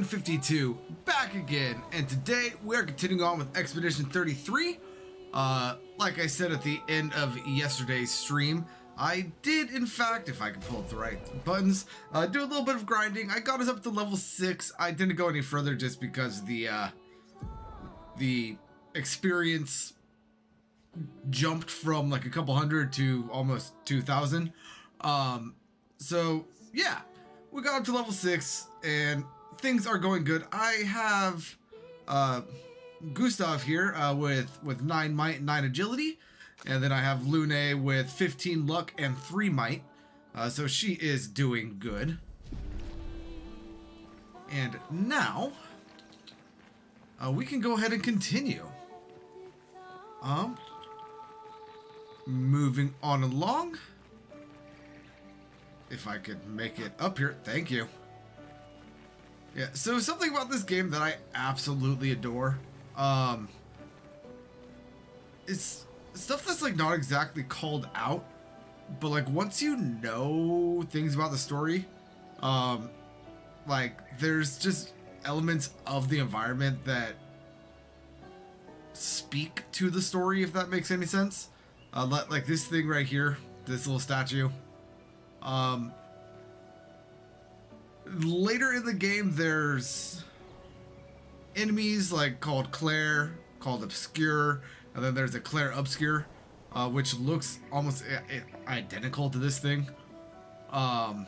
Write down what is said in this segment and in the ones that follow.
52 back again, and today we're continuing on with Expedition 33. Like I said at the end of yesterday's stream, I did, in fact, if I can pull up the right buttons, do a little bit of grinding. I got us up to level 6. I didn't go any further just because the experience jumped from like a couple hundred to almost 2,000. So yeah, we got up to level 6 and things are going good. I have Gustav here with 9 might and 9 agility, and then I have Lune with 15 luck and 3 might, so she is doing good. And now we can go ahead and continue. Moving on along. If I could make it up here, thank you. Yeah, so something about this game that I absolutely adore. It's stuff that's like not exactly called out, but like once you know things about the story, like there's just elements of the environment that speak to the story, if that makes any sense. Like this thing right here, this little statue. Later in the game, there's enemies like called Clair, called Obscur, and then there's a Clair Obscur, which looks almost identical to this thing. And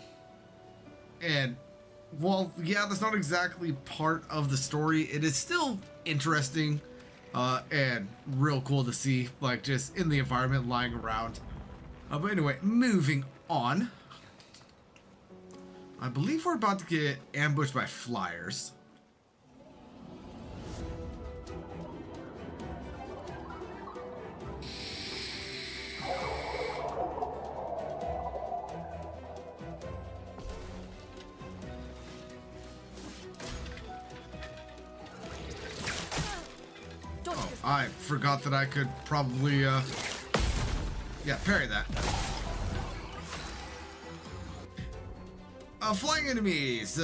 while yeah, that's not exactly part of the story, it is still interesting and real cool to see, like just in the environment lying around. But anyway, moving on. I believe we're about to get ambushed by flyers. Oh, I forgot that I could probably, yeah, parry that. Flying enemies.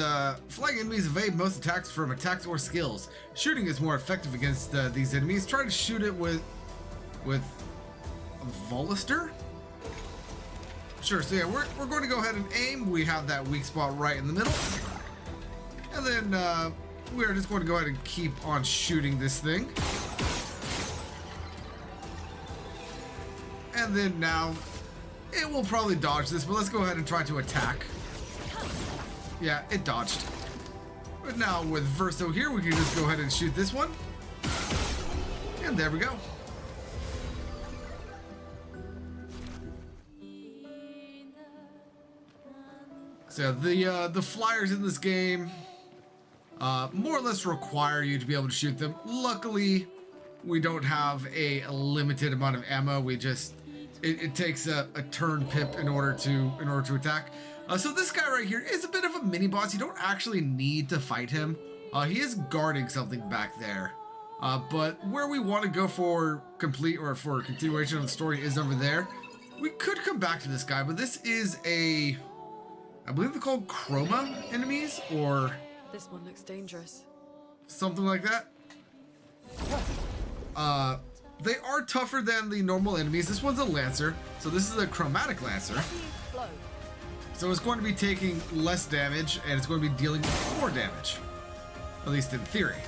Flying enemies evade most attacks from attacks or skills. Shooting is more effective against these enemies. Try to shoot it with a Volister. Sure. So yeah, we're going to go ahead and aim. We have that weak spot right in the middle, and then we're just going to go ahead and keep on shooting this thing. And then now it will probably dodge this, but let's go ahead and try to attack. Yeah, it dodged. But now with Verso here, we can just go ahead and shoot this one. And there we go. So the flyers in this game more or less require you to be able to shoot them. Luckily, we don't have a limited amount of ammo. We just it takes a turn pip in order to attack. So this guy right here is a bit of a mini boss. You don't actually need to fight him. He is guarding something back there. But where we want to go for complete or for continuation of the story is over there. We could come back to this guy, but this is I believe they're called Chroma enemies, or this one looks dangerous. Something like that. They are tougher than the normal enemies. This one's a Lancer, so this is a chromatic Lancer. So it's going to be taking less damage, and it's going to be dealing more damage. At least in theory.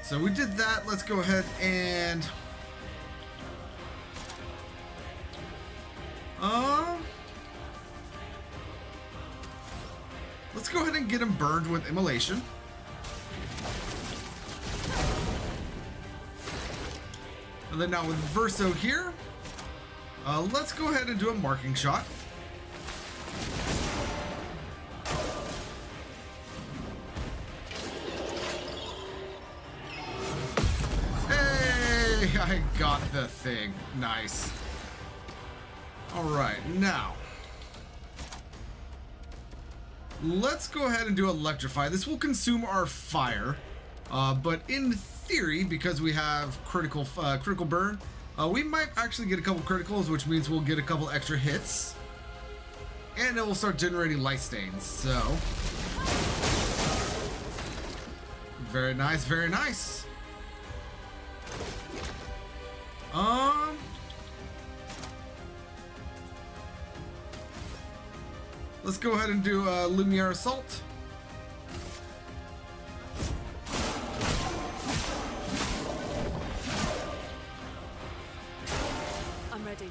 So we did that. Let's go ahead and... let's go ahead and get him burned with Immolation. And then now with Verso here, let's go ahead and do a marking shot. I got the thing. Nice. Alright, now let's go ahead and do Electrify. This will consume our fire, but in theory, because we have critical burn, we might actually get a couple criticals, which means we'll get a couple extra hits, and it will start generating light stains. So Very nice, very nice. Let's go ahead and do Lumiere Assault. I'm ready.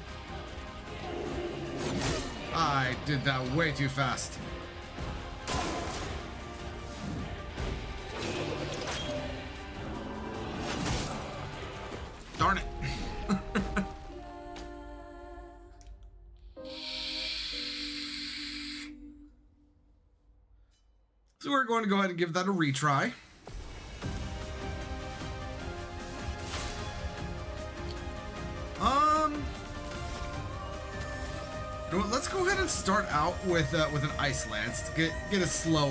I did that way too fast. Darn it. So we're going to go ahead and give that a retry. You know what, let's go ahead and start out with an Ice Lance to get it slow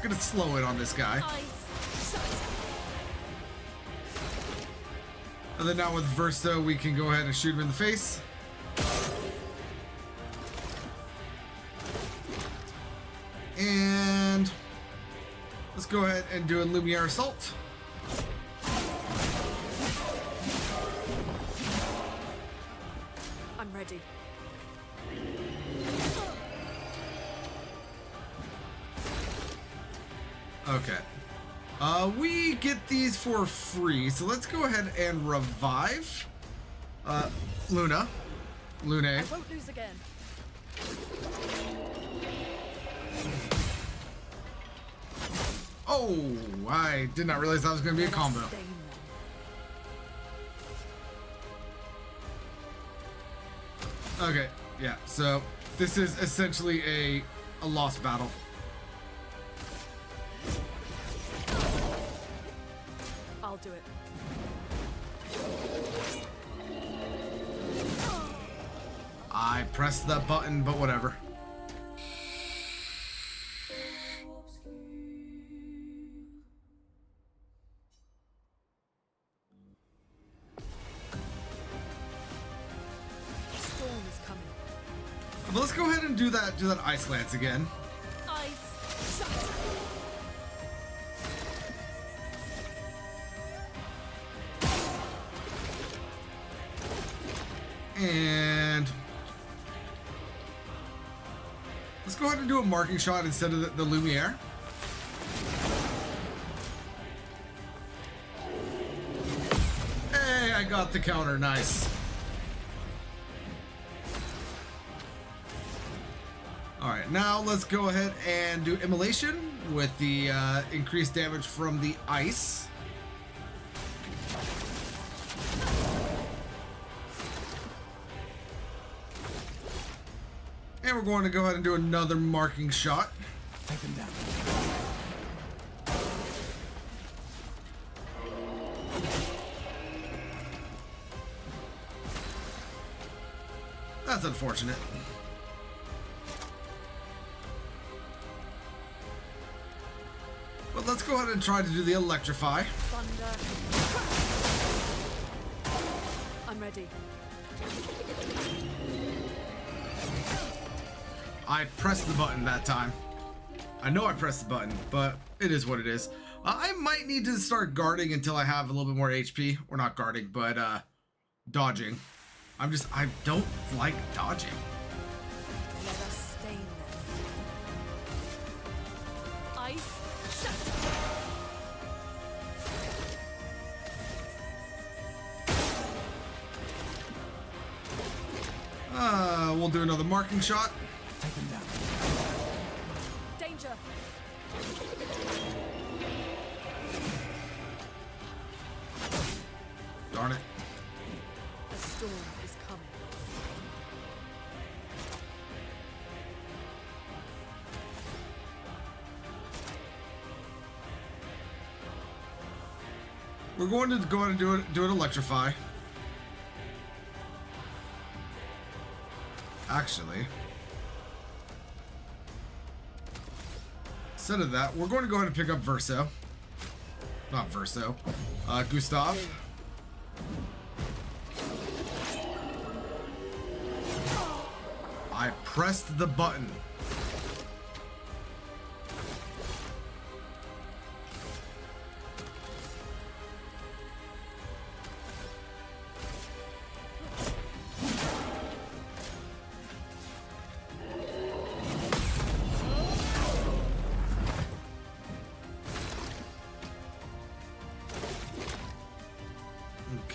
in on this guy. And then now with Verso, we can go ahead and shoot him in the face. And let's go ahead and do a Lumiere Assault. I'm ready. Okay. We get these for free, so let's go ahead and revive Lune. I won't lose again. Oh, I did not realize that was going to be a combo. Okay, yeah, so this is essentially a lost battle. I'll do it. I pressed that button, but whatever. Storm is coming. But let's go ahead and do that Ice Lance again. Ice shatter. And let's go ahead and do a marking shot instead of the Lumiere. Hey, I got the counter, nice. Alright, now let's go ahead and do Immolation with the increased damage from the ice. And we're going to go ahead and do another marking shot. Take him down. That's unfortunate. But let's go ahead and try to do the Electrify. Thunder. I'm ready. I pressed the button that time. I know I pressed the button, but it is what it is. I might need to start guarding until I have a little bit more HP. Or not guarding, but dodging. I don't like dodging. Let us stain them. Ice shatter. We'll do another marking shot. Take him down. Danger. Darn it. The storm is coming. We're going to go ahead and do it Electrify. Actually, instead of that, we're going to go ahead and pick up Verso. Not Verso. Gustav. I pressed the button.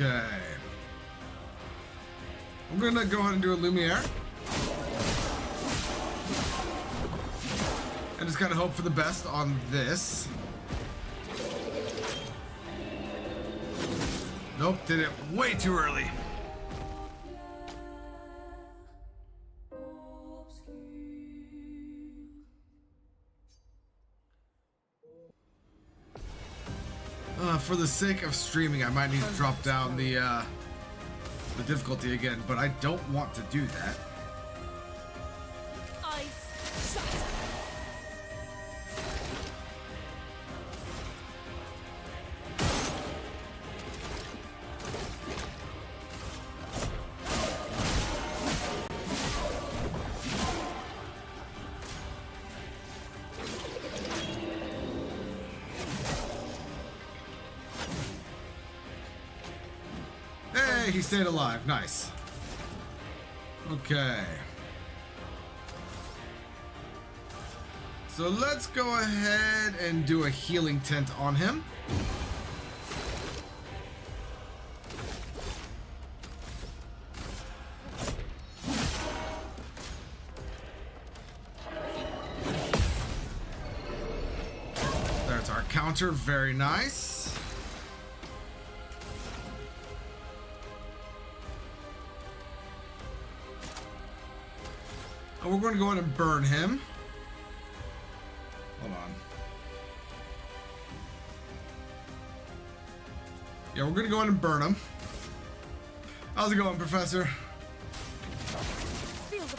Okay. I'm gonna go ahead and do a Lumiere. And just kind of hope for the best on this. Nope, did it way too early. For the sake of streaming, I might need to drop down the difficulty again, but I don't want to do that. Ice shatter. Hey, he stayed alive. Nice. Okay. So let's go ahead and do a healing tent on him. There's our counter. Very nice. And we're going to go ahead and burn him. Hold on. Yeah, we're going to go ahead and burn him. How's it going, Professor? Feel the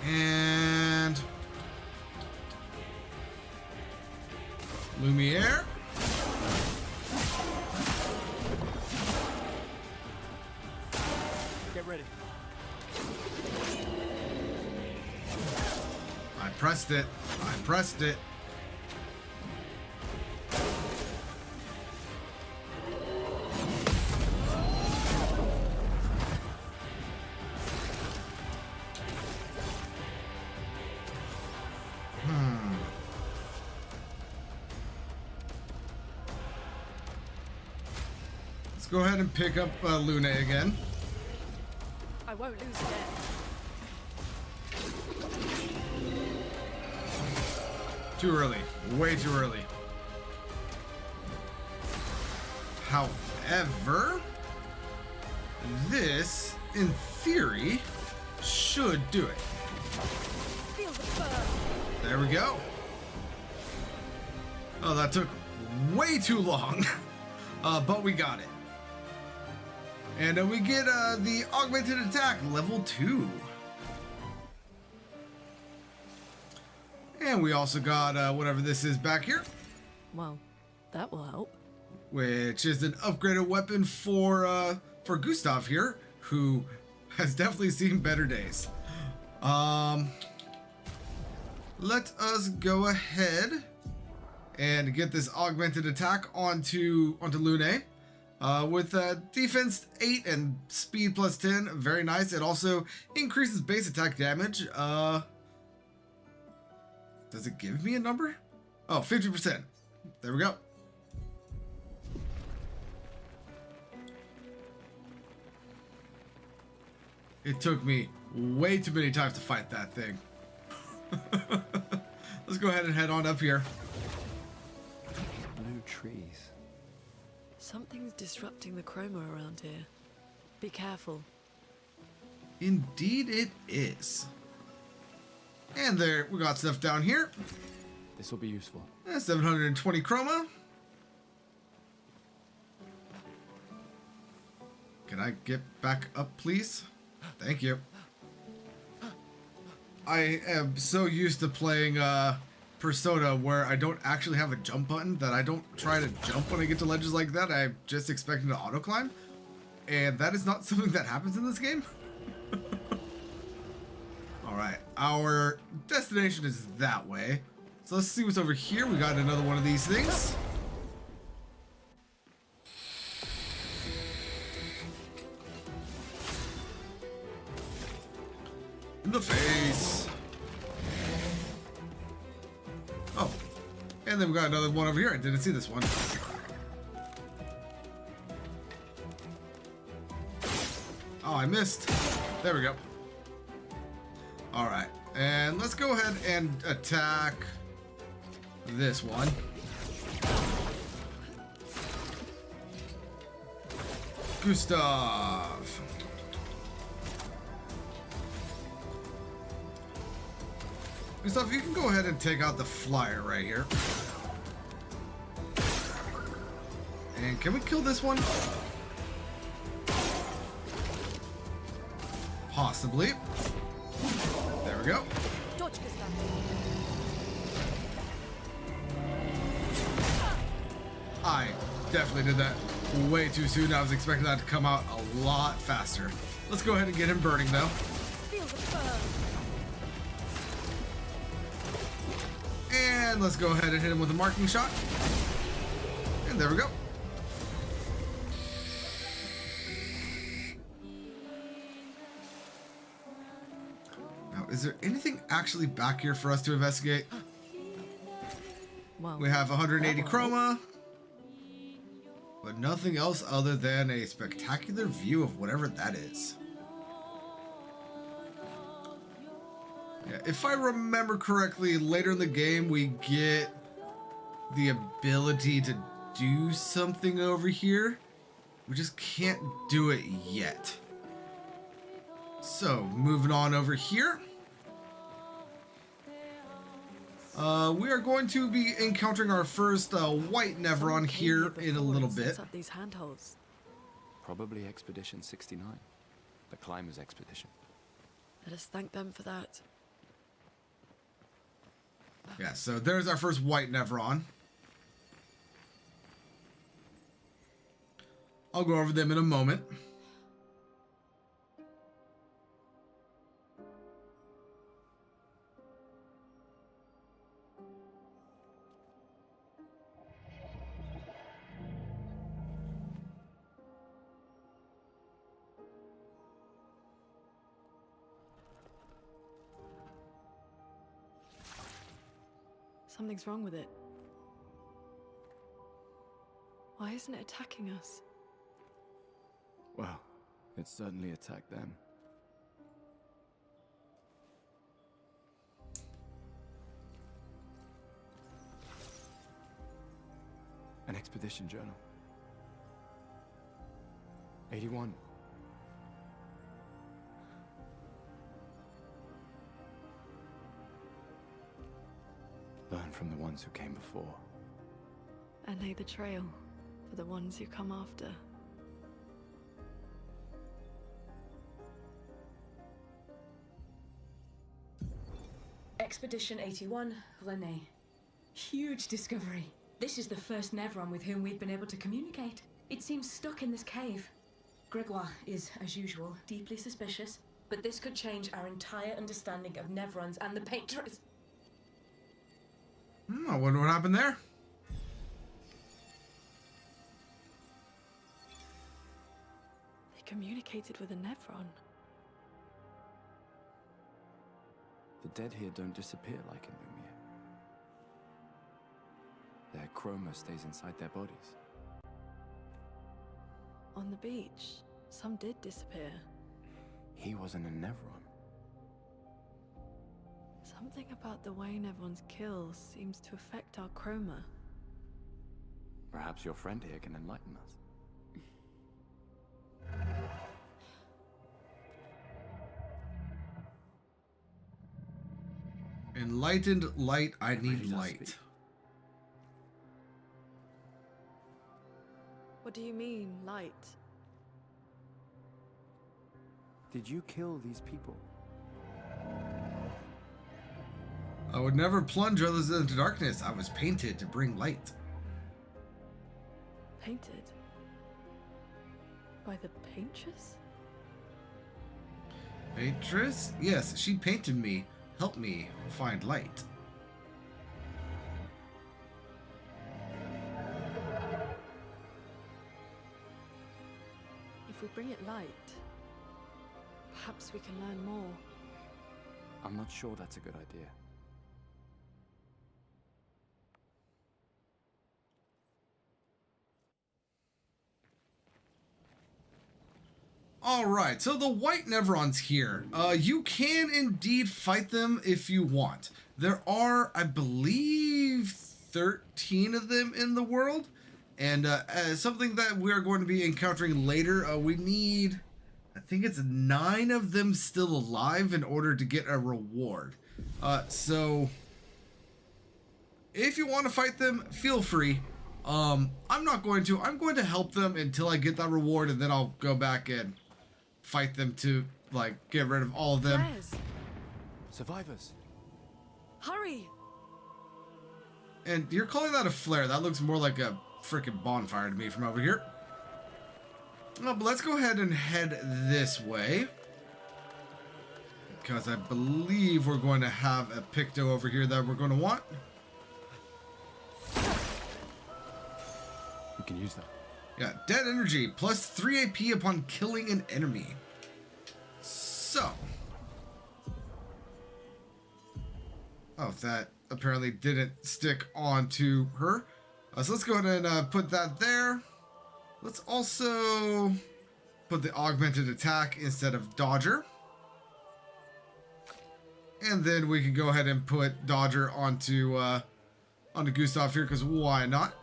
burn. And Lumiere. Get ready. I pressed it. I pressed it. Let's go ahead and pick up Lune again. I won't lose again. Too early. Way too early. However, this, in theory, should do it. Feel the burn. There we go. Oh, that took way too long, but we got it. And we get the augmented attack, level 2. And we also got whatever this is back here, Well, that will help. which is an upgraded weapon for Gustav here, who has definitely seen better days. Let us go ahead and get this augmented attack onto Lune. With defense 8 and speed plus 10, very nice. It also increases base attack damage. Does it give me a number? Oh, 50%. There we go. It took me way too many times to fight that thing. Let's go ahead and head on up here. Blue trees. Something's disrupting the chroma around here. Be careful. Indeed it is. And there, we got stuff down here. This will be useful. 720 chroma. Can I get back up, please? Thank you. I am so used to playing Persona where I don't actually have a jump button, that I don't try to jump when I get to ledges like that. I'm just expecting to auto climb. And that is not something that happens in this game. Alright, our destination is that way. So let's see what's over here. We got another one of these things. In the face. Oh, and And then we've got another one over here. I didn't see this one. Oh, I missed. There we go. All right. And let's go ahead and attack this one. Gustav. Gustav, you can go ahead and take out the flyer right here. And can we kill this one? Possibly. There we go. I definitely did that way too soon. I was expecting that to come out a lot faster. Let's go ahead and get him burning though. And let's go ahead and hit him with a marking shot. And there we go. Now, is there anything actually back here for us to investigate? Well, We have 180 chroma, but nothing else other than a spectacular view of whatever that is. Yeah, if I remember correctly, later in the game we get the ability to do something over here. We just can't do it yet. So, moving on over here. We are going to be encountering our first white Nevron here in a little bit. Up these handholds. Probably Expedition 69. The climbers' expedition. Let us thank them for that. Yeah, so there's our first white Nevron. I'll go over them in a moment. Something's wrong with it. Why isn't it attacking us? Well, it certainly attacked them. An expedition journal. 81. Learn from the ones who came before. And lay the trail for the ones who come after. Expedition 81, René. Huge discovery. This is the first Nevron with whom we've been able to communicate. It seems stuck in this cave. Gregoire is, as usual, deeply suspicious, but this could change our entire understanding of Nevrons and the Patrons. I wonder what happened there. They communicated with a Nevron. The dead here don't disappear like in Lumiere. Their chroma stays inside their bodies. On the beach, some did disappear. He wasn't a Nevron. Something about the way Nevrons kill seems to affect our chroma. Perhaps your friend here can enlighten us. Enlightened light, I It need really does light. speak. What do you mean, light? Did you kill these people? I would never plunge others into darkness. I was painted to bring light. Painted? By the paintress? Paintress? Yes, she painted me. Help me find light. If we bring it light, perhaps we can learn more. I'm not sure that's a good idea. Alright, so the white Nevrons here, you can indeed fight them if you want. There are, I believe, 13 of them in the world, and something that we're going to be encountering later, we need, I think it's 9 of them still alive in order to get a reward. So, if you want to fight them, feel free. I'm not going to. I'm going to help them until I get that reward, and then I'll go back and fight them to, like, get rid of all of them. Flares. Survivors. Hurry! And you're calling that a flare. That looks more like a freaking bonfire to me from over here. No, but let's go ahead and head this way, because I believe we're going to have a Picto over here that we're going to want. We can use that. Yeah, dead energy, plus 3 AP upon killing an enemy. So. Oh, that apparently didn't stick onto her. So let's go ahead and put that there. Let's also put the augmented attack instead of Dodger. And then we can go ahead and put Dodger onto Gustav here, because why not?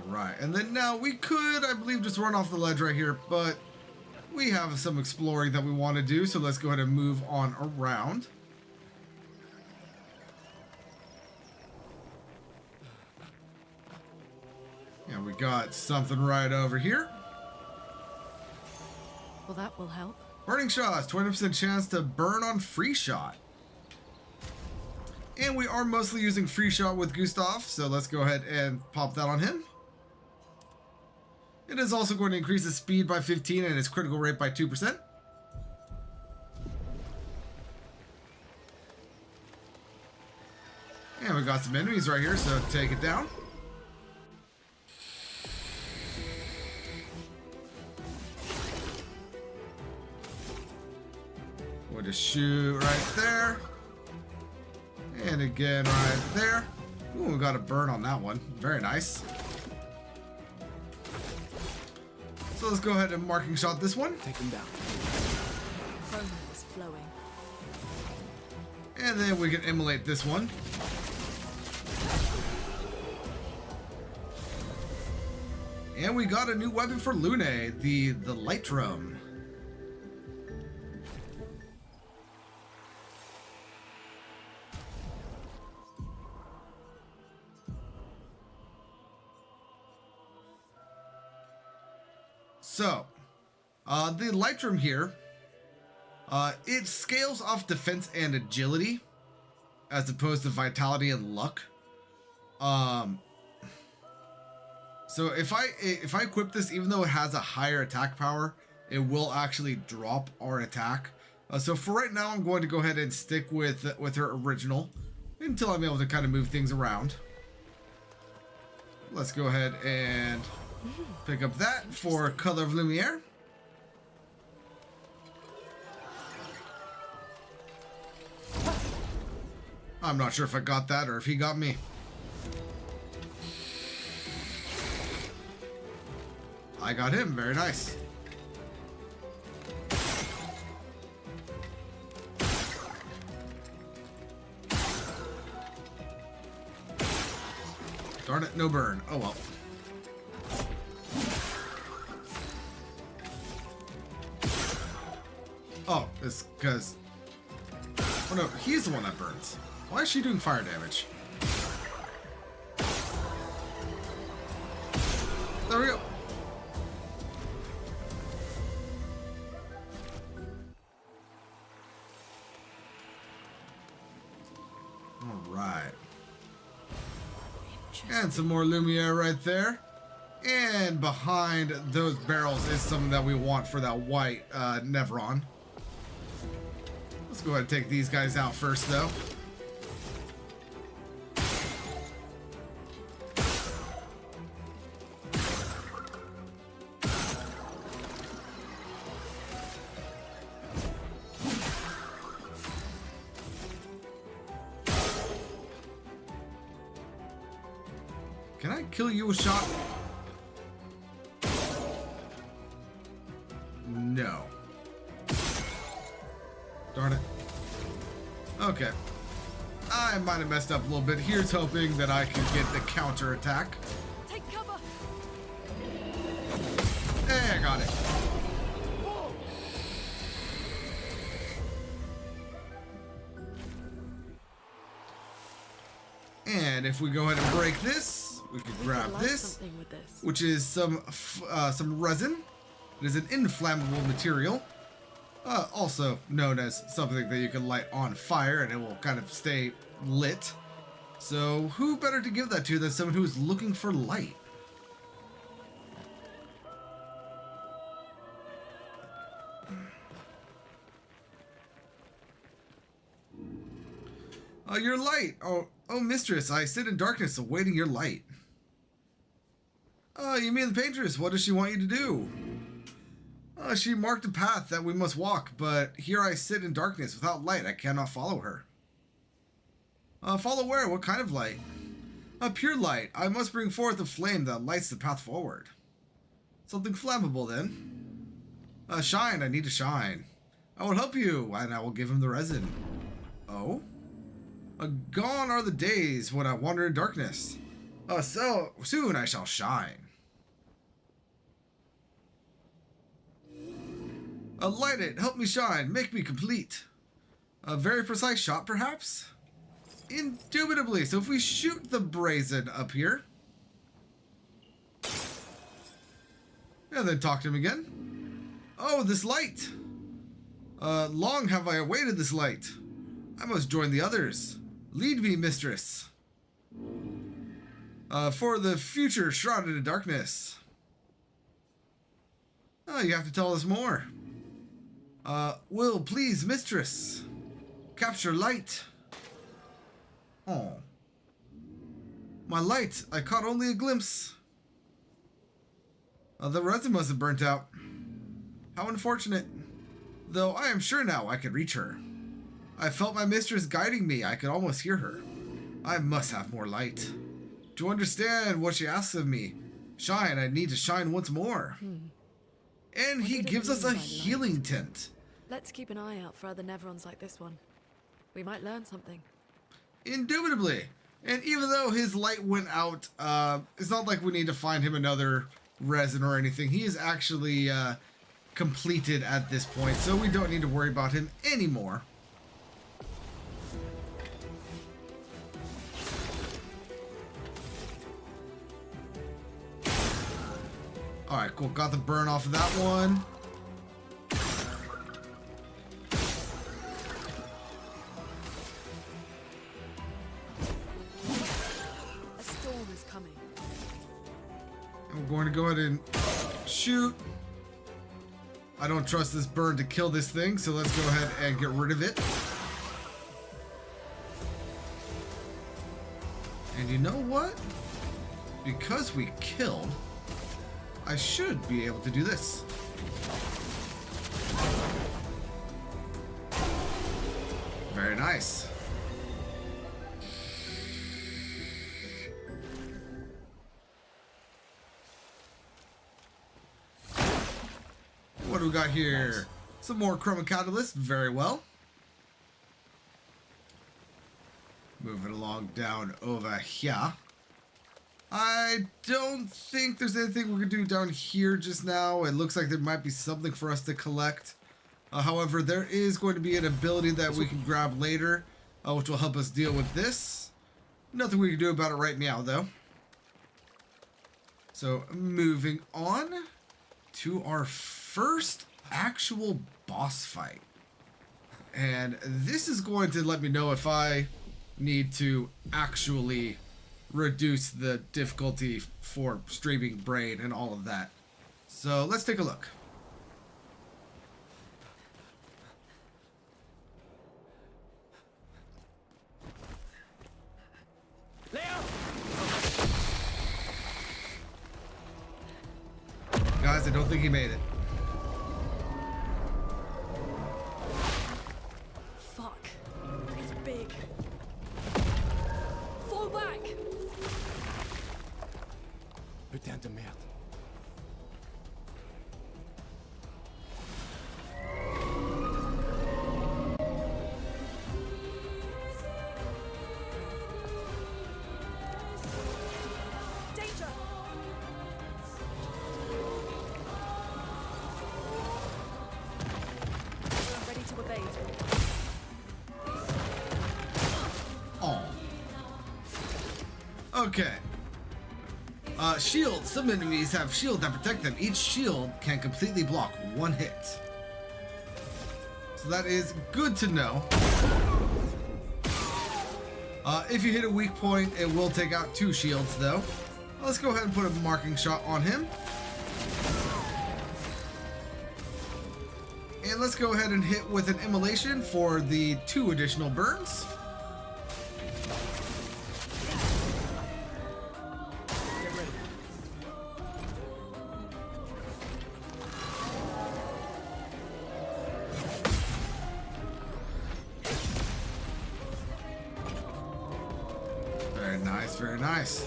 Alright, and then now we could, I believe, just run off the ledge right here, but we have some exploring that we want to do, so let's go ahead and move on around. Yeah, we got something right over here. Well, that will help. Burning shots, 20% chance to burn on free shot. And we are mostly using free shot with Gustav, so let's go ahead and pop that on him. It is also going to increase his speed by 15 and his critical rate by 2%. And we got some enemies right here, so take it down. We'll just shoot right there. And again right there. Ooh, we got a burn on that one. Very nice. So let's go ahead and marking shot this one. Take them down. Chroma is flowing. And then we can immolate this one. And we got a new weapon for Lune, the light drum. So, the light drum here, it scales off defense and agility, as opposed to vitality and luck. So if I equip this, even though it has a higher attack power, it will actually drop our attack. So for right now, I'm going to go ahead and stick with her original until I'm able to kind of move things around. Let's go ahead and pick up that for Color of Lumiere. I'm not sure if I got that or if he got me. I got him. Very nice. Darn it, no burn. Oh well. Oh, it's because... Oh no, he's the one that burns. Why is she doing fire damage? There we go. Alright. And some more Lumiere right there. And behind those barrels is something that we want for that white Nevron. Let's go ahead and take these guys out first, though. Can I kill you with shot? Darn it. Okay. I might have messed up a little bit. Here's hoping that I can get the counter attack. Take cover. Hey, I got it. And if we go ahead and break this, we can grab Light this, something with this. which is some resin. It is an inflammable material, also known as something that you can light on fire and it will kind of stay lit. So who better to give that to than someone who is looking for light? Your light. Oh, mistress, I sit in darkness awaiting your light. You mean the paintress? What does she want you to do? She marked a path that we must walk, but here I sit in darkness without light. I cannot follow her. Follow where? What kind of light? Pure light. I must bring forth a flame that lights the path forward. Something flammable, then. Shine. I need to shine. I will help you, and I will give him the resin. Oh? Gone are the days when I wander in darkness. So soon I shall shine. Light it, help me shine, make me complete. A very precise shot, perhaps? Indubitably. So if we shoot the brazen up here, and then talk to him again. Oh, this light. Long have I awaited this light. I must join the others. Lead me, mistress. For the future shrouded in darkness. You have to tell us more. Will, please, mistress. Capture light. Oh. My light. I caught only a glimpse. The resin must have burnt out. How unfortunate. Though I am sure now I can reach her. I felt my mistress guiding me. I could almost hear her. I must have more light. To understand what she asks of me. Shine, I need to shine once more. And he gives us a healing tint. Let's keep an eye out for other Neverons like this one. We might learn something. Indubitably. And even though his light went out, it's not like we need to find him another resin or anything. He is actually completed at this point, so we don't need to worry about him anymore. Alright, cool. Got the burn off of that one. A storm is coming. And we're going to go ahead and shoot. I don't trust this burn to kill this thing, so let's go ahead and get rid of it. And you know what? Because we killed, I should be able to do this. Very nice. What do we got here? Some more chroma catalyst. Very well. Moving along down over here. I don't think there's anything we can do down here just now. It looks like there might be something for us to collect. However, there is going to be an ability that we can grab later, which will help us deal with this. Nothing we can do about it right now, though. So, moving on to our first actual boss fight. And this is going to let me know if I need to actually reduce the difficulty for streaming brain and all of that. So let's take a look. Guys, I don't think he made it. Fuck. It's big. Fall back! Putain de merde. blade. Oh. Okay. Shield. Some enemies have shield that protect them. Each shield can completely block one hit. So that is good to know. If you hit a weak point, it will take out 2 shields though. Let's go ahead and put a marking shot on him. And let's go ahead and hit with an immolation for the 2 additional burns. Very nice, very nice.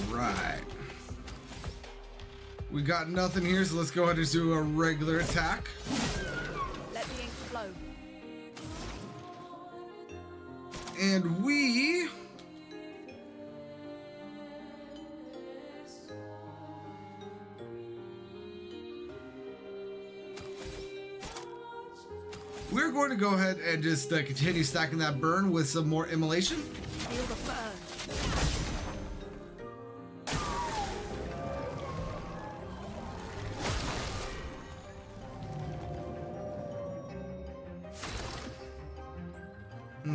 Alright. We got nothing here, so let's go ahead and do a regular attack. Let the ink flow. And we're going to go ahead and just continue stacking that burn with some more immolation. Feel the burn.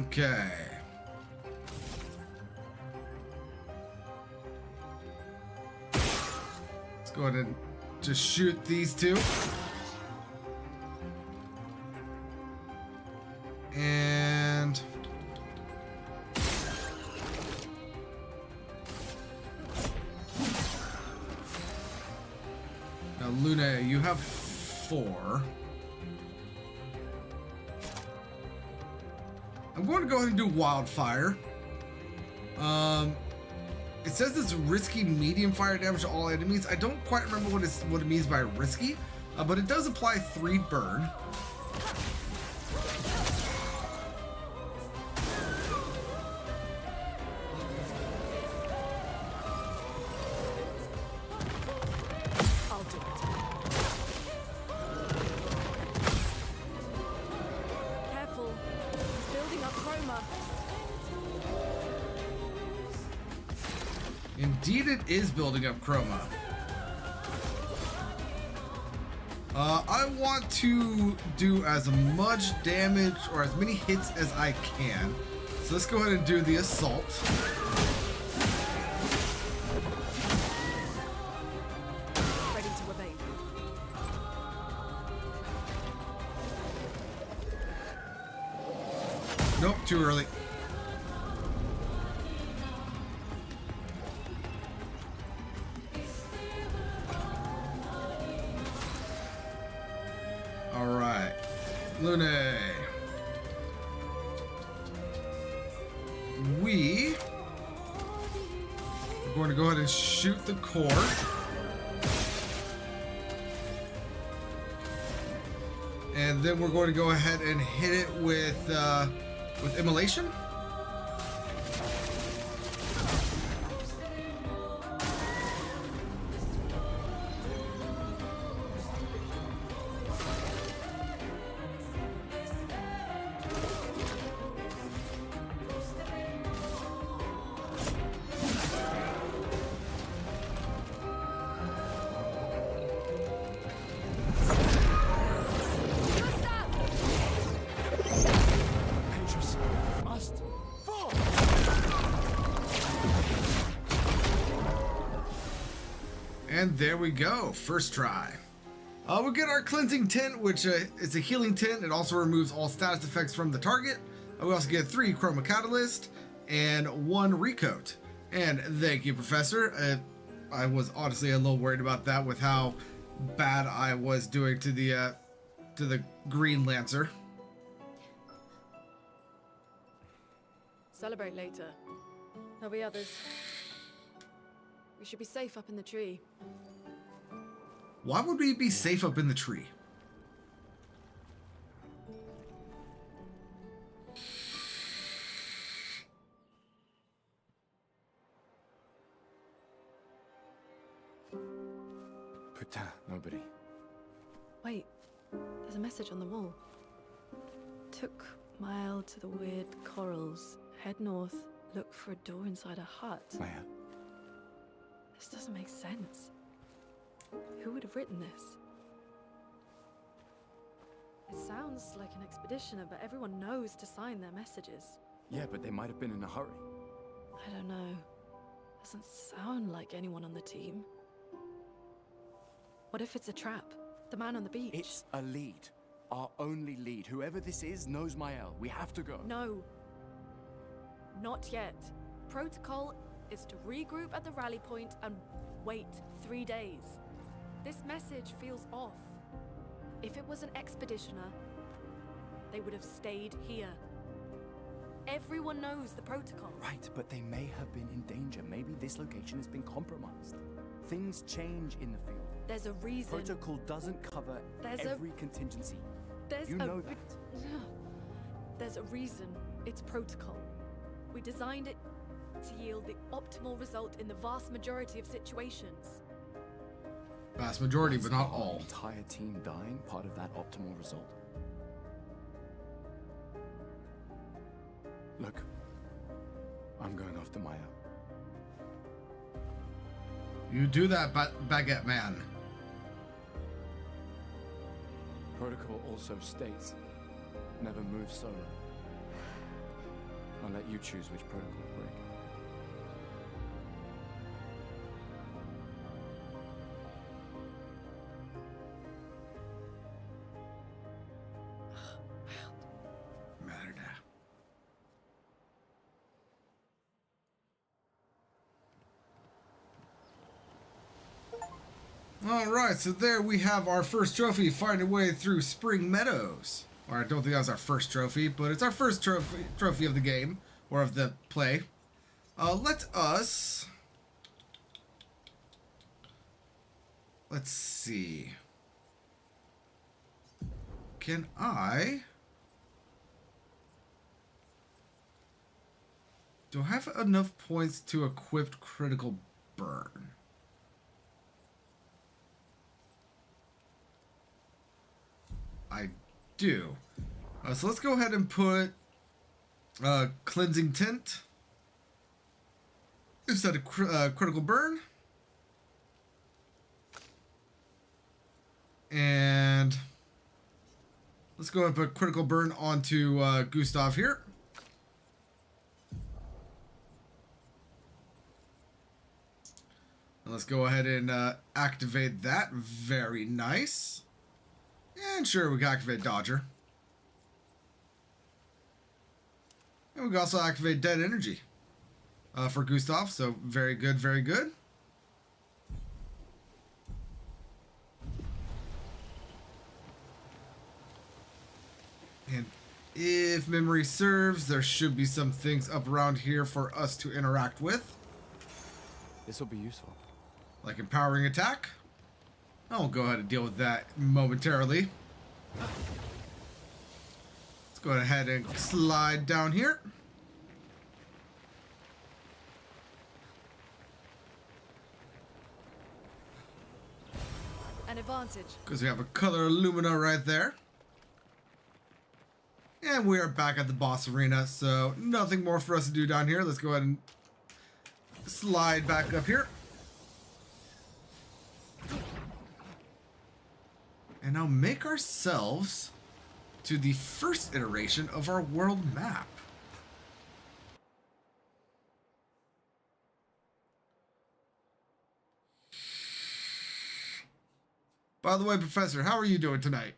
Okay. Let's go ahead and just shoot these 2. And now Luna, you have 4. I'm going to go ahead and do wildfire. It says it's risky medium fire damage to all enemies. I don't quite remember what it means by risky, but it does apply 3 burn. I'll do it. Careful. He's building up chroma. Indeed, it is building up chroma. I want to do as much damage or as many hits as I can. So let's go ahead and do the assault. Ready to evade. Nope, too early. All right, Lune. We are going to go ahead and shoot the core. And then we're going to go ahead and hit it with immolation. And there we go, first try. We'll get our cleansing tint, which is a healing tint. It also removes all status effects from the target. We also get 3 chroma catalyst and 1 recoat. And thank you, Professor. I was honestly a little worried about that with how bad I was doing to the Green Lancer. Celebrate later. There'll be others. We should be safe up in the tree. Why would we be safe up in the tree? Putain, nobody. Wait, there's a message on the wall. Took mile to the weird corals. Head north. Look for a door inside a hut. Clair. This doesn't make sense. Who would have written this? It sounds like an expeditioner, but everyone knows to sign their messages. Yeah, but they might have been in a hurry. I don't know. Doesn't sound like anyone on the team. What if it's a trap? The man on the beach? It's a lead. Our only lead. Whoever this is knows Mael. We have to go. No. Not yet. Protocol is to regroup at the rally point and wait 3 days. This message feels off. If it was an expeditioner, they would have stayed here. Everyone knows the protocol. Right, but they may have been in danger. Maybe this location has been compromised. Things change in the field. There's a reason. Protocol doesn't cover every contingency. You know that. There's a reason it's protocol. We designed it to yield the optimal result in the vast majority of situations. Vast majority, but not Our all. entire team dying part of that optimal result. Look, I'm going after Maya. You do that, baguette man. Protocol also states, never move solo. I'll let you choose which protocol to break. Alright, so there we have our first trophy, find a way through Spring Meadows. Or I don't think that was our first trophy, but it's our first trophy of the game, or of the play. Let's see. Can I... Do I have enough points to equip critical burn? I do. So let's go ahead and put cleansing tint instead of critical burn. And let's go ahead and put critical burn onto Gustav here. And let's go ahead and activate that. Very nice. And sure, we can activate Dodger. And we can also activate Dead Energy for Gustav, so very good, very good. And if memory serves, there should be some things up around here for us to interact with. This will be useful. Like empowering attack. I'll go ahead and deal with that momentarily. Let's go ahead and slide down here. An advantage. Because we have a color Lumina right there. And we are back at the boss arena, so nothing more for us to do down here. Let's go ahead and slide back up here. And now make ourselves to the first iteration of our world map. By the way, Professor, how are you doing tonight?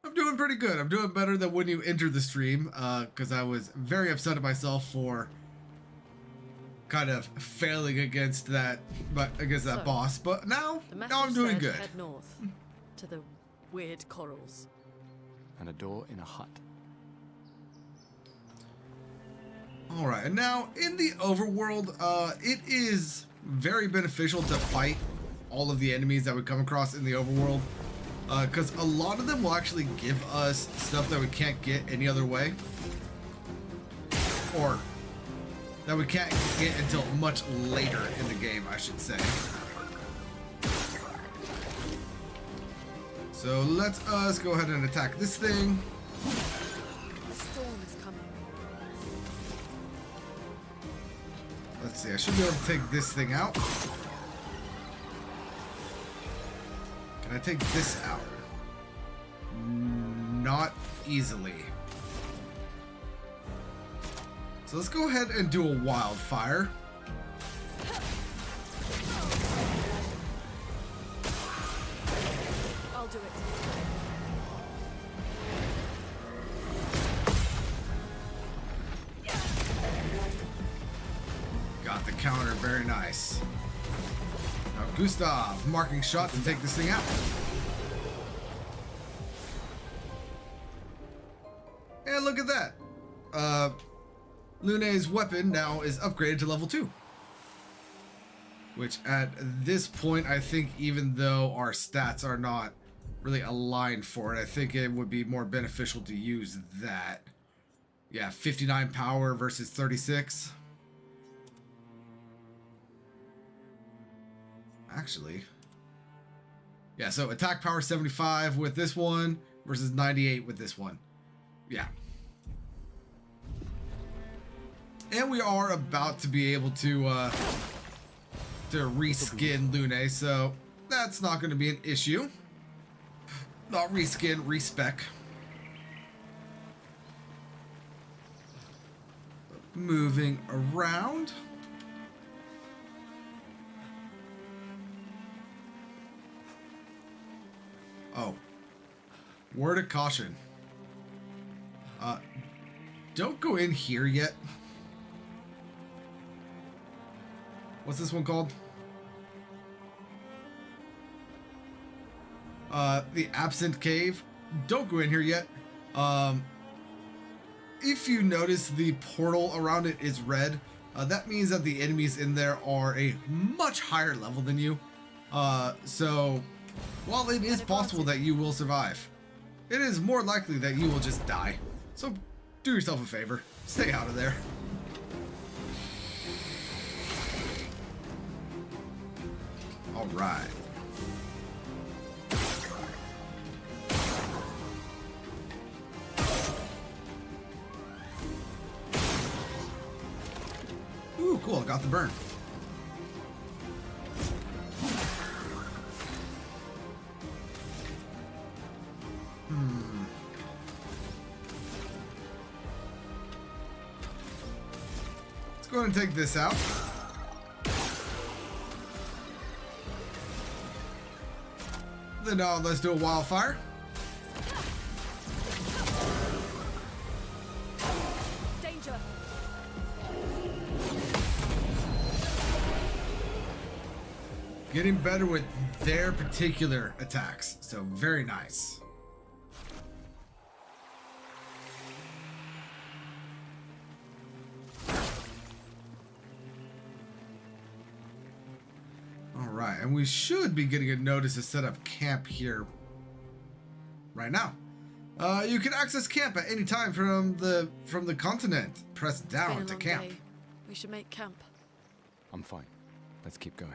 I'm doing pretty good. I'm doing better than when you entered the stream, because I was very upset at myself for kind of failing against that, boss. But now I'm doing good. Head north to the weird corals. And a door in a hut. All right, and now in the overworld, it is very beneficial to fight all of the enemies that we come across in the overworld, because a lot of them will actually give us stuff that we can't get any other way, or that we can't get until much later in the game, I should say. So let us go ahead and attack this thing. The storm is coming. Let's see, I should be able to take this thing out. Can I take this out? Not easily. So let's go ahead and do a wildfire. I'll do it. Got the counter, very nice. Now Gustav, marking shot to take this thing out. And look at that. Lune's weapon now is upgraded to level 2. Which at this point, I think even though our stats are not really aligned for it, I think it would be more beneficial to use that. Yeah, 59 power versus 36. Actually, yeah, so attack power 75 with this one versus 98 with this one. Yeah. And we are about to be able to reskin Lune, so that's not going to be an issue. Not reskin, respec. Moving around. Oh. Word of caution. Don't go in here yet. What's this one called? The Absent Cave. Don't go in here yet. If you notice the portal around it is red, that means that the enemies in there are a much higher level than you. So while it is possible that you will survive, it is more likely that you will just die. So do yourself a favor. Stay out of there. All right. Ooh, cool. Got the burn. Let's go ahead and take this out. Then let's do a wildfire. Danger. Getting better with their particular attacks, so very nice. Alright, and we should be getting a notice to set up camp here right now. You can access camp at any time from the continent. Press Been a down to long camp. day. We should make camp. I'm fine. Let's keep going.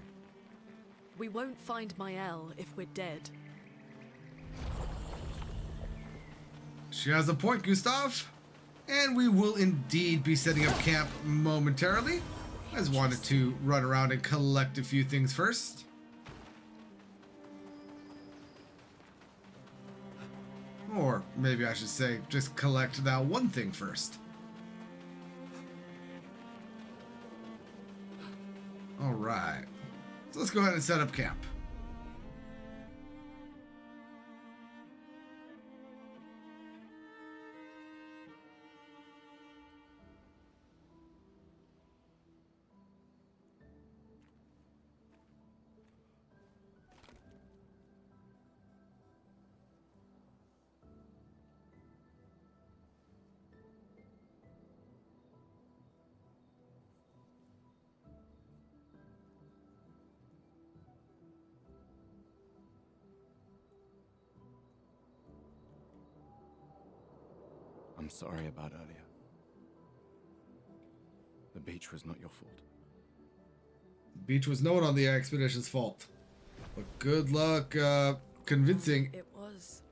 We won't find Mael if we're dead. She has a point, Gustav. And we will indeed be setting up camp momentarily. I just wanted to run around and collect a few things first. Or maybe I should say, just collect that one thing first. Alright. So let's go ahead and set up camp. sorry about earlier. The beach was not your fault. Beach was no one on the expedition's fault. But good luck convincing. It was.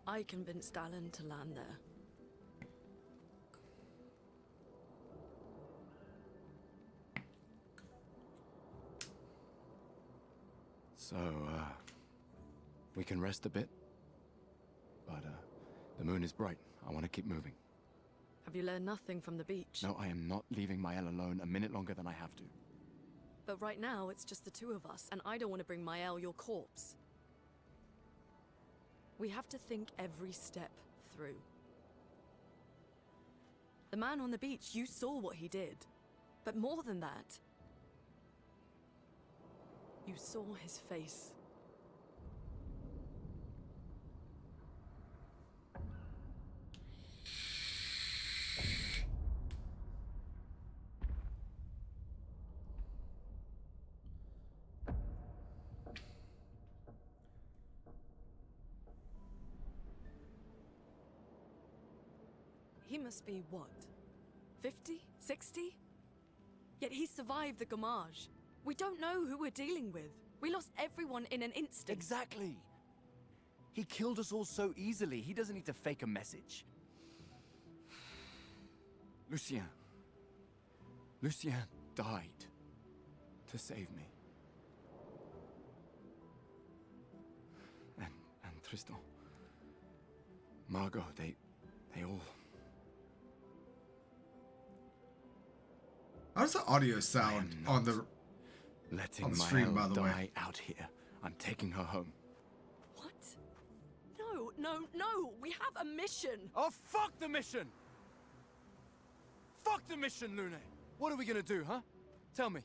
I convinced Alan to land there. So, we can rest a bit. But, the moon is bright. I want to keep moving. Have you learned nothing from the beach? No, I am not leaving Mael alone a minute longer than I have to. But right now, it's just the two of us, and I don't want to bring Mael your corpse. We have to think every step through. The man on the beach, you saw what he did. But more than that, you saw his face. He must be, what, 50? 60? Yet he survived the Gommage. We don't know who we're dealing with. We lost everyone in an instant. Exactly! He killed us all so easily. He doesn't need to fake a message. Lucien. Lucien died to save me. And Tristan. Margot, they all... How does the audio sound on the letting stream, Mael by the way? die out here. I'm taking her home. What? No, no, no! We have a mission! Oh, fuck the mission! Fuck the mission, Lune! What are we gonna do, huh? Tell me.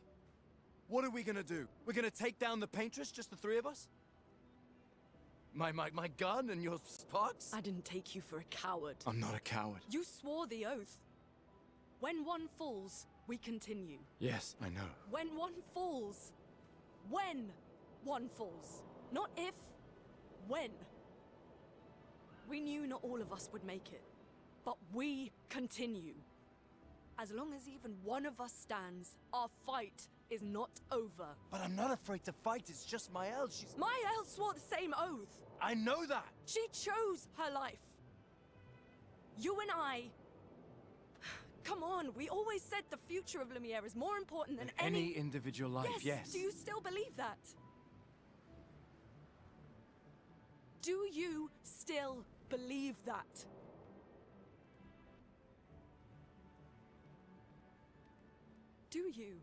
What are we gonna do? We're gonna take down the paintress, just the three of us? My gun and your sparks? I didn't take you for a coward. I'm not a coward. You swore the oath. When one falls, we continue. Yes, I know. When one falls. When one falls. Not if. When. We knew not all of us would make it. But we continue. As long as even one of us stands, our fight is not over. But I'm not afraid to fight, it's just Mael, she's... Mael swore the same oath. I know that! She chose her life. You and I... Come on, we always said the future of Lumiere is more important than any individual life, yes. Do you still believe that? Do you still believe that? Do you?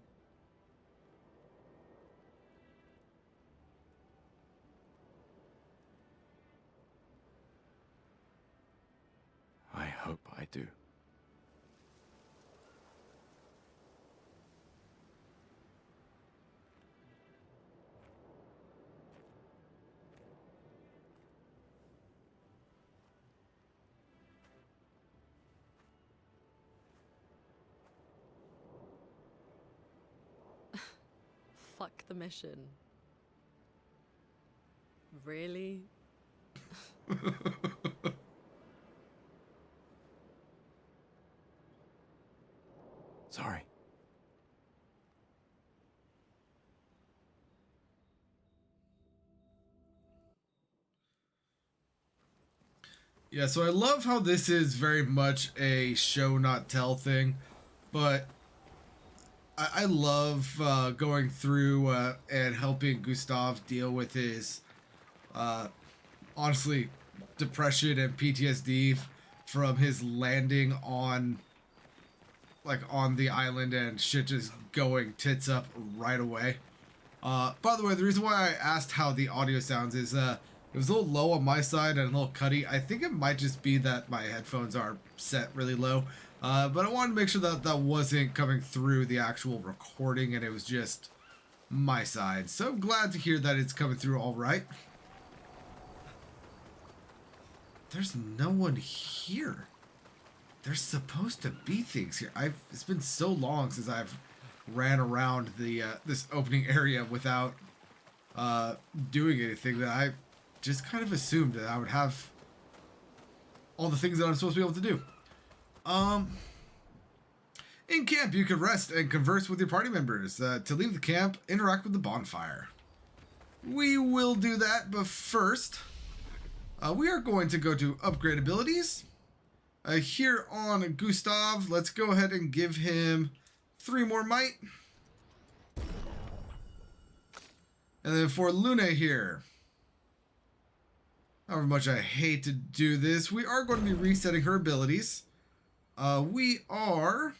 I hope I do. Fuck the mission. Really? Sorry. Yeah, so I love how this is very much a show not tell thing, but I love going through and helping Gustav deal with his honestly depression and PTSD from his landing on the island and shit just going tits up right away. By the way, the reason why I asked how the audio sounds is it was a little low on my side and a little cutty. I think it might just be that my headphones are set really low. But I wanted to make sure that that wasn't coming through the actual recording and it was just my side. So I'm glad to hear that it's coming through all right. There's no one here. There's supposed to be things here. It's been so long since I've ran around the this opening area without doing anything that I just kind of assumed that I would have all the things that I'm supposed to be able to do. In camp, you can rest and converse with your party members. To leave the camp, interact with the bonfire. We will do that, but first, we are going to go to upgrade abilities. Here on Gustav, let's go ahead and give him 3 more might. And then for Lune here, however much I hate to do this, we are going to be resetting her abilities. We are...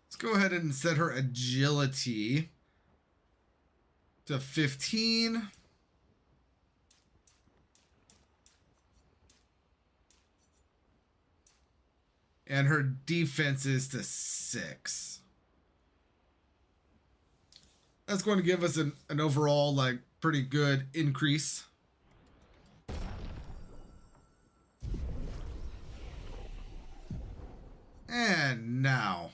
Let's go ahead and set her agility to 15. And her defense is to 6. That's going to give us an overall, like, pretty good increase. And now,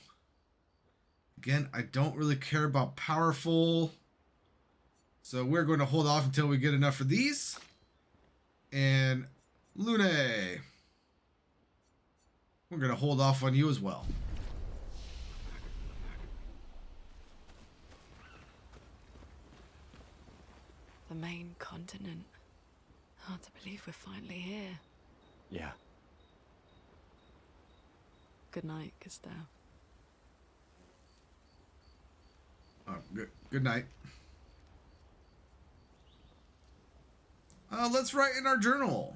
again, I don't really care about powerful, so we're going to hold off until we get enough for these. And Lune, we're going to hold off on you as well. The main continent. Hard to believe we're finally here. Yeah. Good night, Gustav. Oh, good night. Let's write in our journal.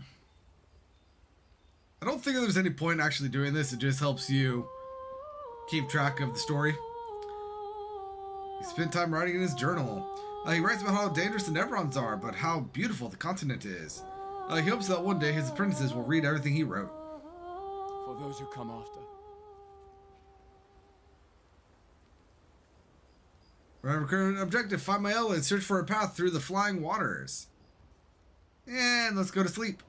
I don't think there's any point in actually doing this. It just helps you keep track of the story. He spent time writing in his journal. He writes about how dangerous the Neverons are, but how beautiful the continent is. He hopes that one day his apprentices will read everything he wrote. For those who come after. Remember current objective, find Mael and search for a path through the flying waters. And let's go to sleep.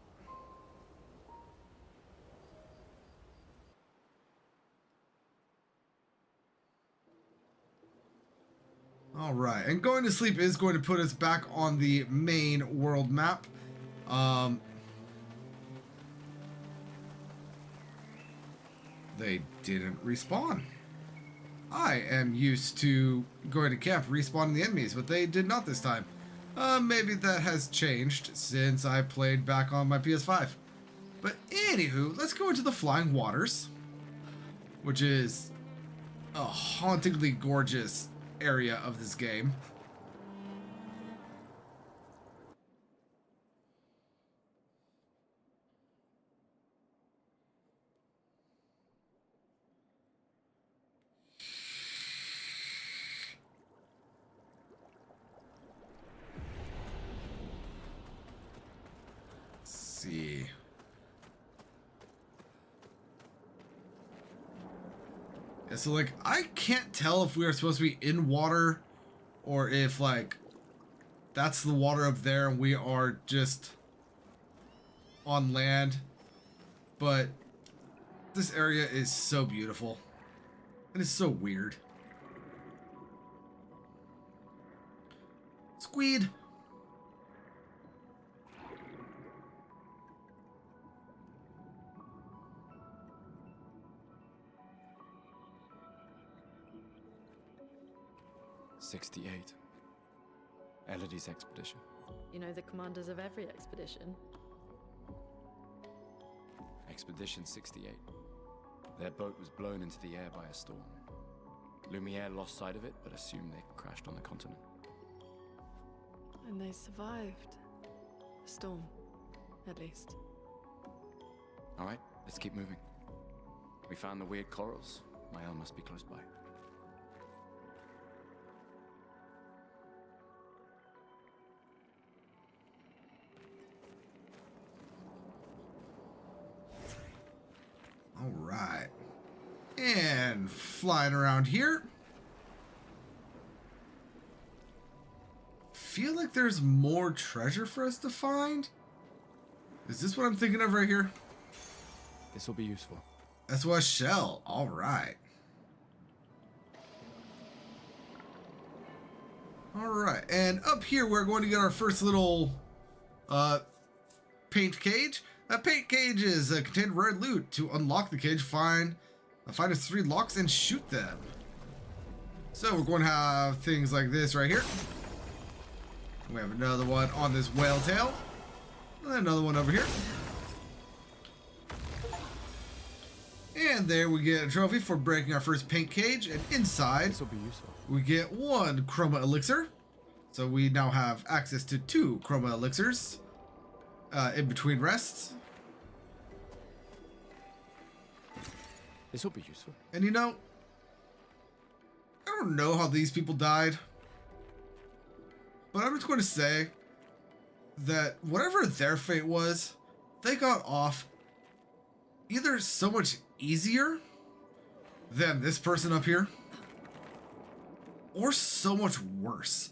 All right, and going to sleep is going to put us back on the main world map. They didn't respawn. I am used to going to camp, respawning the enemies, but they did not this time. Maybe that has changed since I played back on my PS5. But anywho, let's go into the Flying Waters, which is a hauntingly gorgeous area of this game. See. Yeah, so like I can't tell if we are supposed to be in water or if like that's the water up there and we are just on land. But this area is so beautiful. And it's so weird. Squid. '68. Elodie's expedition. You know the commanders of every expedition. Expedition 68. Their boat was blown into the air by a storm. Lumiere lost sight of it, but assumed they crashed on the continent. And they survived. The storm, at least. All right, let's keep moving. We found the weird corals. Mael must be close by. All right. And flying around here. Feel like there's more treasure for us to find. Is this what I'm thinking of right here? This will be useful. SOS shell. All right. All right. And up here, we're going to get our first little Paint cage. A paint cage is a contained rare loot. To unlock the cage, find its 3 locks and shoot them. So we're going to have things like this right here. We have another one on this whale tail. And another one over here. And there we get a trophy for breaking our first paint cage. And inside, This will be useful. we get 1 chroma elixir. So we now have access to 2 chroma elixirs in between rests. This will be useful. And you know, I don't know how these people died, but I'm just going to say that whatever their fate was, they got off either so much easier than this person up here, or so much worse.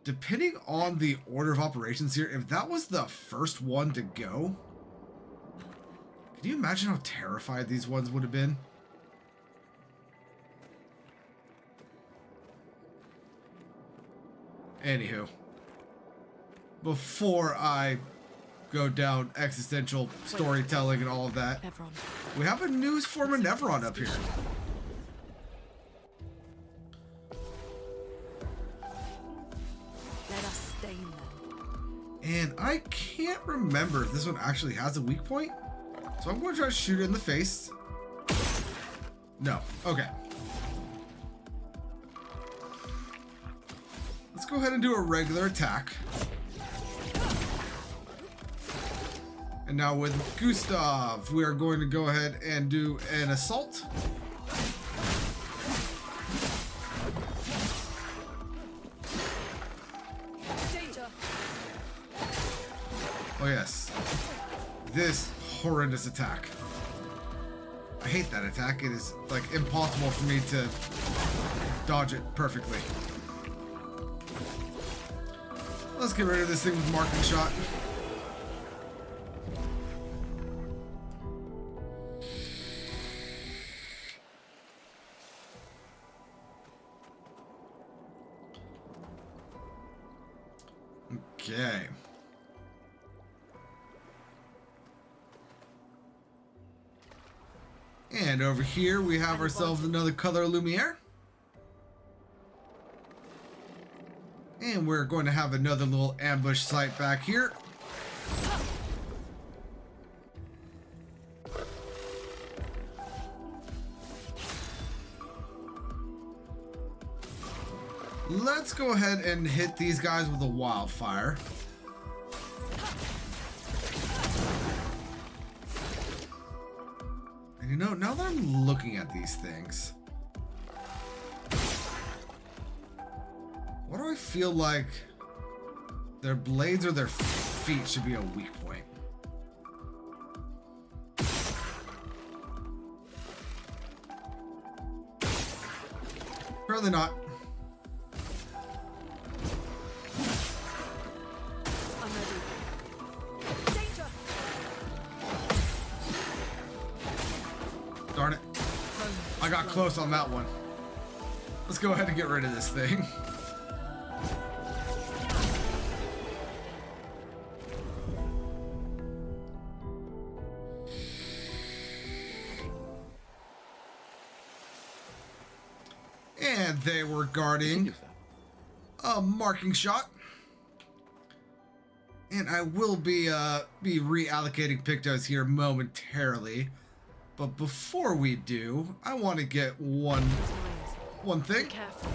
Depending on the order of operations here, if that was the first one to go, can you imagine how terrified these ones would have been? Anywho, before I go down existential storytelling and all of that, Nevron. we have a news form of Nevron up here. Let us stain them. And I can't remember if this one actually has a weak point. So I'm going to try to shoot it in the face. No. Okay. Let's go ahead and do a regular attack. And now with Gustav, we are going to go ahead and do an assault. Danger. Oh yes. This horrendous attack. I hate that attack. It is like impossible for me to dodge it perfectly. Let's get rid of this thing with marking shot. Okay. And over here we have ourselves another color Lumiere. And we're going to have another little ambush site back here. Let's go ahead and hit these guys with a wildfire. And you know, now that I'm looking at these things, what do I feel like their blades or their feet should be a weak point? Apparently not. I'm ready. Danger. Darn it. I got close on that one. Let's go ahead and get rid of this thing. And they were guarding a marking shot. And I will be reallocating Pictos here momentarily. But before we do, I want to get one thing. Be careful.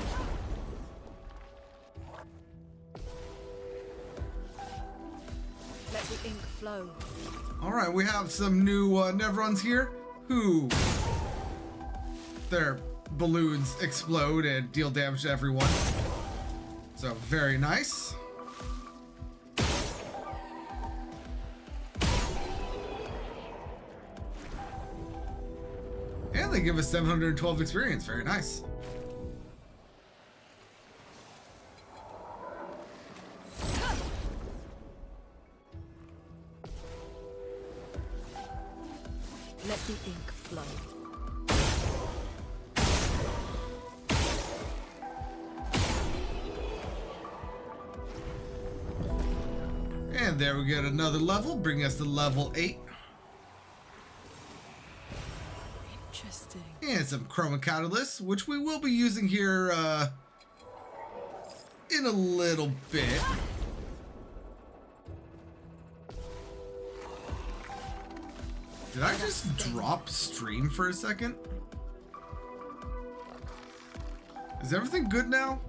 Let the ink flow. All right, we have some new Nevrons here who their balloons explode and deal damage to everyone. So very nice. And they give us 712 experience. Very nice. Let the ink flow. And there we get another level, bringing us to level 8. Interesting. And some chroma catalysts, which we will be using here in a little bit. Did I just drop stream for a second? Is everything good now?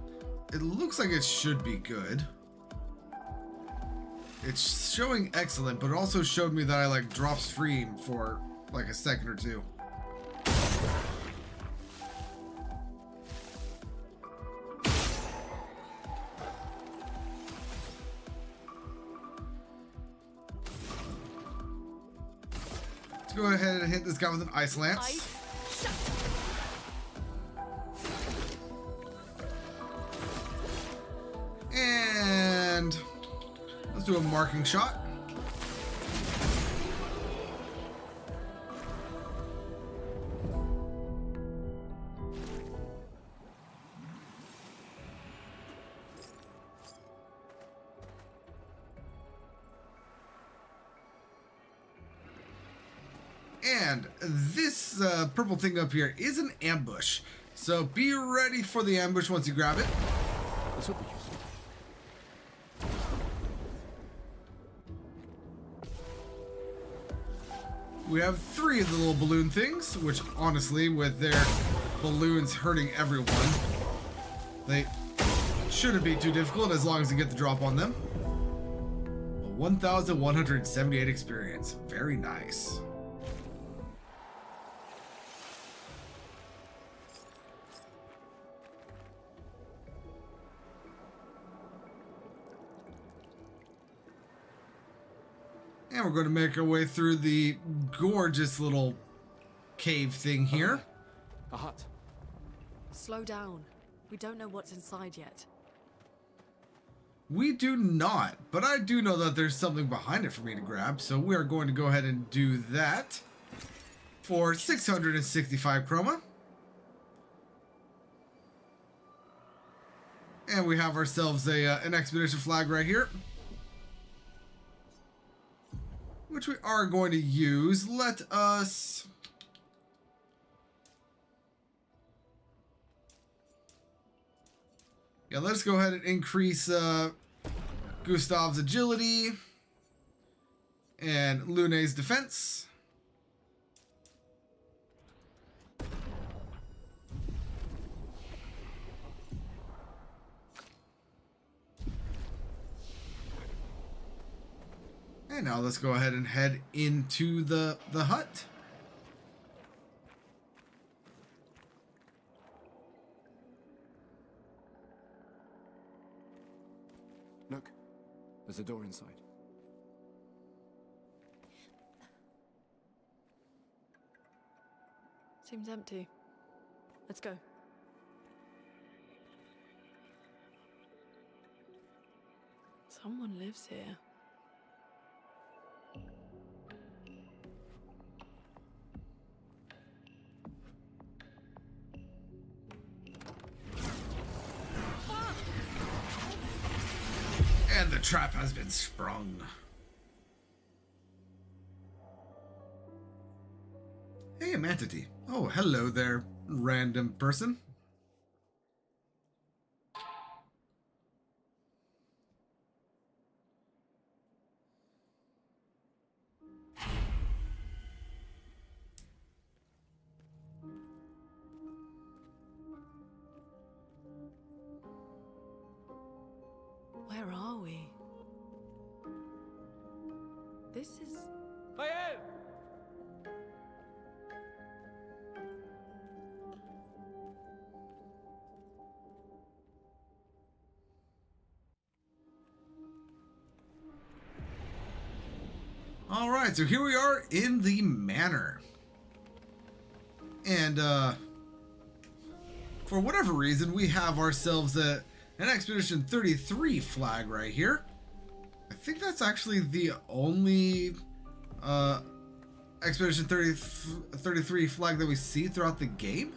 It looks like it should be good. It's showing excellent, but it also showed me that I like dropped stream for like a second or two. Let's go ahead and hit this guy with an ice lance. Ice. Shut. And let's do a marking shot. And this purple thing up here is an ambush. So be ready for the ambush once you grab it. This will be useful. We have 3 of the little balloon things, which honestly, with their balloons hurting everyone, they shouldn't be too difficult as long as you get the drop on them. 1,178 experience. Very nice. And we're going to make our way through the gorgeous little cave thing here. A hut. Slow down. We don't know what's inside yet. We do not, but I do know that there's something behind it for me to grab, so we are going to go ahead and do that for 665 chroma. And we have ourselves an expedition flag right here, which we are going to use. Let us... Yeah, let's go ahead and increase Gustav's agility and Lune's defense. And now let's go ahead and head into the hut. Look, there's a door inside. Seems empty. Let's go. Someone lives here. And the trap has been sprung. Hey, a Mantity. Oh, hello there, random person. Where are we? This is... Clair! All right, so here we are in the manor. And for whatever reason, we have ourselves an Expedition 33 flag right here. I think that's actually the only Expedition 33 flag that we see throughout the game.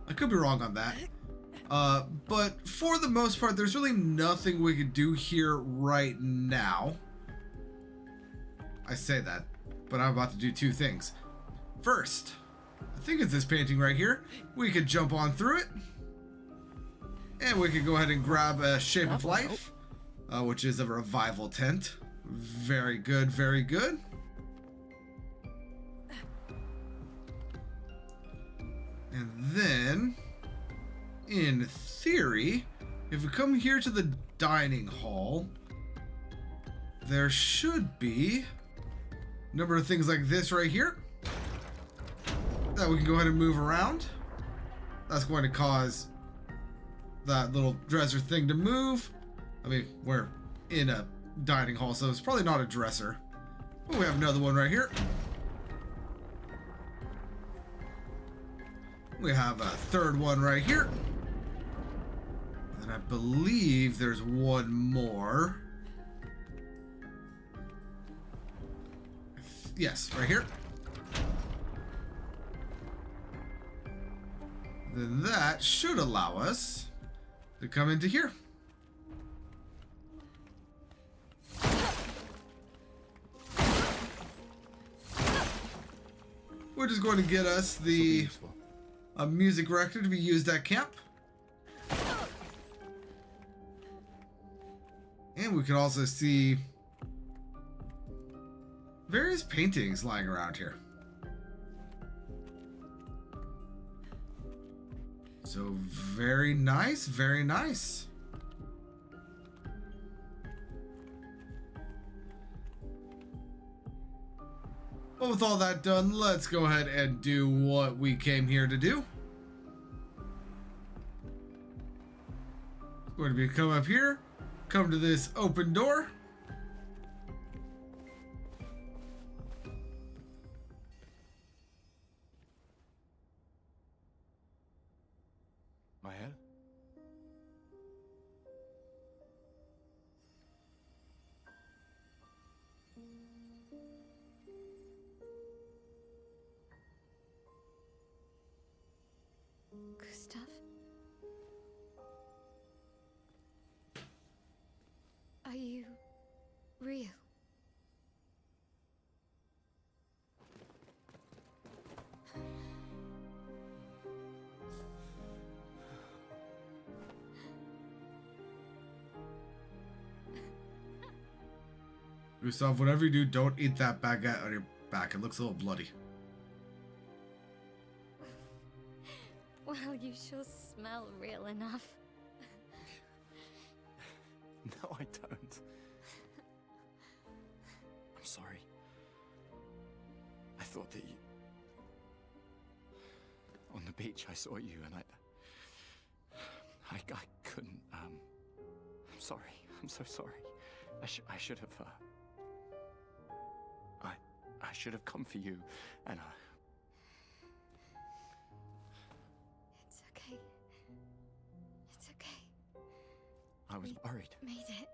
I could be wrong on that. But for the most part, there's really nothing we could do here right now. I say that, but I'm about to do two things. First, I think it's this painting right here. We could jump on through it. And we could go ahead and grab a Shape of Life, which is a revival tent. Very good, very good. And then, in theory, if we come here to the dining hall, there should be a number of things like this right here that we can go ahead and move around. That's going to cause that little dresser thing to move. I mean, we're in a dining hall, so it's probably not a dresser. But we have another one right here. We have a third one right here. And I believe there's one more. Yes, right here. Then that should allow us to come into here. Which is going to get us the music record to be used at camp. And we can also see various paintings lying around here. So very nice, very nice. Well, with all that done, let's go ahead and do what we came here to do. Going to be come up here, come to this open door. My head? Gustav? Are you real? Gustav, whatever you do, don't eat that baguette on your back. It looks a little bloody. Well, you sure smell real enough. No, I don't. I'm sorry. I thought that you... On the beach, I saw you and I couldn't, I'm sorry. I'm so sorry. I should have, I should have come for you, and It's okay. It's okay. I was worried. Made it.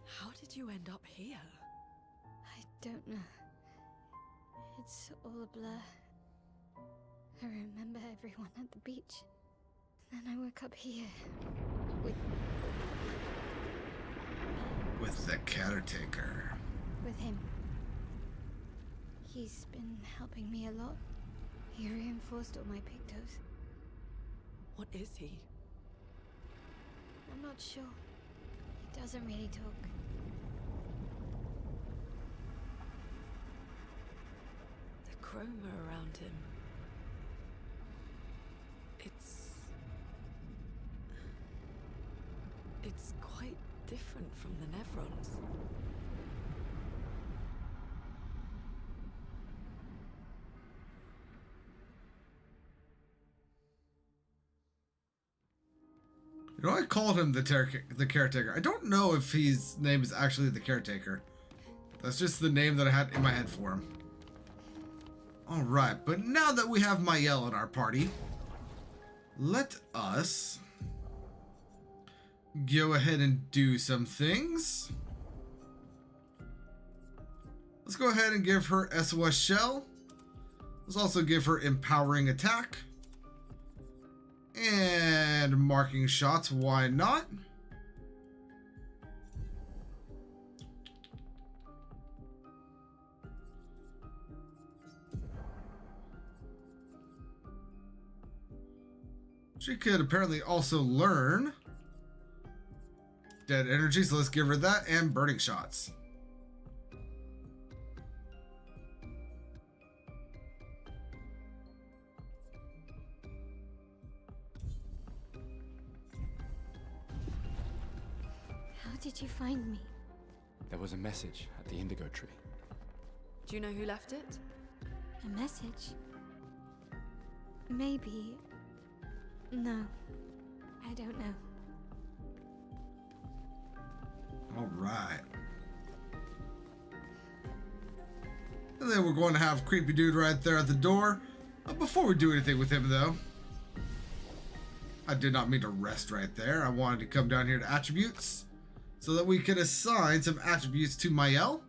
How did you end up here? I don't know. It's all a blur. I remember everyone at the beach. Then I woke up here With the caretaker. with him. He's been helping me a lot. He reinforced all my pictos. What is he? I'm not sure. He doesn't really talk. The chroma around him. It's quite different from the Nevrons. You know, I called him the caretaker. I don't know if his name is actually the caretaker. That's just the name that I had in my head for him. Alright, but now that we have Mael in our party, let us go ahead and do some things. Let's go ahead and give her SOS Shell. Let's also give her Empowering Attack. And Marking Shots, why not? She could apparently also learn dead energy, so let's give her that, and burning shots. How did you find me? There was a message at the indigo tree. Do you know who left it? A message? Maybe. No. I don't know. All right. And then we're going to have creepy dude right there at the door. Before we do anything with him, though, I did not mean to rest right there. I wanted to come down here to attributes so that we could assign some attributes to Mael.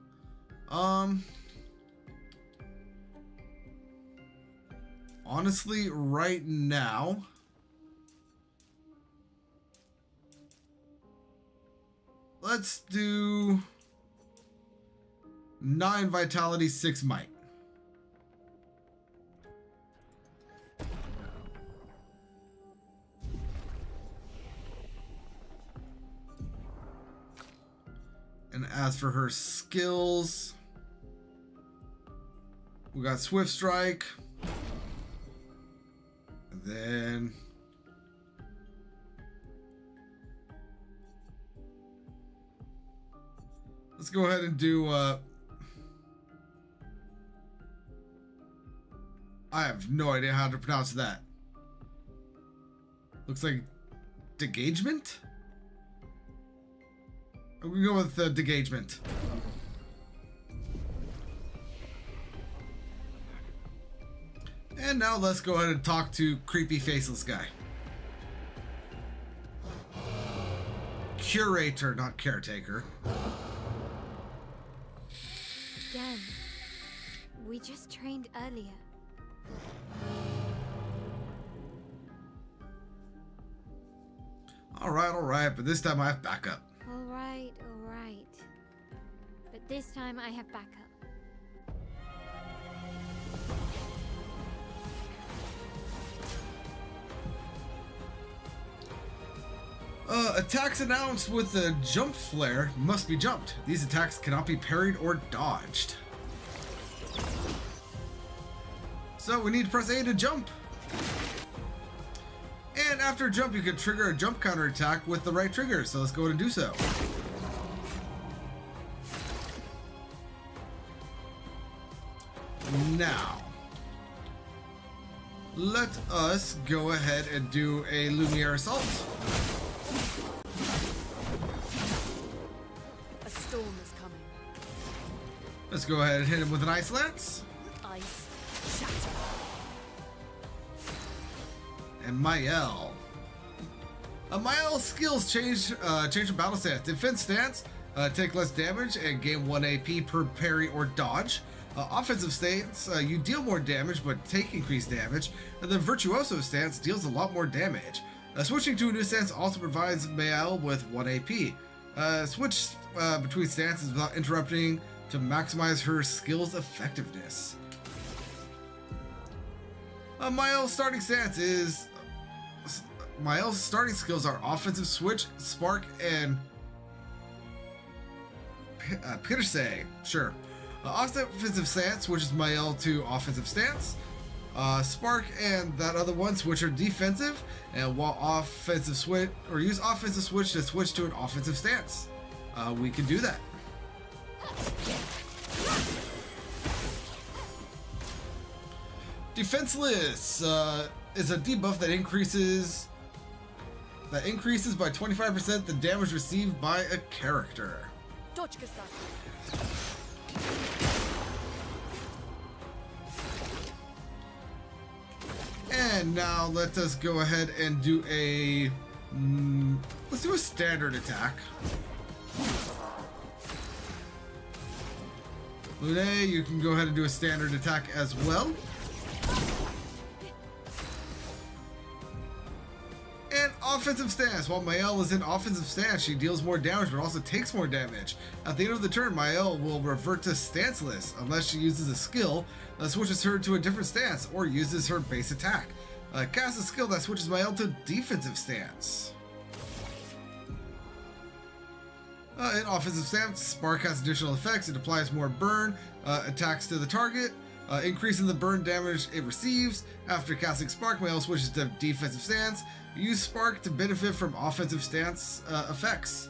Honestly, right now, let's do 9 vitality, 6 might. And as for her skills, we got Swift Strike. And then let's go ahead and do I have no idea how to pronounce that. Looks like degagement? I'm gonna go with degagement. And now let's go ahead and talk to creepy faceless guy. Curator, not caretaker. Again. We just trained earlier. All right, but this time I have backup. All right. But this time I have backup. Attacks announced with the jump flare must be jumped. These attacks cannot be parried or dodged. So we need to press A to jump. And after a jump, you can trigger a jump counter attack with the right trigger. So let's go ahead and do so. Now, let us go ahead and do a Lumiere Assault. A storm is coming. Let's go ahead and hit him with an Ice Lance. Ice shatter. And Mael. Mael's skills change her battle stance. Defense stance, take less damage and gain 1 AP per parry or dodge. Offensive stance, you deal more damage but take increased damage. And then Virtuoso stance deals a lot more damage. Switching to a new stance also provides Mael with 1 AP. Switch between stances without interrupting to maximize her skills effectiveness. Mael's starting stance is... Mael's starting skills are Offensive Switch, Spark, and Pierce. Sure. Offensive stance switches Mael to offensive stance. Spark and that other one switch are defensive, and while offensive switch or use offensive switch to switch to an offensive stance. We can do that. Defenseless is a debuff that increases by 25% the damage received by a character. And now let us go ahead and do a let's do a standard attack. Lune, you can go ahead and do a standard attack as well. And offensive stance. While Mael is in offensive stance, she deals more damage but also takes more damage. At the end of the turn, Mael will revert to stanceless unless she uses a skill that switches her to a different stance or uses her base attack. Cast a skill that switches my ult to defensive stance. In offensive stance, Spark has additional effects. It applies more burn attacks to the target, increasing the burn damage it receives. After casting Spark, my ult switches to defensive stance. Use Spark to benefit from offensive stance effects.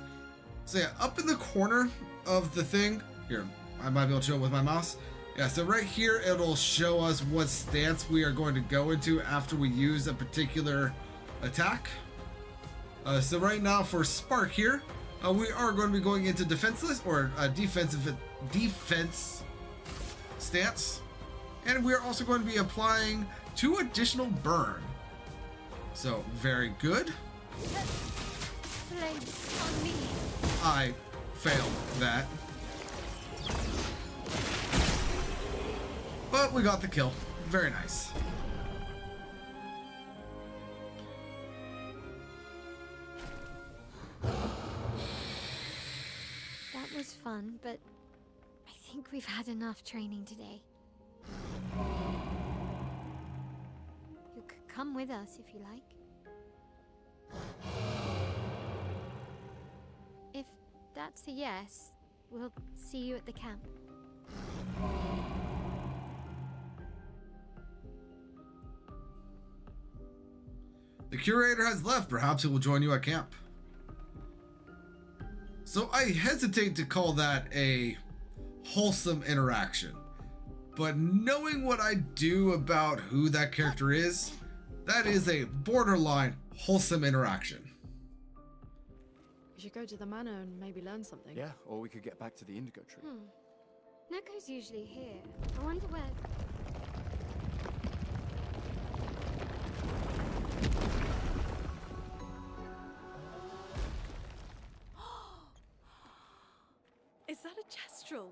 So yeah, up in the corner of the thing, here, I might be able to show it with my mouse. Yeah, so right here, it'll show us what stance we are going to go into after we use a particular attack. So right now for Spark here, we are going to be going into defenseless or defense stance. And we are also going to be applying 2 additional burn. So very good. Flames on me. I failed that. But we got the kill. Very nice. That was fun, but I think we've had enough training today. You could come with us if you like. If that's a yes, we'll see you at the camp. The curator has left. Perhaps he will join you at camp. So I hesitate to call that a wholesome interaction. But knowing what I do about who that character is, that is a borderline wholesome interaction. We should go to the manor and maybe learn something. Yeah, or we could get back to the indigo tree. Neko's usually here. I wonder where... Is that a Jestrel?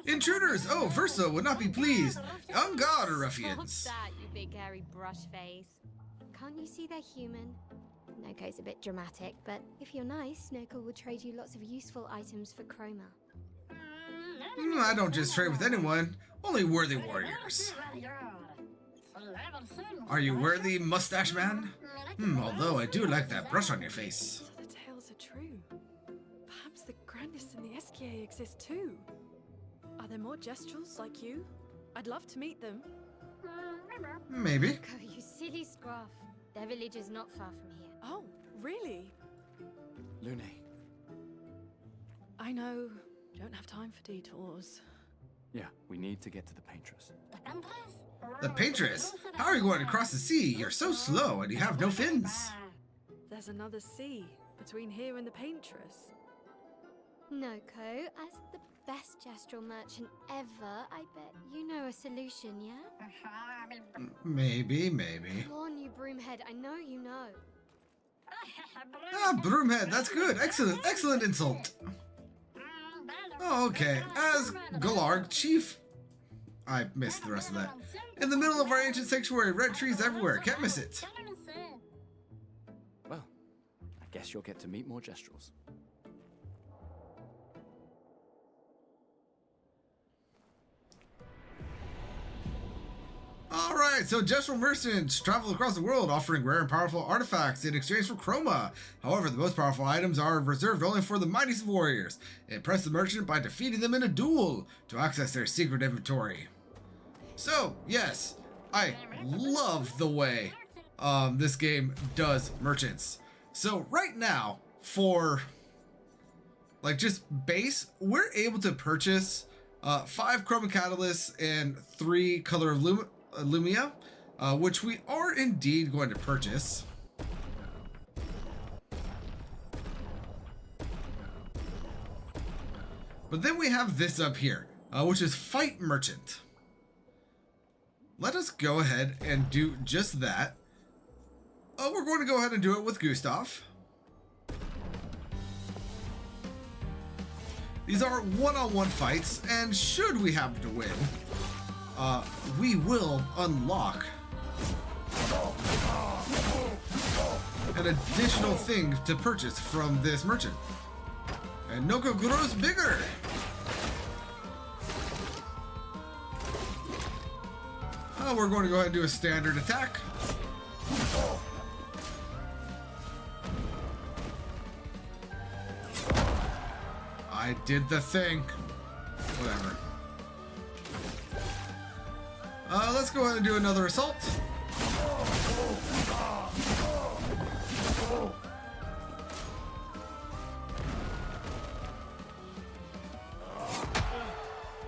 Intruders! Oh, Versa would not be pleased. On guard, ruffians. Stop that, you big hairy brush face. Can't you see they're human? Noko's a bit dramatic, but if you're nice, Noko will trade you lots of useful items for chroma. I don't just trade with anyone, only worthy warriors. Are you worthy, mustache man? Although I do like that brush on your face. So the tales are true. Perhaps the grandest in the SKA exist too. Are there more Jestrels like you? I'd love to meet them. Maybe. Noko, you silly scruff. Their village is not far from here. Oh, really? Lune, I know. Don't have time for detours. yeah, we need to get to the paintress. The paintress? How are you going to cross the sea? You're so slow and you have no fins. There's another sea between here and the paintress. Noko, as the best Jestrel merchant ever, I bet you know a solution, yeah? Maybe. Come on, you broomhead, I know you know. Ah, broomhead, that's good. Excellent insult. Oh, okay. As Galarg, chief... I missed the rest of that. In the middle of our ancient sanctuary, red trees everywhere. Can't miss it. Well, I guess you'll get to meet more Jestrels. Alright, so Jestrel merchants travel across the world offering rare and powerful artifacts in exchange for chroma. However, the most powerful items are reserved only for the mightiest of warriors. Impress the merchant by defeating them in a duel to access their secret inventory. So, yes, I love the way this game does merchants. So right now, for like just base, we're able to purchase 5 chroma catalysts and 3 color of Lumia, which we are indeed going to purchase. But then we have this up here, which is Fight Merchant. Let us go ahead and do just that. We're going to go ahead and do it with Gustav. These are one-on-one fights, and should we happen to win, we will unlock an additional thing to purchase from this merchant. And Noko grows bigger. We're going to go ahead and do a standard attack. I did the thing. Whatever. Let's go ahead and do another assault.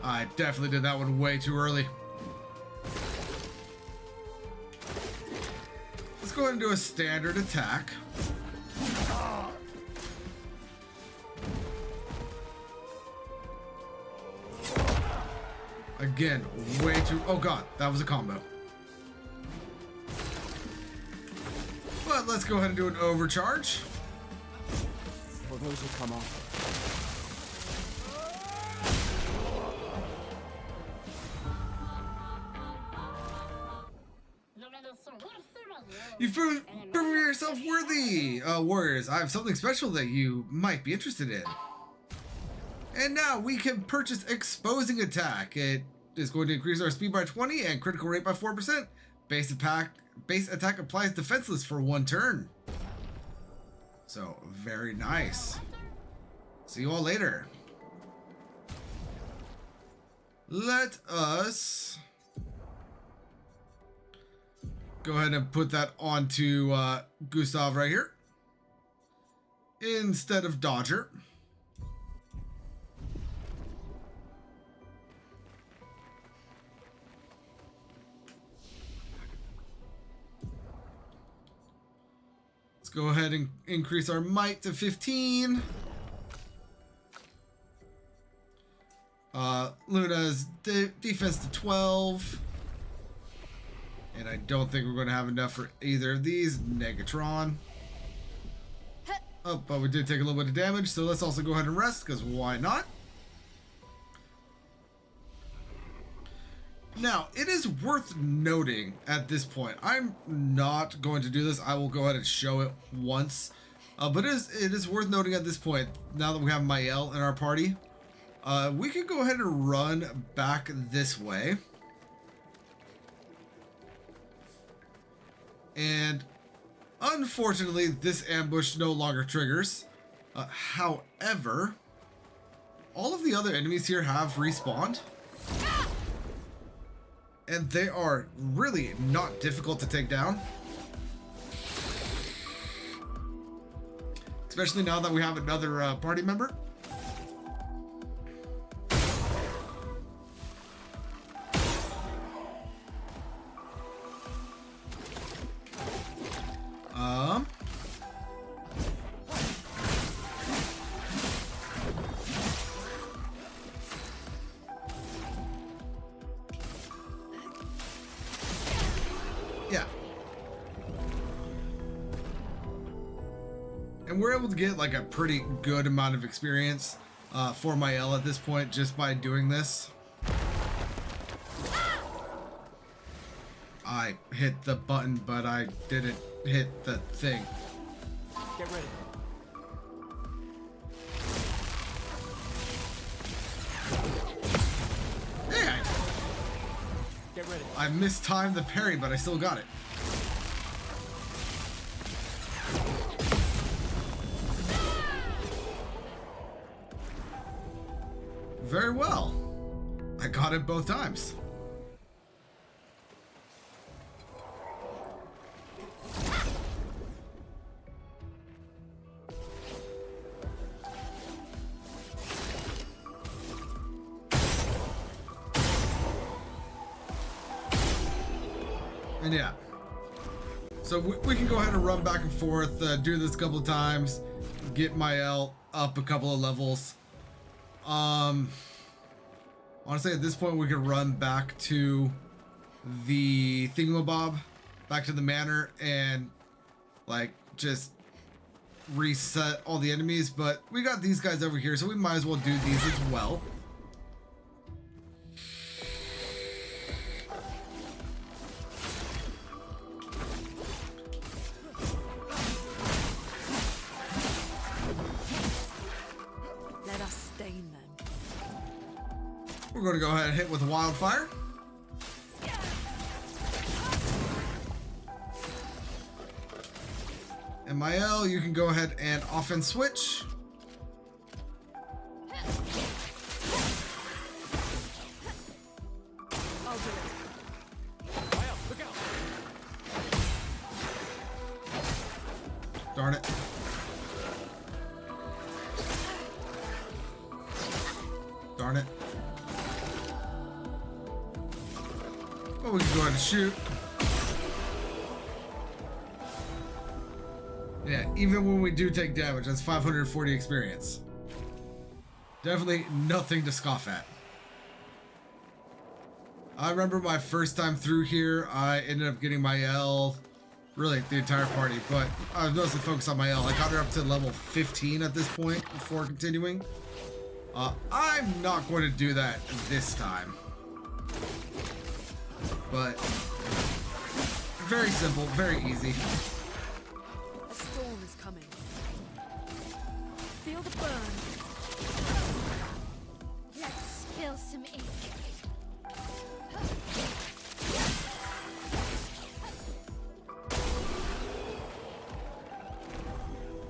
I definitely did that one way too early. Let's go ahead and do a standard attack. Again, way too... Oh god, that was a combo. But let's go ahead and do an overcharge. Well, those will come off. You've proven yourself worthy, warriors. I have something special that you might be interested in. And now we can purchase Exposing Attack. It is going to increase our speed by 20 and critical rate by 4%. Base attack applies defenseless for 1 turn. So, very nice. See you all later. Let us go ahead and put that onto Gustav right here instead of Dodger. Let's go ahead and increase our might to 15. Luna's defense to 12. And I don't think we're going to have enough for either of these. Negatron. Oh, but we did take a little bit of damage, so let's also go ahead and rest, because why not? Now, it is worth noting at this point, I'm not going to do this. I will go ahead and show it once. But it is worth noting at this point, now that we have Mael in our party, we can go ahead and run back this way. And unfortunately, this ambush no longer triggers. However, all of the other enemies here have respawned. And they are really not difficult to take down. Especially now that we have another party member. Yeah. And we're able to get like a pretty good amount of experience for Mael at this point just by doing this. I hit the button, but I didn't hit the thing. Get ready. Hey, Get ready. I mistimed the parry, but I still got it. Very well. I got it both times. And yeah, so we can go ahead and run back and forth, do this a couple of times, get Mael up a couple of levels. Honestly, at this point, we could run back to the thingamabob, back to the manor, and like just reset all the enemies. But we got these guys over here, so we might as well do these as well. We're going to go ahead and hit with Wildfire. And Mael, you can go ahead and offense switch. I'll do it. Mael, look out! Darn it. Darn it. Well, we can go ahead and shoot. Yeah, even when we do take damage, that's 540 experience. Definitely nothing to scoff at. I remember my first time through here, I ended up getting Mael, really the entire party, but I was mostly focused on Mael. I got her up to level 15 at this point before continuing. I'm not going to do that this time. But very simple, very easy. A storm is coming. Feel the burn. Let's spill some ink.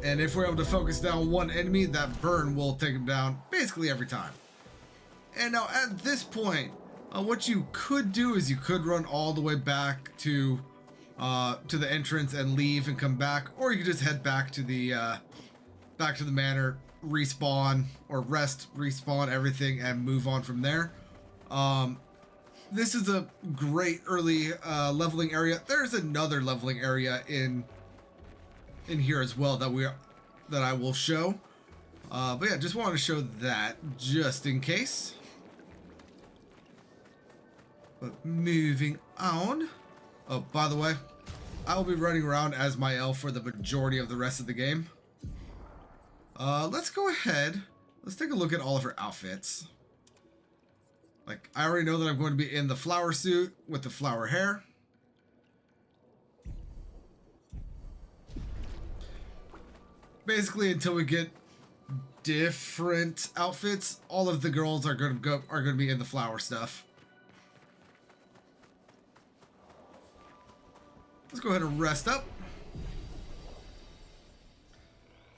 And if we're able to focus down one enemy, that burn will take him down basically every time. And now at this point, what you could do is you could run all the way back to the entrance and leave and come back, or you could just head back to the manor, respawn or rest, respawn everything, and move on from there. This is a great early leveling area. There's another leveling area in here as well that I will show. But yeah, just wanted to show that just in case. But moving on. Oh, by the way, I will be running around as Mael for the majority of the rest of the game. Let's go ahead. Let's take a look at all of her outfits. Like, I already know that I'm going to be in the flower suit with the flower hair. Basically, until we get different outfits, all of the girls are going to be in the flower stuff. Let's go ahead and rest up.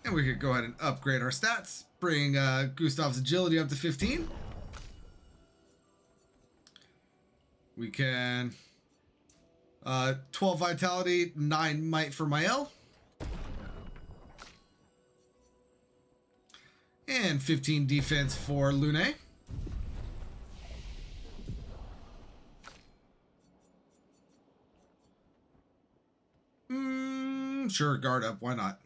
And we could go ahead and upgrade our stats. Bring Gustav's agility up to 15. We can 12 vitality, 9 might for Mael. And 15 defense for Lune. Sure, guard up. Why not?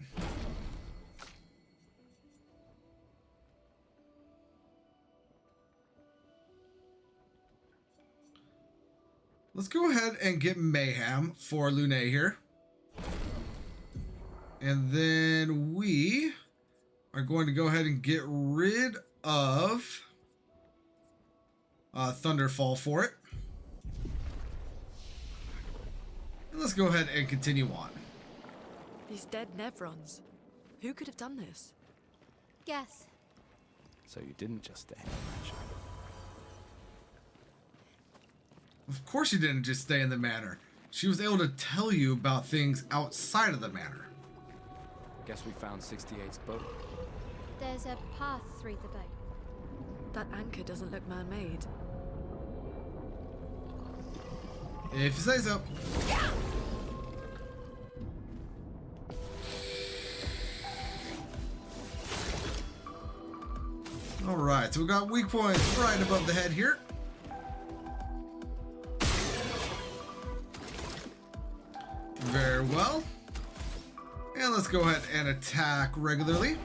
Let's go ahead and get Mayhem for Lune here. And then we are going to go ahead and get rid of Thunderfall for it. And let's go ahead and continue on. These dead Nevrons. Who could have done this? Guess. So you didn't just stay in the mansion. Of course she didn't just stay in the manor. She was able to tell you about things outside of the manor. Guess we found 68's boat. There's a path through the boat. That anchor doesn't look man-made. If you say so. Alright, so we got weak points right above the head here. Very well. And let's go ahead and attack regularly.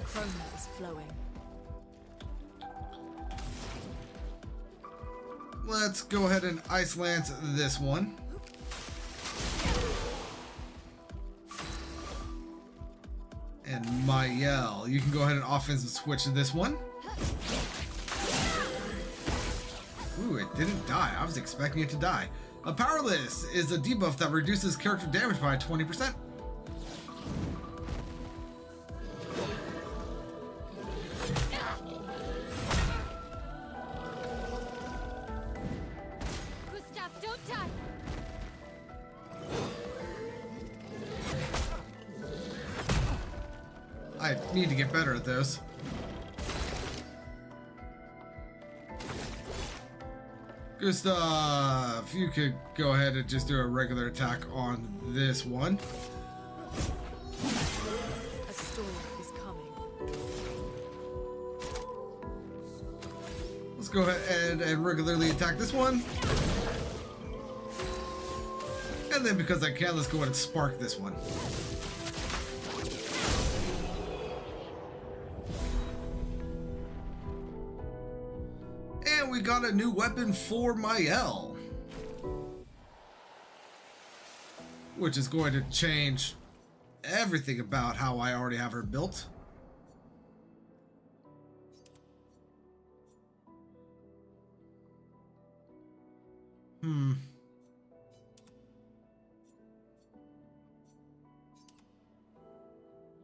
Chroma is flowing. Let's go ahead and Ice Lance this one. And Mael, you can go ahead and offensive switch to this one. Ooh, it didn't die. I was expecting it to die. A Powerless is a debuff that reduces character damage by 20%. Gustav, don't die! I need to get better at those. Good stuff. You could go ahead and just do a regular attack on this one. A storm is coming. Let's go ahead and regularly attack this one. And then because I can, let's go ahead and spark this one. And we got a new weapon for Mael, which is going to change everything about how I already have her built.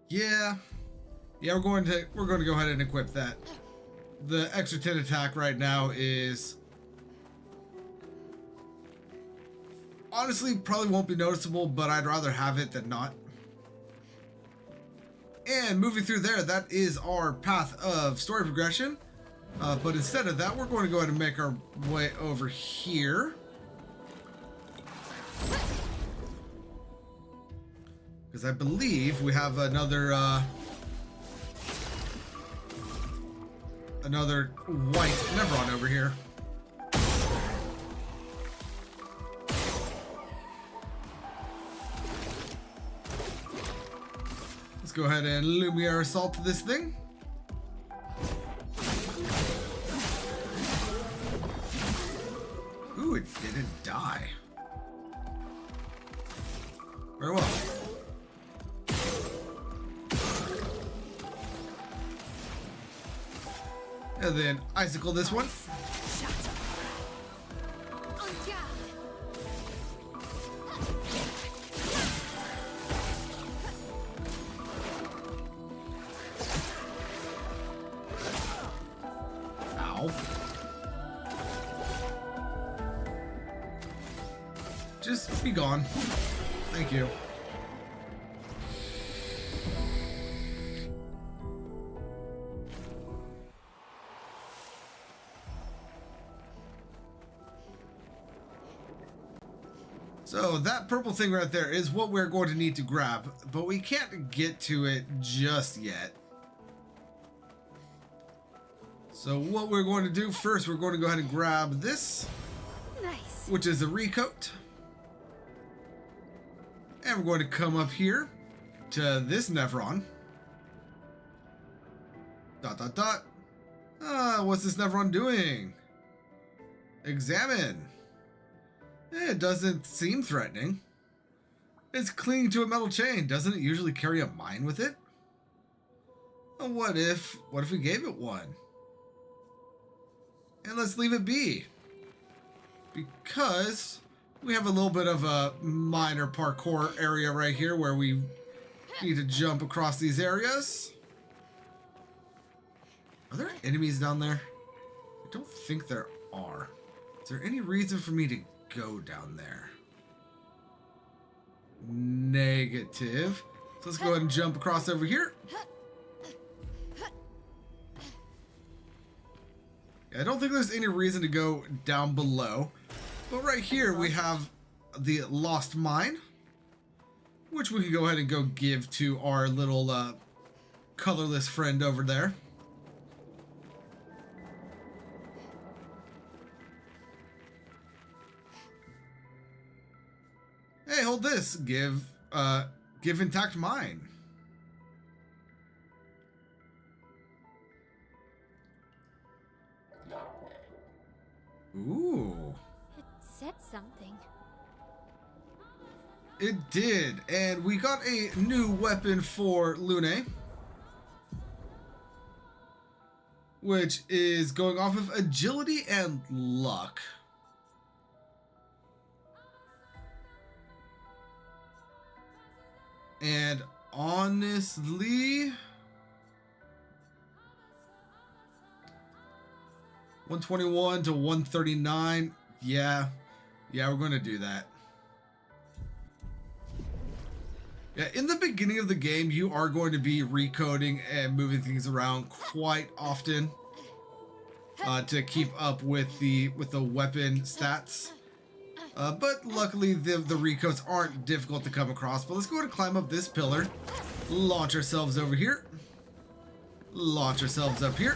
Yeah, we're going to go ahead and equip that. The extra 10 attack right now is honestly probably won't be noticeable, but I'd rather have it than not. And moving through there, that is our path of story progression. But instead of that, we're going to go ahead and make our way over here. Because I believe we have another white Nevron over here. Let's go ahead and Lumiere assault this thing. Ooh, it didn't die. Very well. And then icicle this one. Ow. Just be gone. Thank you. So that purple thing right there is what we're going to need to grab, but we can't get to it just yet. So what we're going to do first, we're going to go ahead and grab this, Nice. which is a recoat. And we're going to come up here to this Nevron. Dot, dot, dot. What's this Nevron doing? Examine. It doesn't seem threatening. It's clinging to a metal chain. Doesn't it usually carry a mine with it? Well, what if we gave it one? And let's leave it be. Because we have a little bit of a minor parkour area right here where we need to jump across these areas. Are there enemies down there? I don't think there are. Is there any reason for me to go down there? Negative. So let's go ahead and jump across over here. I don't think there's any reason to go down below. But right here we have the lost mine, which we can go ahead and go give to our little colorless friend over there. Hey, hold this. Give intact mine. Ooh. It said something. It did, and we got a new weapon for Lune, which is going off of agility and luck. And honestly, 121 to 139. Yeah, we're going to do that. Yeah, in the beginning of the game, you are going to be recoding and moving things around quite often to keep up with the weapon stats. But luckily, the recodes aren't difficult to come across. But let's go ahead and climb up this pillar, launch ourselves over here, launch ourselves up here,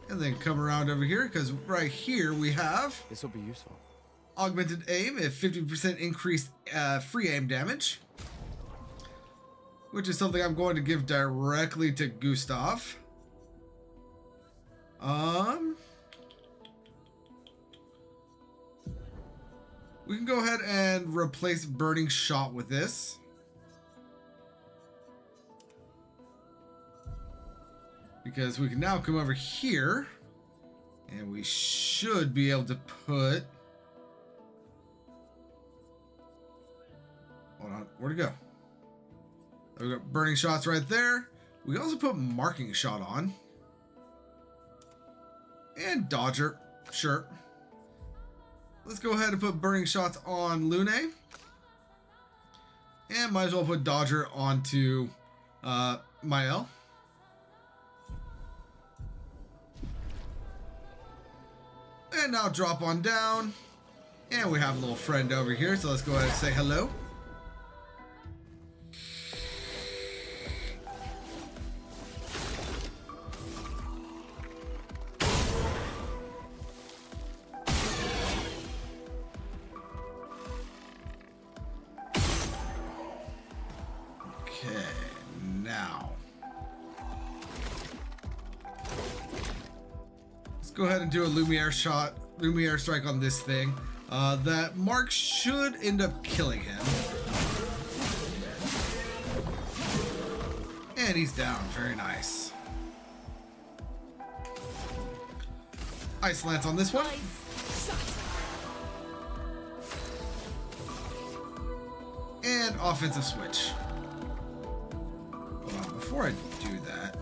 and then come around over here because right here we have This will be useful. augmented aim at 50% increased free aim damage, which is something I'm going to give directly to Gustav. We can go ahead and replace burning shot with this. Because we can now come over here and we should be able to put... Hold on, where'd it go? We got burning shots right there. We can also put marking shot on. And dodger, sure. Let's go ahead and put burning shots on Lune. And might as well put dodger onto Mael. And now drop on down. And we have a little friend over here, so let's go ahead and say hello. Okay, now let's go ahead and do a Lumiere strike on this thing. That mark should end up killing him. And he's down, very nice. Ice Lance on this one. And offensive switch. Hold on, before I do that.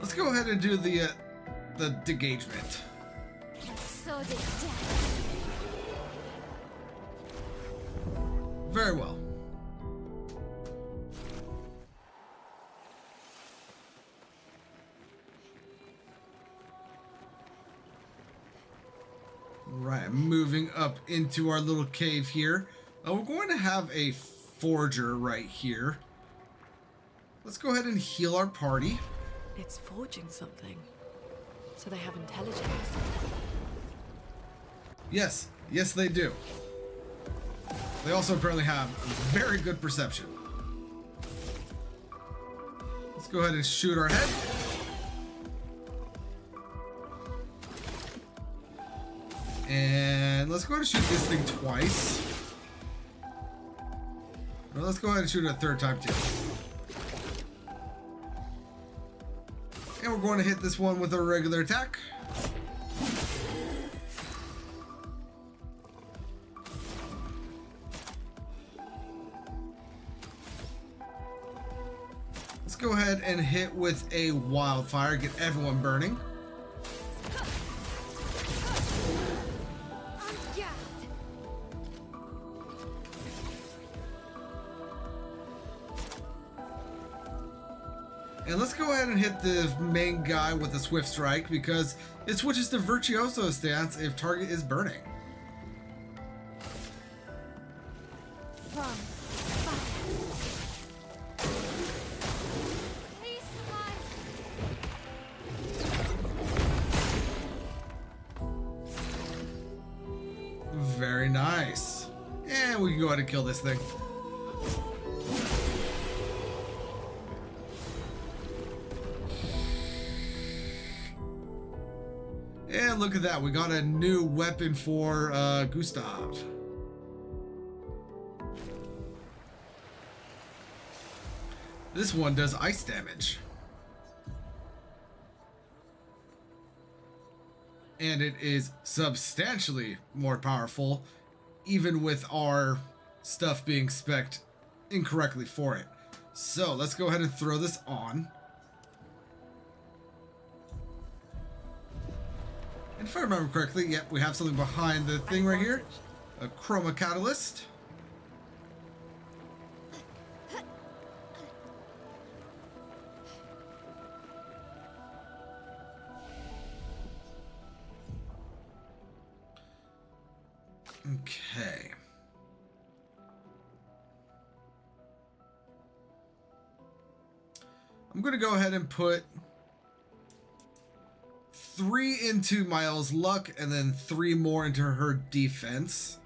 Let's go ahead and do the degagement. So did death. Very well. Right, moving up into our little cave here. We're going to have a forger right here. Let's go ahead and heal our party. It's forging something. So they have intelligence. Yes, yes they do. They also apparently have very good perception. Let's go ahead and shoot our head. And let's go ahead and shoot this thing twice. Well, let's go ahead and shoot it a third time too. And we're going to hit this one with a regular attack. Let's go ahead and hit with a wildfire, get everyone burning. And let's go ahead and hit the main guy with a swift strike because it switches to virtuoso stance if target is burning. Very nice. And we can go ahead and kill this thing. And look at that, we got a new weapon for Gustav. This one does ice damage. And it is substantially more powerful, even with our stuff being spec'd incorrectly for it. So let's go ahead and throw this on. And if I remember correctly, yep, we have something behind the thing right here. A chroma catalyst. Okay. I'm going to go ahead and put 3 into Miles' luck and then 3 more into her defense.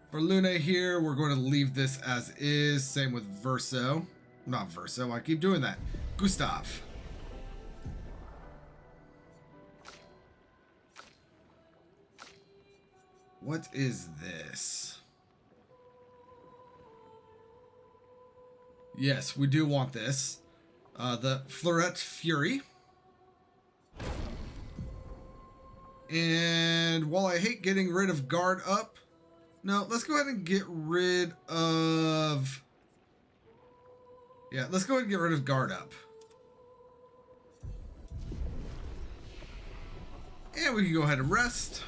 For Luna here, we're going to leave this as is. Same with Verso. Not Verso, I keep doing that. Gustav. What is this? Yes, we do want this. The Fleuret Fury. And while I hate getting rid of guard up, no, let's go ahead and get rid of... Yeah, let's go ahead and get rid of guard up. And we can go ahead and rest.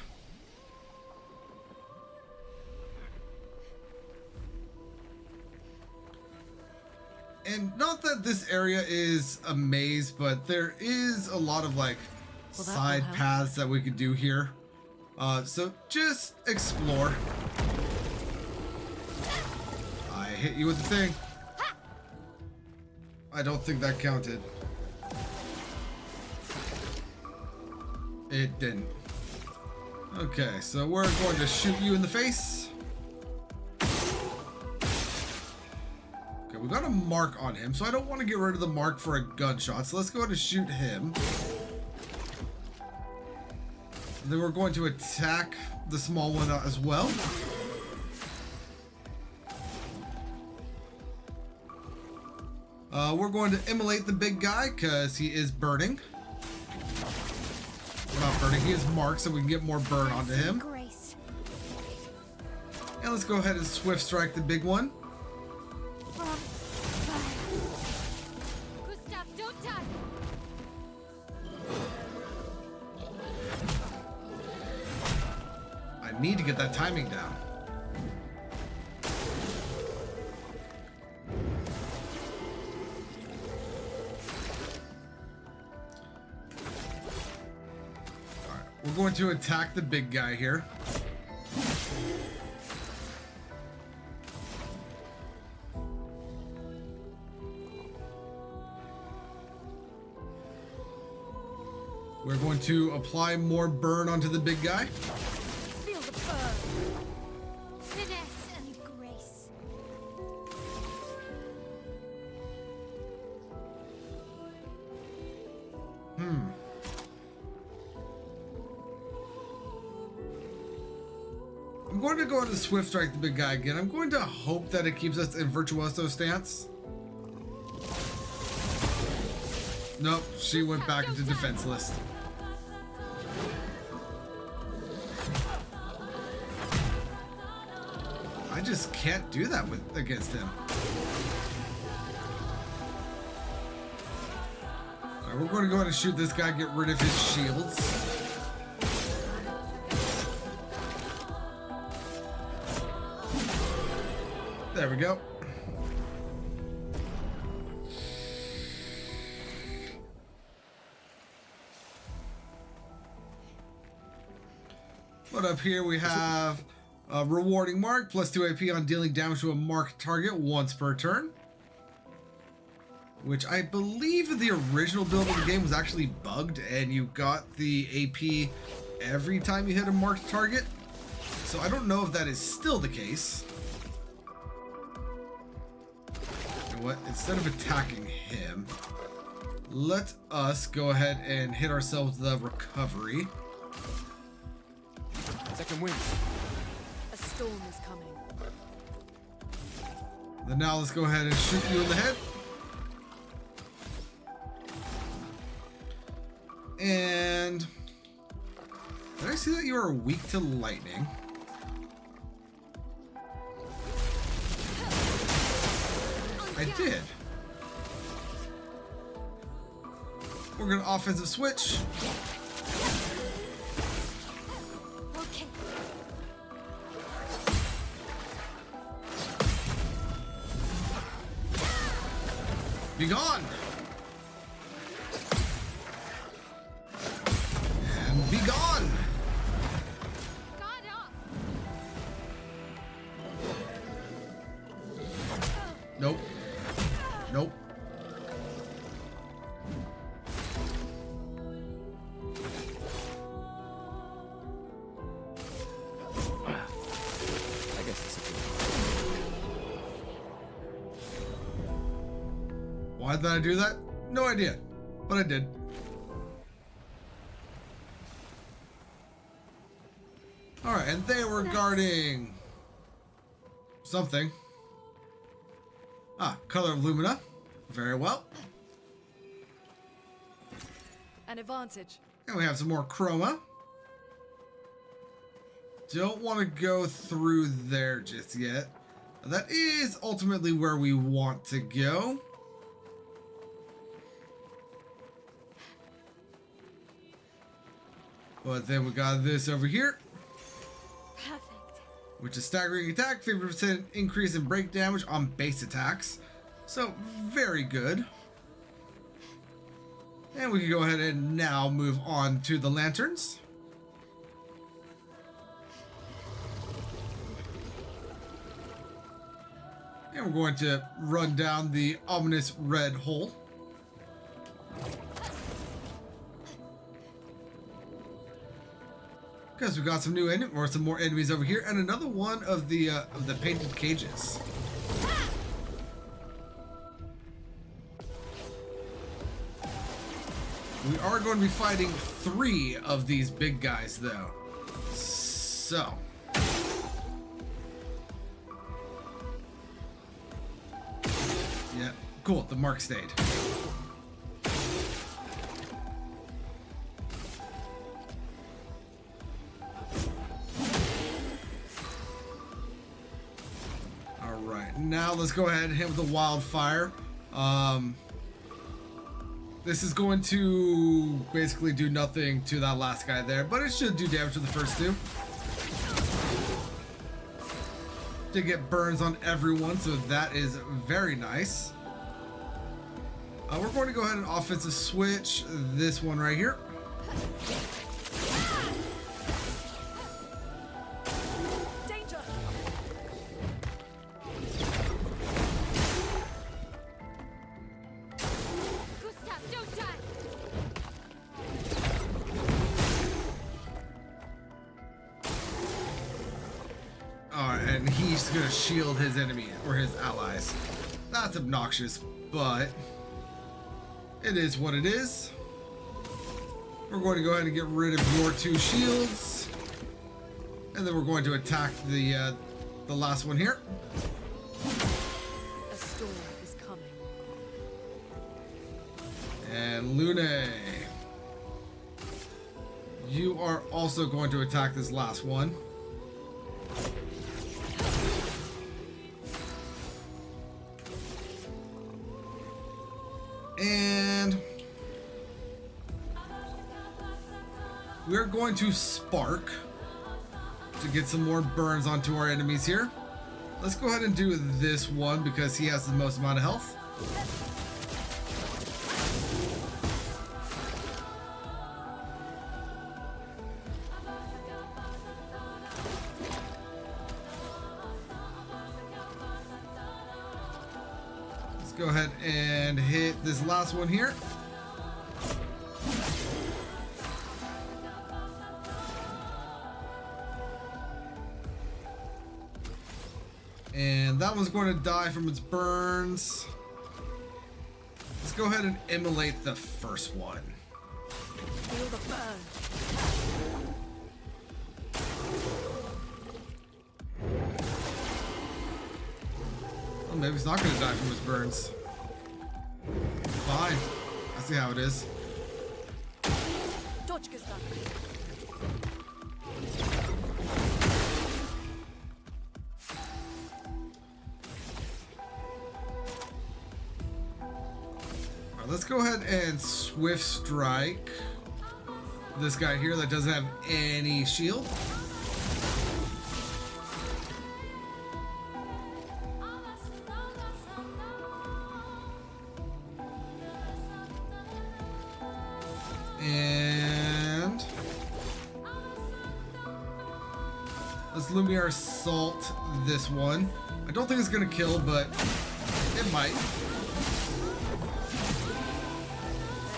And not that this area is a maze, but there is a lot of like side paths that we could do here. So just explore. I hit you with the thing. I don't think that counted. It didn't. Okay, so we're going to shoot you in the face. Okay, we got a mark on him, so I don't want to get rid of the mark for a gunshot. So let's go ahead and shoot him. And then we're going to attack the small one as well. We're going to immolate the big guy because he is burning. Well, not burning, he is marked, so we can get more burn onto him. And let's go ahead and swift strike the big one. Gustav, don't die. I need to get that timing down. Alright, we're going to attack the big guy here. We're going to apply more burn onto the big guy. Feel the burn. Finesse and grace. I'm going to go into Swift Strike the big guy again. I'm going to hope that it keeps us in Virtuoso stance. Nope, she went back into defenseless. I just can't do that against him. Alright, we're going to go ahead and shoot this guy, get rid of his shields. There we go. But up here we have a rewarding mark, plus 2 AP on dealing damage to a marked target once per turn. Which I believe the original build of the game was actually bugged and you got the AP every time you hit a marked target. So I don't know if that is still the case. You know what? Instead of attacking him, let us go ahead and hit ourselves the recovery. Second wind. A storm is coming. Then now let's go ahead and shoot you in the head. And Did I see that you are weak to lightning? I did. We're gonna offensive switch. Okay. Be gone! And be gone! Got off. Nope. Nope. I guess it's a good. Why did I do that? No idea. But I did. Alright, and they were guarding something. Ah, color of Lumina. Very well. An advantage. And we have some more chroma. Don't want to go through there just yet. That is ultimately where we want to go. But then we got this over here, Perfect. which is staggering attack, 50% increase in break damage on base attacks. So, very good. And we can go ahead and now move on to the lanterns. And we're going to run down the ominous red hole. Because we got some new or some more enemies over here, and another one of the painted cages. We are going to be fighting 3 of these big guys, though. So. Yeah, cool. The mark stayed. Now let's go ahead and hit with the wildfire. This is going to basically do nothing to that last guy there, but it should do damage to the first 2. To get burns on everyone, so that is very nice. We're going to go ahead and offensive switch this one right here. And he's gonna shield his enemy or his allies. That's obnoxious, but it is what it is. We're going to go ahead and get rid of your 2 shields, and then we're going to attack the last one here. A storm is coming. And Lune, you are also going to attack this last one. And we're going to spark to get some more burns onto our enemies here. Let's go ahead and do this one because he has the most amount of health. Go ahead and hit this last one here. And that one's going to die from its burns. Let's go ahead and immolate the first one. Feel the burn. Well, maybe he's not going to die from his burns. Fine. I see how it is. let's go ahead and Swift Strike this guy here that doesn't have any shield. And let's Lumiere Assault this one. I don't think it's gonna kill, but it might.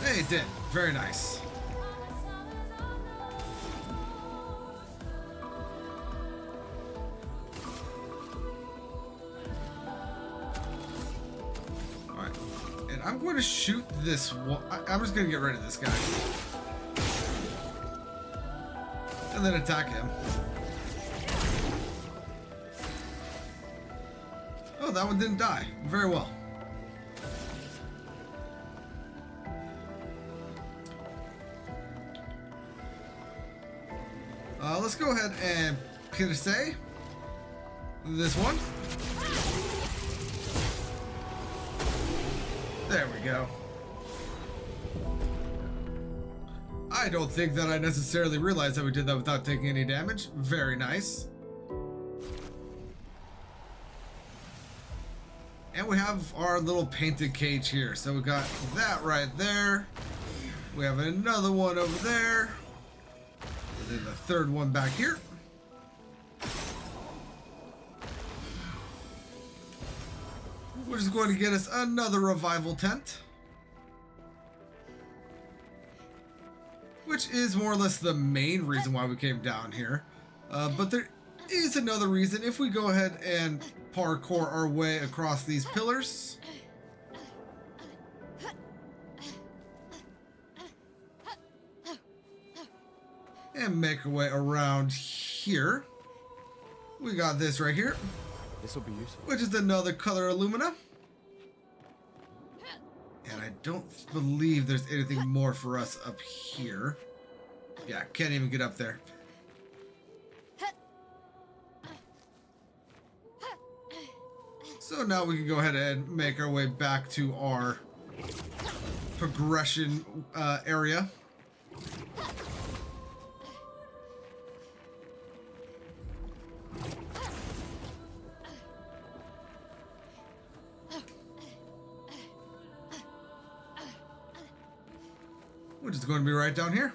Hey, it did. Very nice. Alright. And I'm going to shoot this one. I'm just going to get rid of this guy. And then attack him. Oh, that one didn't die. Very well. Let's go ahead and pierce this one. There we go. I don't think that I necessarily realized that we did that without taking any damage. Very nice. And we have our little painted cage here. So we got that right there. We have another one over there. And then the third one back here. Which is going to get us another revival tent. Which is more or less the main reason why we came down here. But there is another reason. If we go ahead and parkour our way across these pillars. And make our way around here. We got this right here. This will be useful. Which is another color Illumina. And I don't believe there's anything more for us up here. Yeah, can't even get up there. So now we can go ahead and make our way back to our progression area. Which is going to be right down here.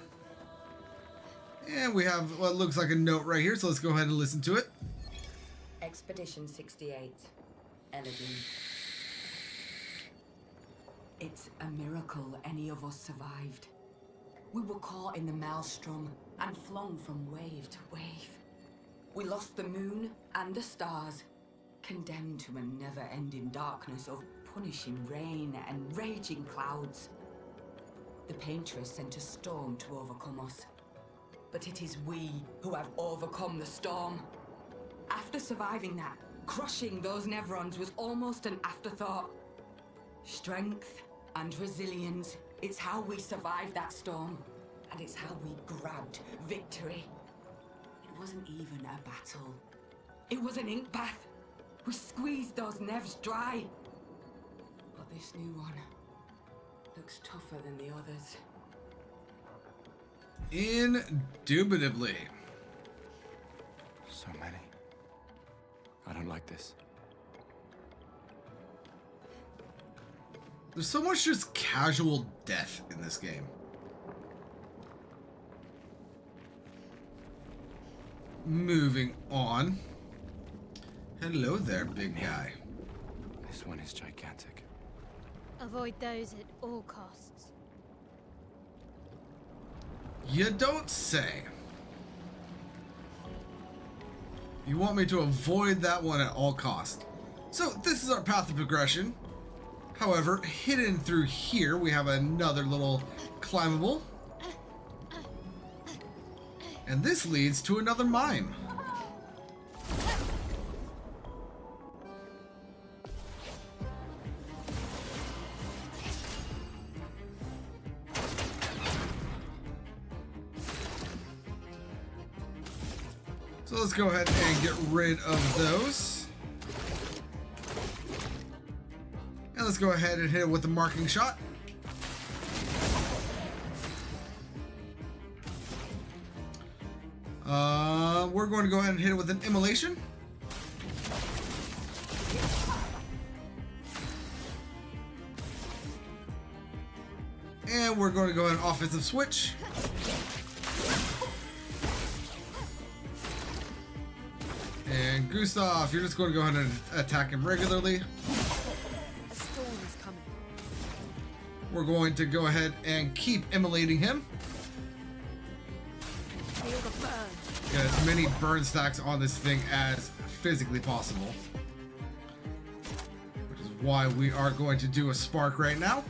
And we have what looks like a note right here, so let's go ahead and listen to it. Expedition 68, Elodie. It's a miracle any of us survived. We were caught in the maelstrom and flung from wave to wave. We lost the moon and the stars, condemned to a never-ending darkness of punishing rain and raging clouds. The Paintress sent a storm to overcome us. But it is we who have overcome the storm. After surviving that, crushing those Nevrons was almost an afterthought. Strength and resilience, it's how we survived that storm. And it's how we grabbed victory. It wasn't even a battle. It was an ink bath. We squeezed those Nevs dry. But this new one looks tougher than the others. Indubitably. So many. I don't like this. There's so much just casual death in this game. Moving on. Hello there, big guy. This one is gigantic. Avoid those at all costs. You don't say. You want me to avoid that one at all costs. So this is our path of progression. However, hidden through here, we have another little climbable. And this leads to another mine. So let's go ahead and get rid of those. And let's go ahead and hit it with the marking shot. We're going to go ahead and hit it with an immolation. And we're going to go ahead and offensive switch. And Gustav, you're just going to go ahead and attack him regularly. A storm is coming. We're going to go ahead and keep immolating him. Feel the burn. Get as many burn stacks on this thing as physically possible. Which is why we are going to do a spark right now.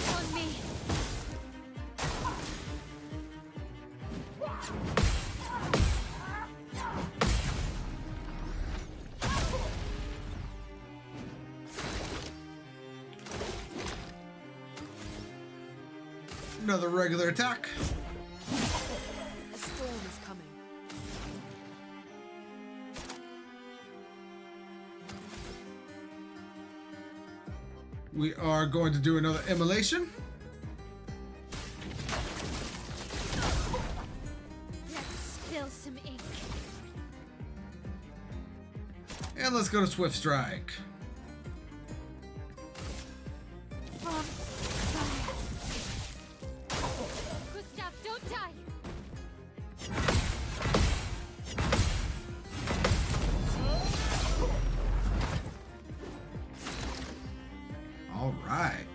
On me. Another regular attack. A storm is coming. We are going to do another immolation. Let's spill some ink. And let's go to Swift Strike. From fire. Gustav, don't die. All right.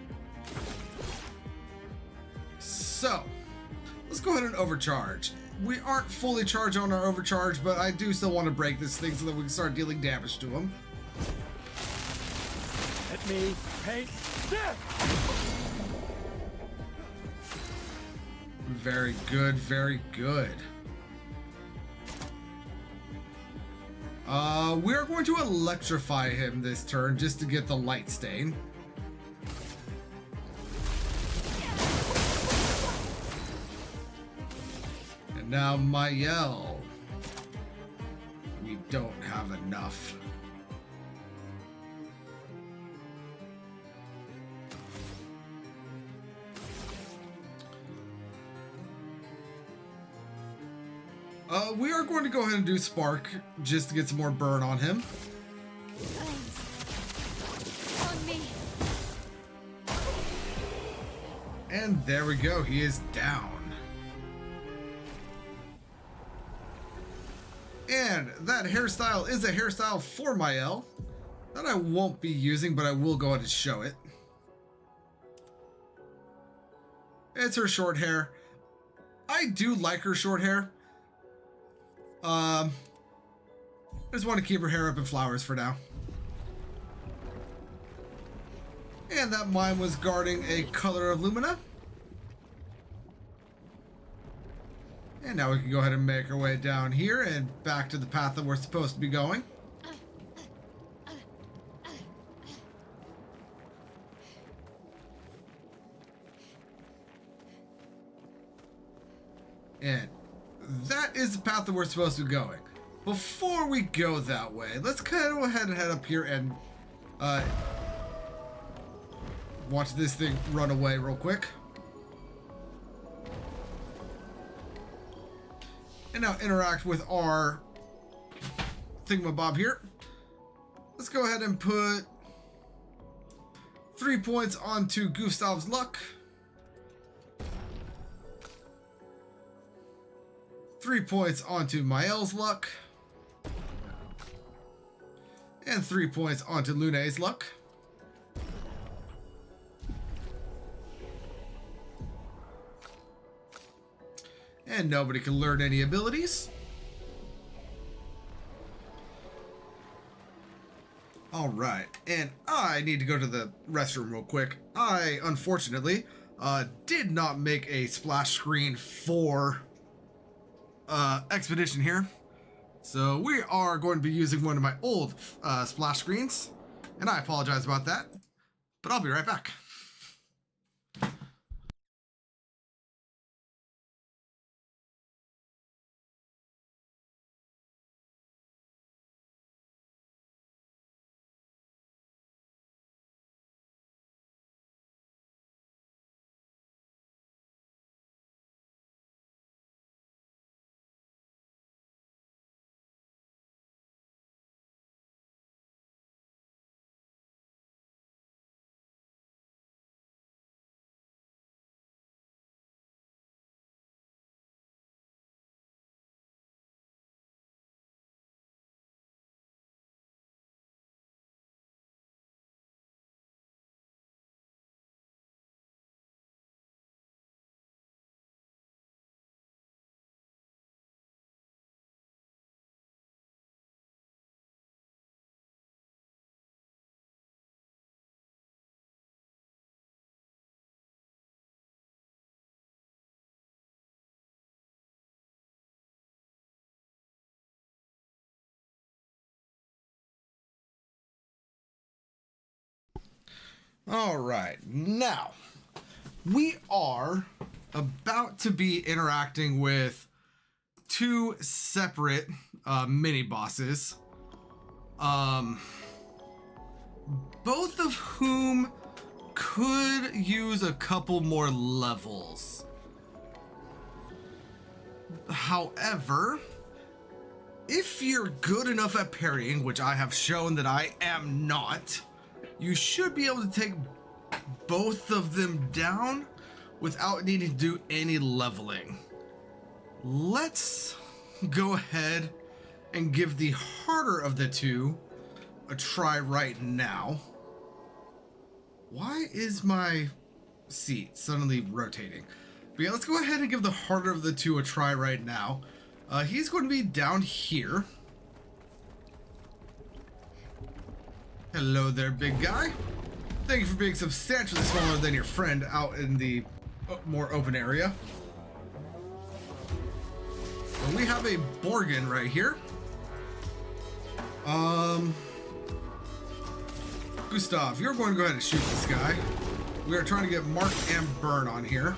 So, let's go ahead and overcharge. We aren't fully charged on our overcharge, but I do still want to break this thing so that we can start dealing damage to him. Let me paint this! Very good, very good. We're going to electrify him this turn just to get the light stain. And now Mael. We don't have enough. We are going to go ahead and do Spark just to get some more burn on him. On me. And there we go, he is down. And that hairstyle is a hairstyle for Mael that I won't be using, but I will go ahead and show it. It's her short hair. I do like her short hair. I just want to keep her hair up in flowers for now. And that mine was guarding a color of Lumina. And now we can go ahead and make our way down here and back to the path that we're supposed to be going. And that is the path that we're supposed to be going. Before we go that way, let's kind of go ahead and head up here and watch this thing run away real quick. And now interact with our thingamabob here. Let's go ahead and put 3 points onto Gustav's luck. 3 points onto Mael's luck. And 3 points onto Lune's luck. And nobody can learn any abilities. All right, and I need to go to the restroom real quick. I, unfortunately, did not make a splash screen for Expedition here. So we are going to be using one of my old splash screens, and I apologize about that, but I'll be right back. All right, now we are about to be interacting with two separate mini bosses, both of whom could use a couple more levels. However, if you're good enough at parrying, which I have shown that I am not, you should be able to take both of them down without needing to do any leveling. Let's go ahead and give the harder of the two a try right now. Why is my seat suddenly rotating? But yeah, let's go ahead and give the harder of the two a try right now. He's going to be down here. Hello there, big guy. Thank you for being substantially smaller than your friend out in the more open area. And we have a Borgin right here. Gustav, you're going to go ahead and shoot this guy. We are trying to get Mark and Burn on here.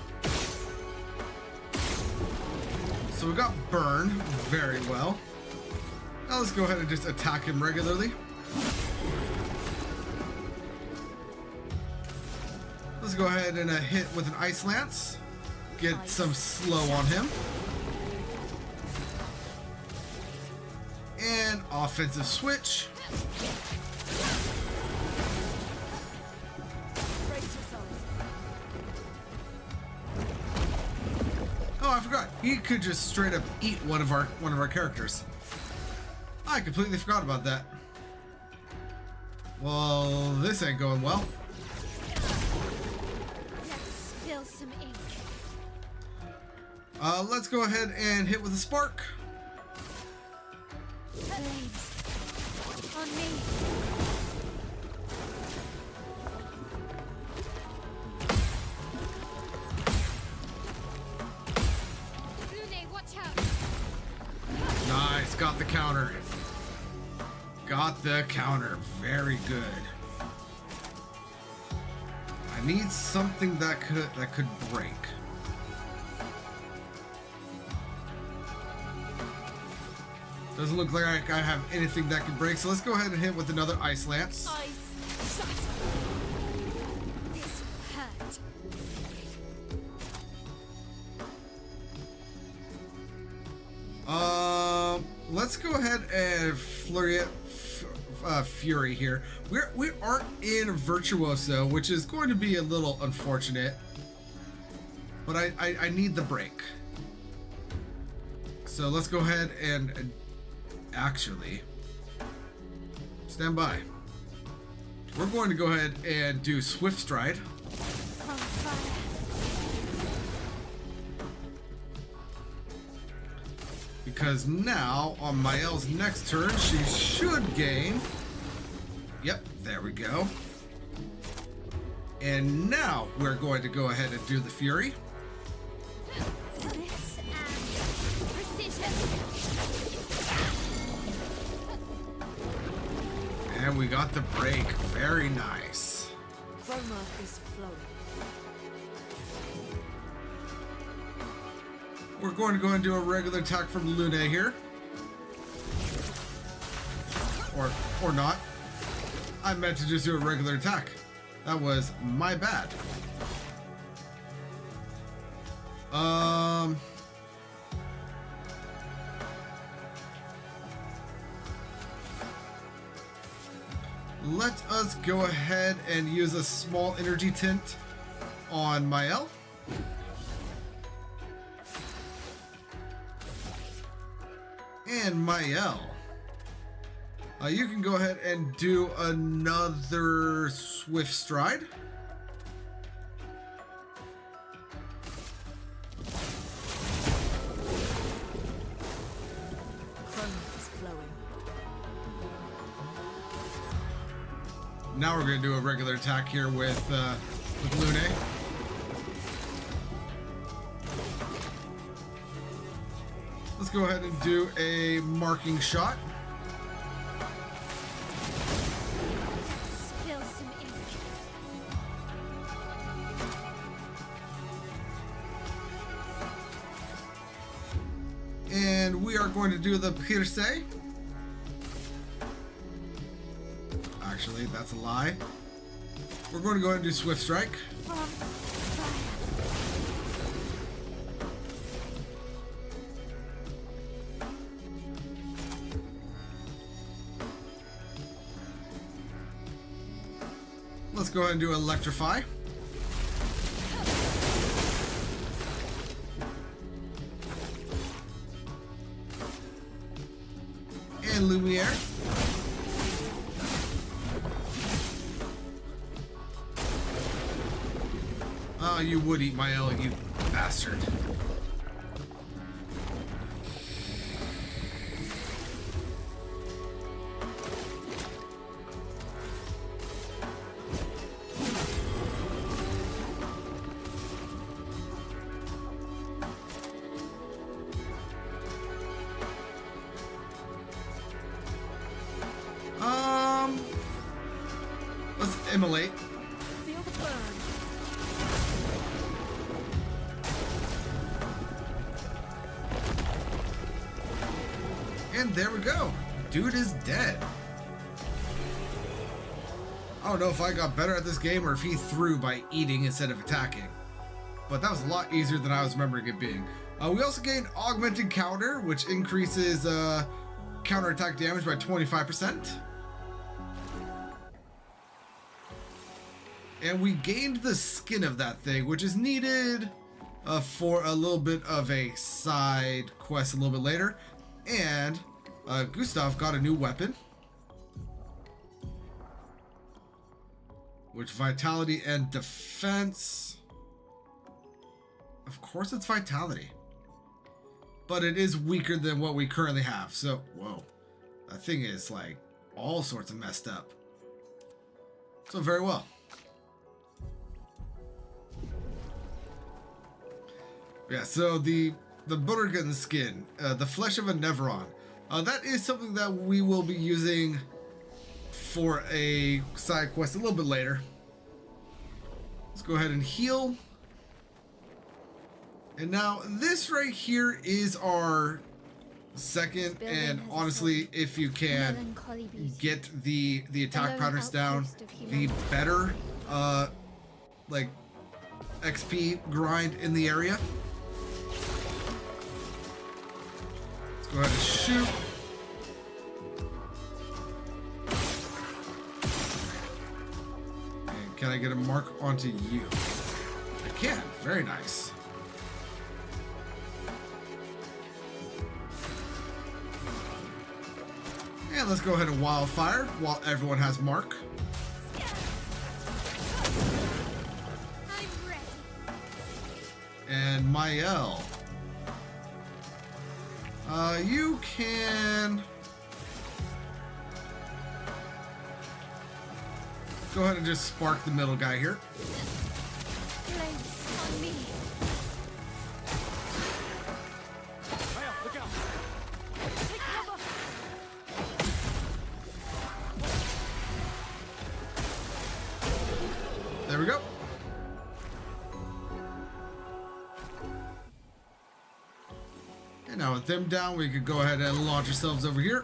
So we got Burn very well. Now let's go ahead and just attack him regularly. Let's go ahead and hit with an Ice Lance. Get some slow on him. And offensive switch. Oh, I forgot. He could just straight up eat one of our characters. I completely forgot about that. Well, this ain't going well. Let's spill some ink. Let's go ahead and hit with a spark. Flames. On me. Lune, watch out. Nice, got the counter. Got the counter. Very good. I need something that could break. Doesn't look like I have anything that can break, so let's go ahead and hit with another Ice Lance. Ice. Shut. This hurt. Let's go ahead and flurry Fury here. We aren't in Virtuoso, which is going to be a little unfortunate. But I need the break. So let's go ahead and actually stand by. We're going to go ahead and do Swift Stride. On fire. Because now, on Mael's next turn, she should gain... Yep, there we go. And now we're going to go ahead and do the Fury. This and precision. And we got the break. Very nice. Chroma is flowing. We're going to go and do a regular attack from Lune here. Or not. I meant to just do a regular attack. That was my bad. Let us go ahead and use a small energy tint on Mael. And Mael, you can go ahead and do another Swift Stride. Chroma is flowing. Now we're going to do a regular attack here with Lune. Let's go ahead and do a marking shot. Spill some ink. going to do the Pierce. Actually, that's a lie. We're going to go ahead and do Swift Strike. Let's go ahead and do Electrify. And Lumiere. Oh, you would eat my L, you bastard. Let's immolate. Feel the burn. And there we go. Dude is dead. I don't know if I got better at this game or if he threw by eating instead of attacking. But that was a lot easier than I was remembering it being. We also gained Augmented Counter, which increases counterattack damage by 25%. And we gained the skin of that thing, which is needed for a little bit of a side quest a little bit later. And Gustav got a new weapon, which Vitality and Defense. Of course it's Vitality. But it is weaker than what we currently have. So, whoa. That thing is like all sorts of messed up. So very well. Yeah, so the Burgen skin, the flesh of a Nevron, that is something that we will be using for a side quest a little bit later. Let's go ahead and heal. And now this right here is our second, and honestly, if you can get the attack patterns down, the better like XP grind in the area. Go ahead and shoot. And can I get a mark onto you? I can. Very nice. And let's go ahead and wildfire while everyone has mark. I'm ready. And Mael. You can go ahead and just spark the middle guy here. Flames on me. Hey, look out! Take cover. There we go. And now with them down, we could go ahead and launch ourselves over here.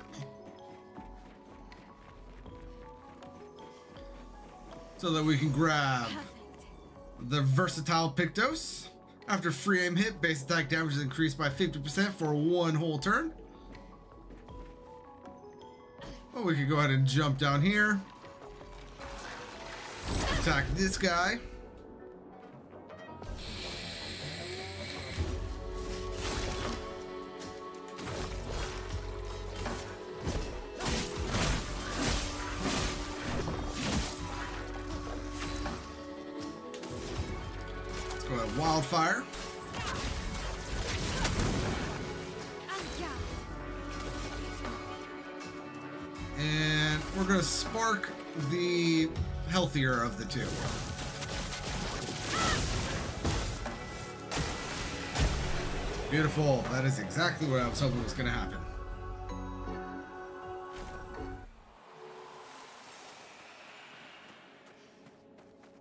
So that we can grab the versatile Pictos. After free aim hit, base attack damage is increased by 50% for one whole turn. Well, we could go ahead and jump down here. Attack this guy. Let's go ahead, wildfire. And we're gonna spark the healthier of the two. Beautiful. That is exactly what I was hoping was gonna happen.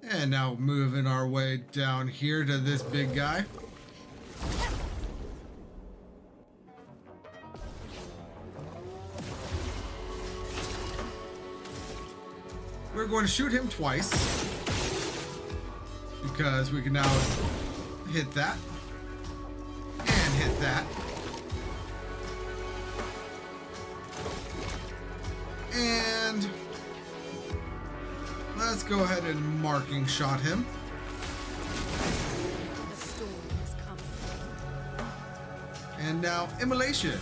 And now moving our way down here to this big guy. we're going to shoot him twice because we can now hit that and hit that. And let's go ahead and marking shot him. The storm is coming. And now immolation.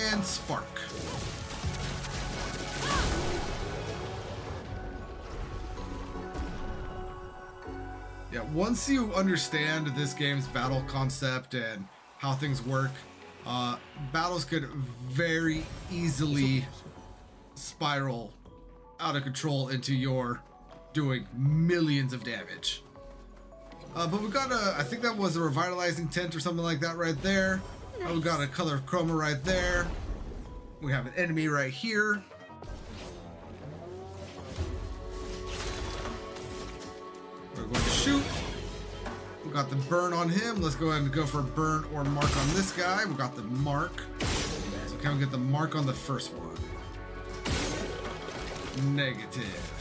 And spark. Yeah, once you understand this game's battle concept and how things work, battles could very easily spiral out of control into your doing millions of damage. But we got I think that was a revitalizing tent or something like that right there. We got a color of chroma right there. We have an enemy right here. We're going to shoot. We got the burn on him. Let's go ahead and go for burn or mark on this guy. We got the mark. So can we get the mark on the first one? Negative.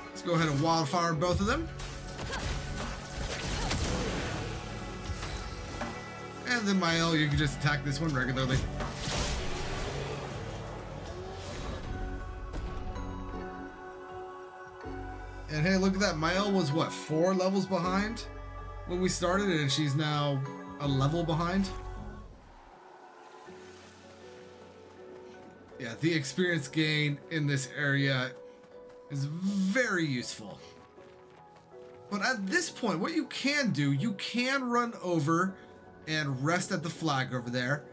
Let's go ahead and wildfire both of them. And then Mael, you can just attack this one regularly. And hey, look at that. Mael was what, 4 levels behind when we started, and she's now a level behind. Yeah, the experience gain in this area is very useful. But at this point, what you can do, you can run over and rest at the flag over there.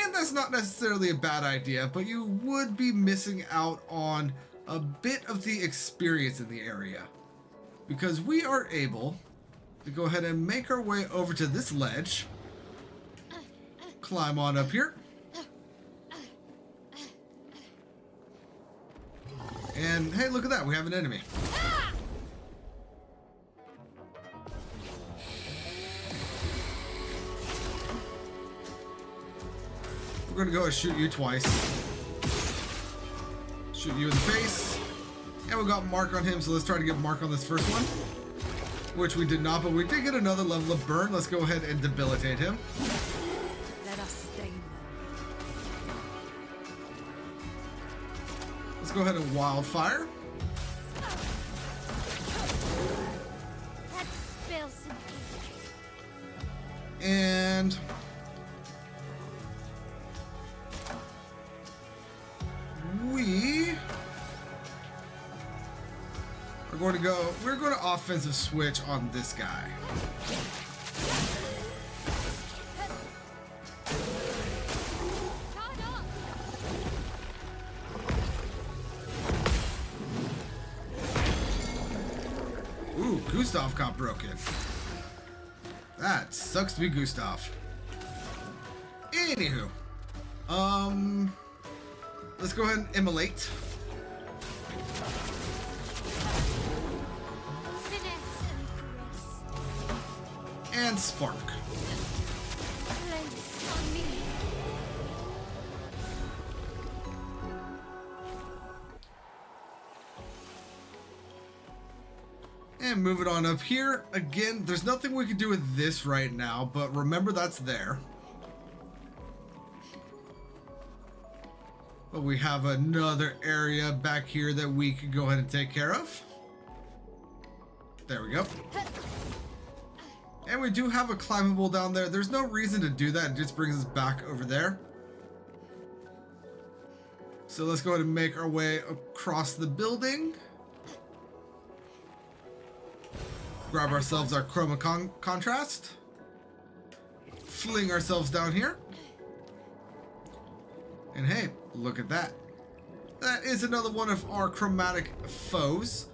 And that's not necessarily a bad idea, but you would be missing out on a bit of the experience in the area. Because we are able to go ahead and make our way over to this ledge. Climb on up here. And hey, look at that, we have an enemy. We're gonna go and shoot you twice. Shoot you in the face. And we got mark on him, so let's try to get mark on this first one. Which we did not, but we did get another level of burn. Let's go ahead and debilitate him. Let us stain them. Let's go ahead and wildfire. Let's spill some ink. And we're going to offensive switch on this guy. Ooh, Gustav got broken. That sucks to be Gustav. Anywho, let's go ahead and immolate. And spark. Place on me. And move it on up here. Again, there's nothing we can do with this right now, but remember that's there. But we have another area back here that we can go ahead and take care of. There we go. And we do have a climbable down there. There's no reason to do that. It just brings us back over there. So let's go ahead and make our way across the building. Grab ourselves our chroma contrast. Fling ourselves down here. And hey, look at that. That is another one of our chromatic foes.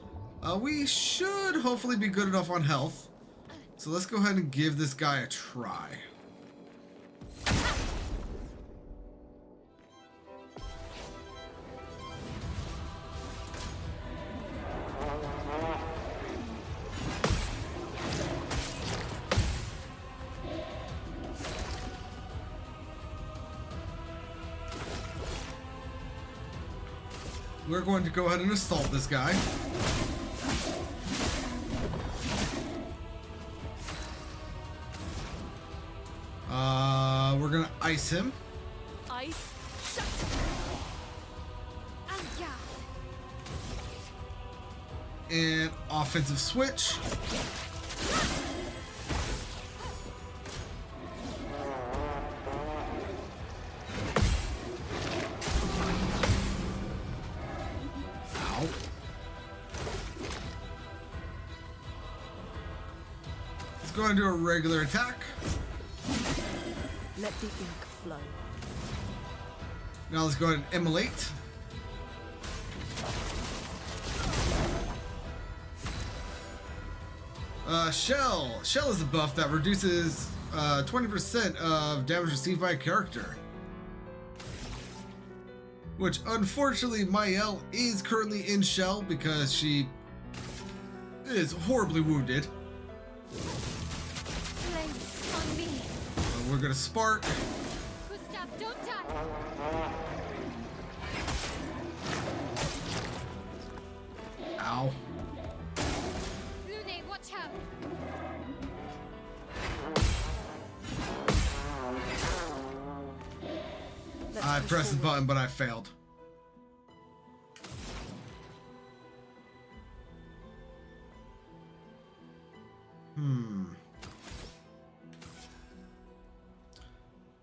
We should hopefully be good enough on health. So let's go ahead and give this guy a try. we're going to go ahead and assault this guy. We're gonna ice him. Ice, shut. And yeah. And offensive switch. Ow. Let's go ahead and do a regular attack. Let the ink flow. Now let's go ahead and immolate. Shell. Shell is a buff that reduces 20% of damage received by a character. Which, unfortunately, Mael is currently in Shell because she is horribly wounded. Flames on me. We're gonna spark. Gustav, don't die. Ow. Lune, watch out. I pressed the button, but I failed.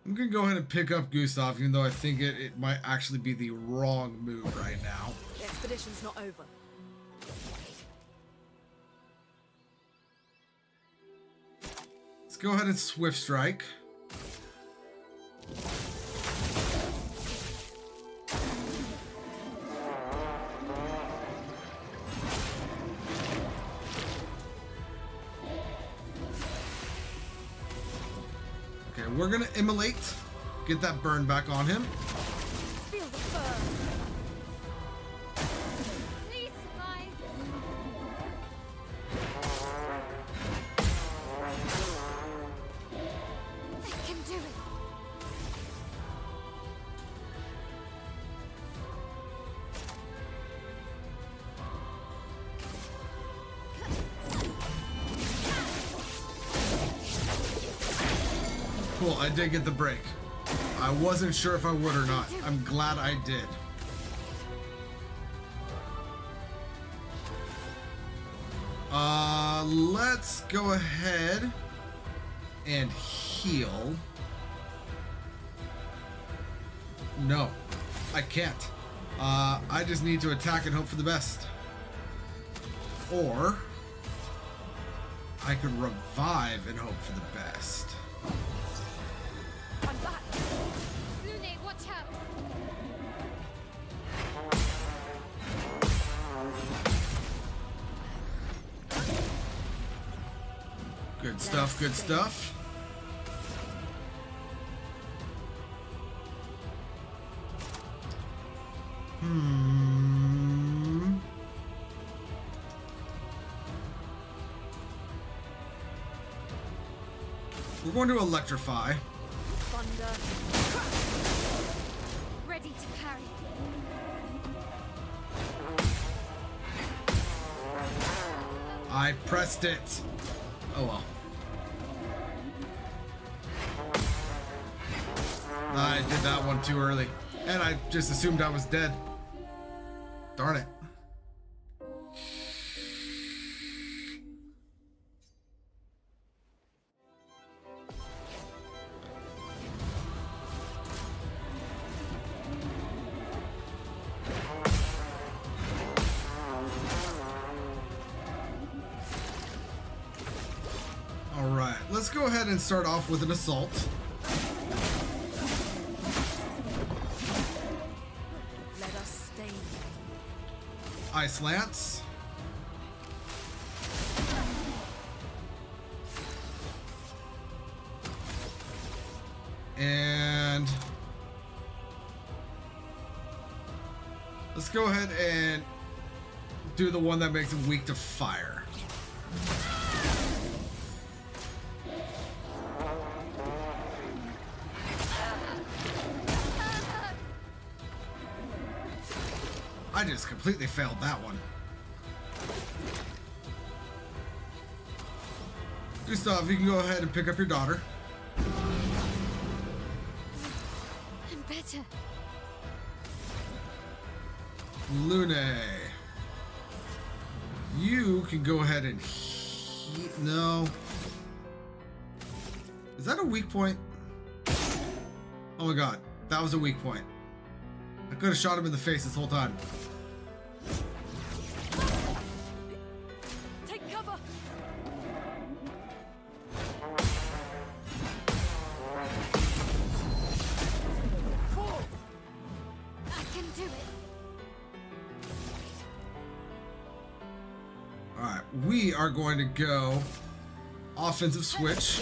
I'm gonna go ahead and pick up Gustav, even though I think it might actually be the wrong move right now. The expedition's not over. Let's go ahead and Swift Strike. Okay, we're gonna immolate, get that burn back on him. Feel the burn. Please survive. I can do it. Cool, I did get the break. I wasn't sure if I would or not. I'm glad I did. Let's go ahead and heal. No, I can't. I just need to attack and hope for the best. Or I could revive and hope for the best. I'm back. Lune, watch out. Good stuff, good stuff. We're going to electrify. Thunder. Ready to parry. I pressed it. Oh well. I did that one too early. And I just assumed I was dead. Darn it. Alright, let's go ahead and start off with an assault. Let us stay. Ice Lance. And let's go ahead and do the one that makes him weak to fire. I just completely failed that one. Gustav, you can go ahead and pick up your daughter. I'm better. Lune, you can go ahead and no. Is that a weak point? Oh my god, that was a weak point. I could have shot him in the face this whole time. Take cover! I can do it. Alright, we are going to go offensive switch.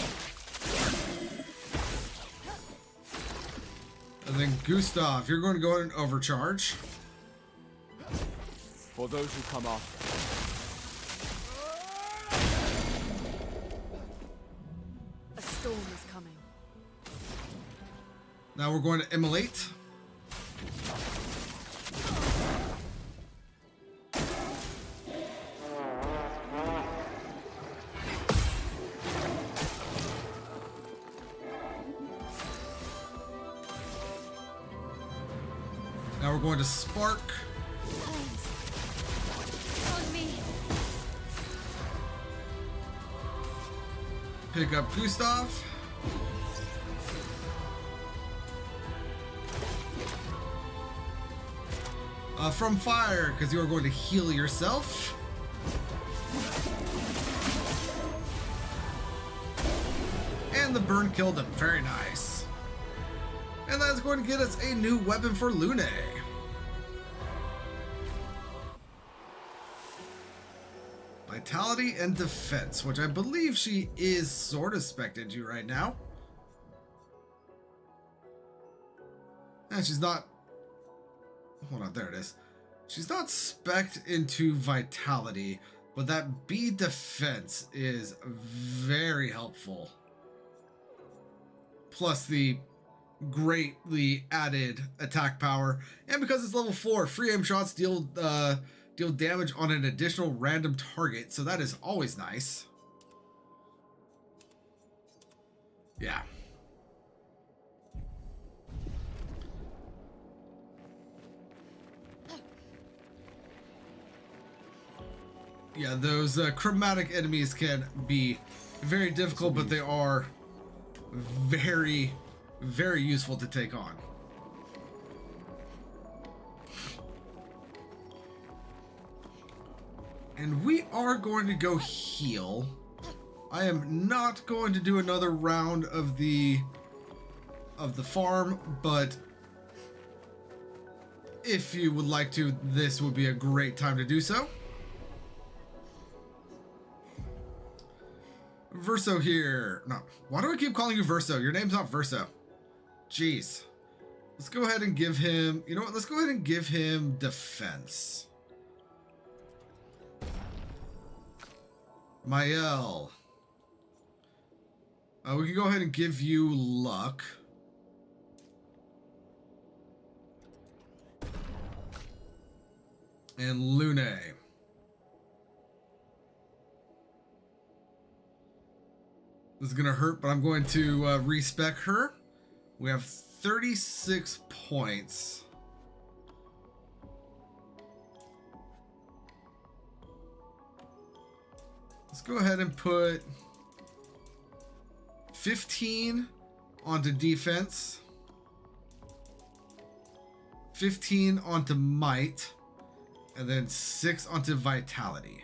And then Gustav, you're going to go ahead and overcharge. For those who come after. A storm is coming. Now we're going to immolate. Now we're going to spark. On me. Pick up Gustav. From fire, because you are going to heal yourself. And the burn killed him. Very nice. And that's going to get us a new weapon for Lune. Vitality and defense, which I believe she is sort of spec'd into right now. And she's not... Hold on, there it is. She's not spec'd into vitality, but that B defense is very helpful. Plus the greatly added attack power, and because it's level 4, free aim shots deal damage on an additional random target, so that is always nice. Yeah. Yeah, those chromatic enemies can be very difficult, but they are very, very useful to take on. And we are going to go heal. I am not going to do another round of the farm, but if you would like to, this would be a great time to do so. Verso here. No, why do I keep calling you Verso? Your name's not Verso. Jeez. Let's go ahead and give him, you know what? Let's go ahead and give him defense. Mael. We can go ahead and give you luck. And Lune. This is gonna hurt, but I'm going to respec her. We have 36 points. Let's go ahead and put 15 onto defense, 15 onto might, and then 6 onto vitality.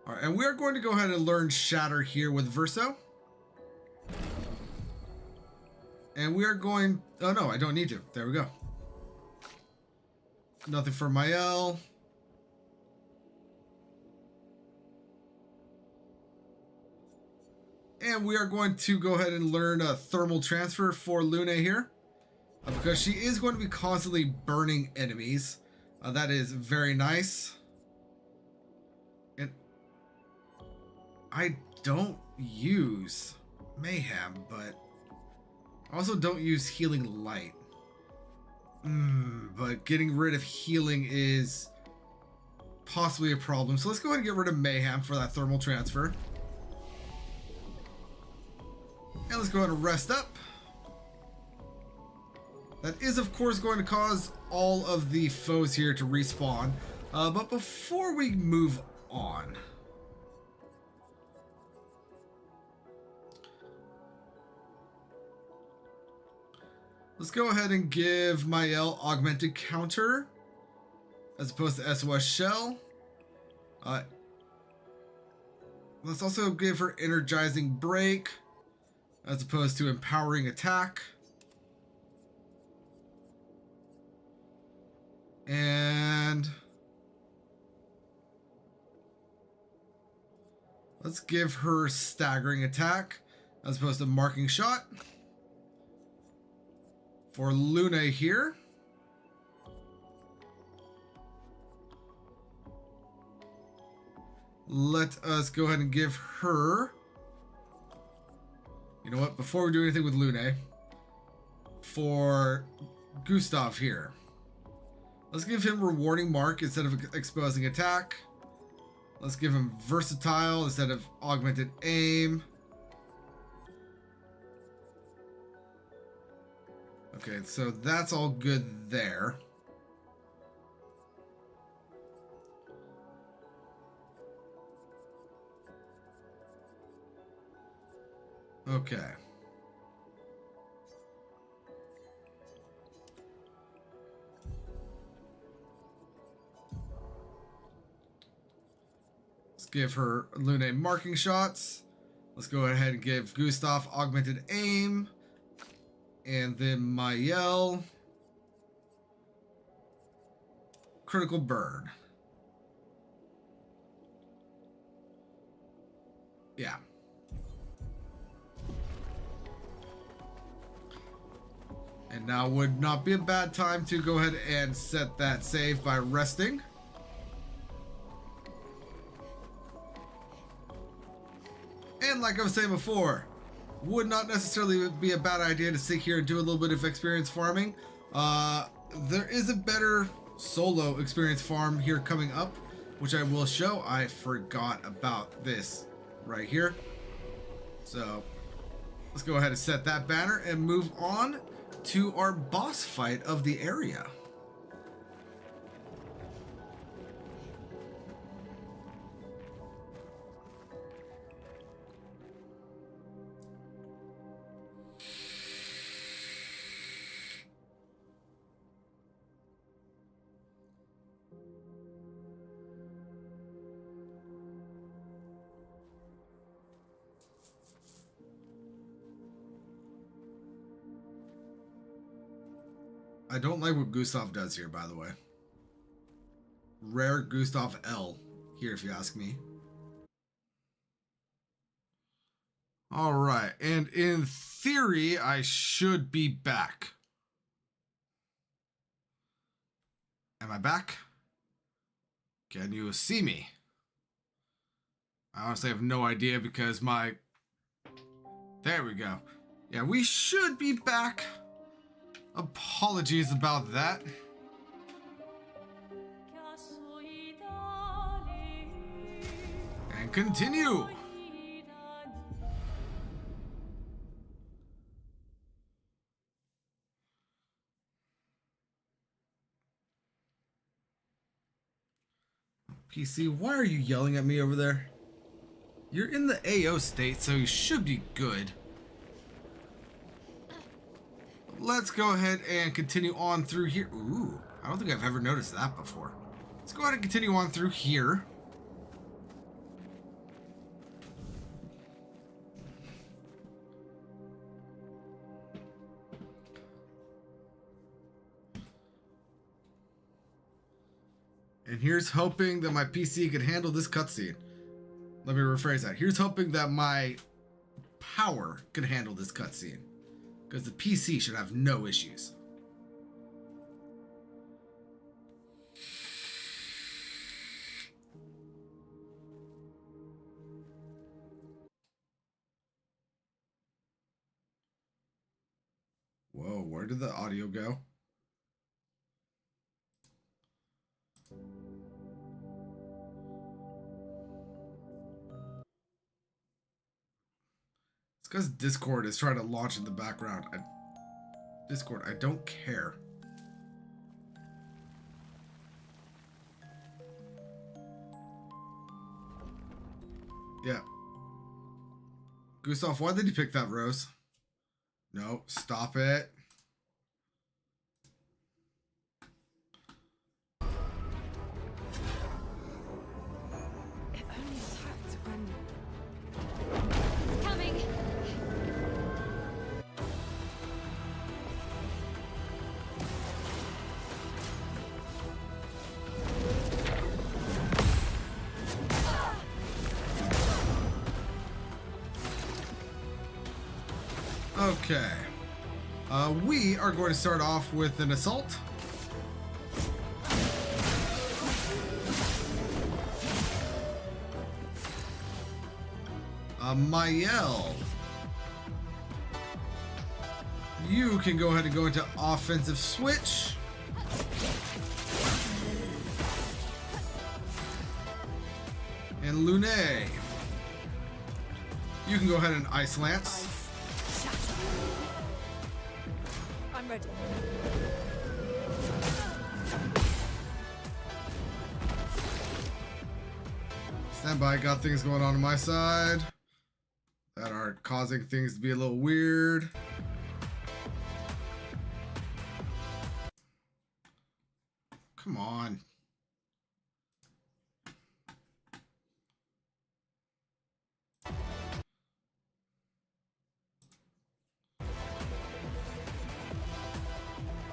All right, and we are going to go ahead and learn Shatter here with Verso. And we are going... Oh, no, I don't need to. There we go. Nothing for Mael. And we are going to go ahead and learn a Thermal Transfer for Lune here. because she is going to be constantly burning enemies. That is very nice. And I don't use mayhem, but I also don't use healing light. But getting rid of healing is possibly a problem. So let's go ahead and get rid of mayhem for that thermal transfer. And let's go ahead and rest up. That is, of course, going to cause all of the foes here to respawn. But before we move on, let's go ahead and give Mael augmented counter as opposed to SOS shell. Let's also give her energizing break as opposed to empowering attack. And let's give her staggering attack as opposed to marking shot. For Luna here, let us go ahead and give her, you know what, before we do anything with Luna, for Gustav here, let's give him rewarding mark instead of exposing attack. Let's give him versatile instead of augmented aim. Okay, so that's all good there. Okay. Let's give her Luna marking shots. Let's go ahead and give Gustav augmented aim. And then Mael critical burn. Yeah. And now would not be a bad time to go ahead and set that save by resting. And like I was saying before, would not necessarily be a bad idea to sit here and do a little bit of experience farming. There is a better solo experience farm here coming up, which I will show. I forgot about this right here. So let's go ahead and set that banner and move on to our boss fight of the area. I don't like what Gustav does here, by the way. Rare Gustav L here, if you ask me. All right, and in theory, I should be back. Am I back? Can you see me? I honestly have no idea because my... There we go. Yeah, we should be back. Apologies about that. And continue. PC, why are you yelling at me over there? You're in the AO state, so you should be good. Let's go ahead and continue on through here. Ooh, I don't think I've ever noticed that before. Let's go ahead and continue on through here. And here's hoping that my PC could handle this cutscene. Let me rephrase that. Here's hoping that my power can handle this cutscene. Because the PC should have no issues. Where did the audio go? It's because Discord is trying to launch in the background. Discord, I don't care. Yeah. Gustav, why did you pick that rose? No, stop it. It only attacked when... Coming! Okay. We are going to start off with an assault. Mael, you can go ahead and go into offensive switch. And Lune, you can go ahead and Ice Lance. I'm ready. Stand by, got things going on my side that are causing things to be a little weird. Come on.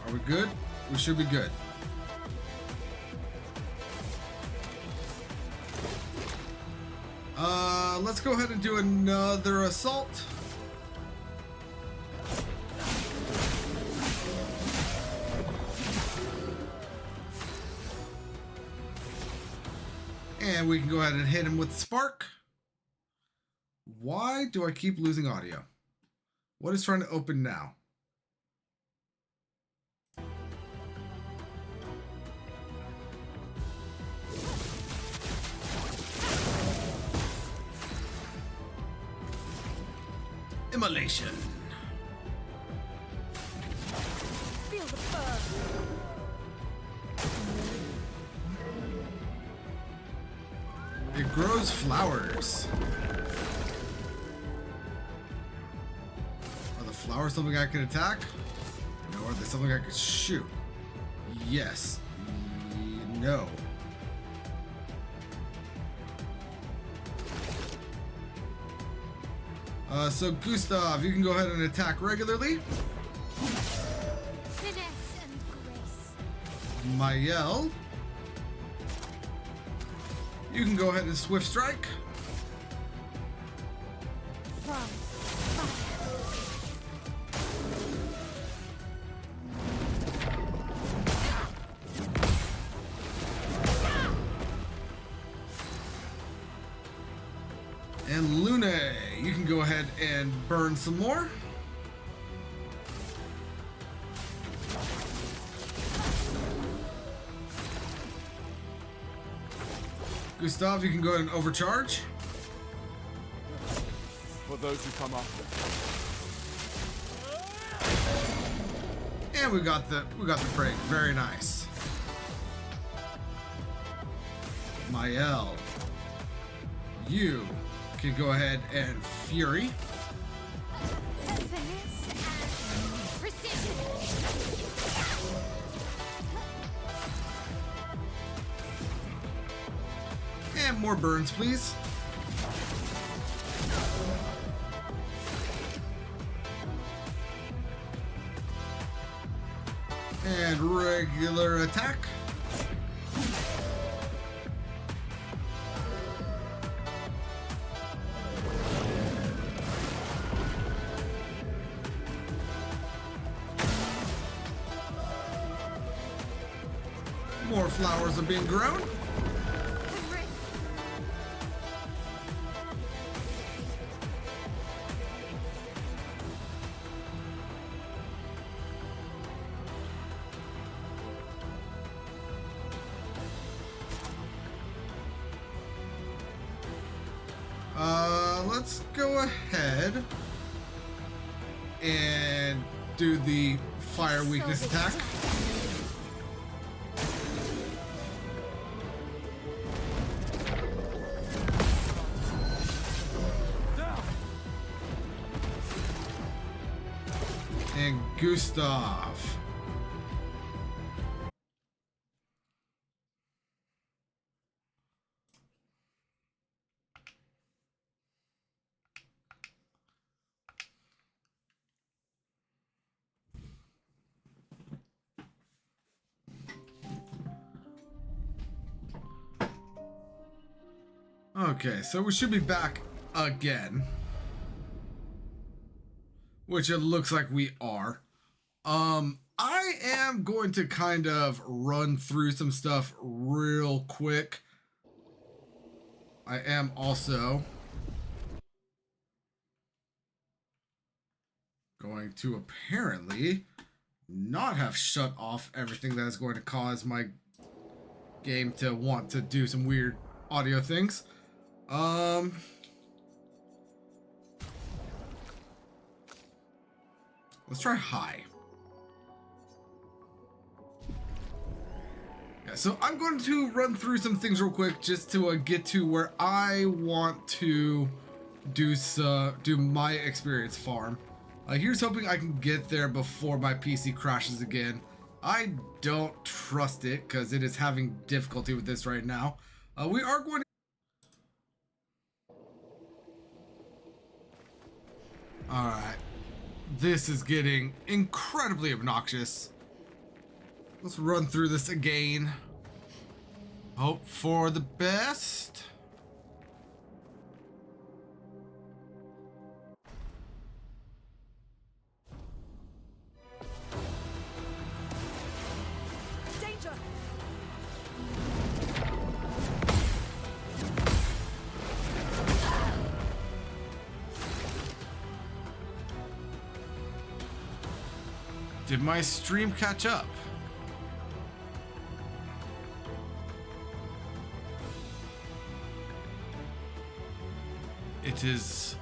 Are we good? We should be good. Let's go ahead and do another assault. And we can go ahead and hit him with Spark. Why do I keep losing audio? What is trying to open now? Immolation. Feel the burn. It grows flowers. Are the flowers something I can attack? No. Are they something I can shoot? Yes. No. So Gustav, you can go ahead and attack regularly. Finesse and grace. Mael, you can go ahead and Swift Strike. From And Lune, you can go ahead and burn some more. Gustav, you can go ahead and overcharge. For those who come after. And we got the break. Very nice. Mael, you can go ahead and Fury. finesse and precision. And more burns, please. And regular attack. More flowers are being grown. let's go ahead and do the fire weakness attack. And Gustav. Okay, so we should be back again. Which it looks like we are. I am going to kind of run through some stuff real quick. I am also going to apparently not have shut off everything that is going to cause my game to want to do some weird audio things. Let's try high. Yeah, so I'm going to run through some things real quick just to get to where I want to do my experience farm. Here's hoping I can get there before my PC crashes again. I don't trust it because it is having difficulty with this right now. We are going to... Alright. This is getting incredibly obnoxious. Let's run through this again. Hope for the best. Danger! Did my stream catch up? It is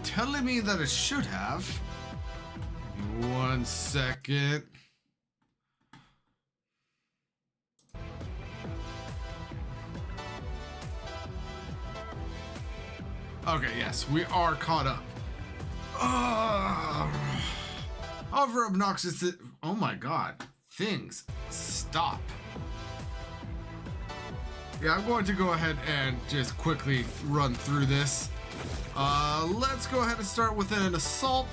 telling me that it should have. Give me 1 second. Okay, yes, we are caught up. However obnoxious it... Oh my god. Things. Stop. Yeah, I'm going to go ahead and just quickly run through this. Let's go ahead and start with an assault.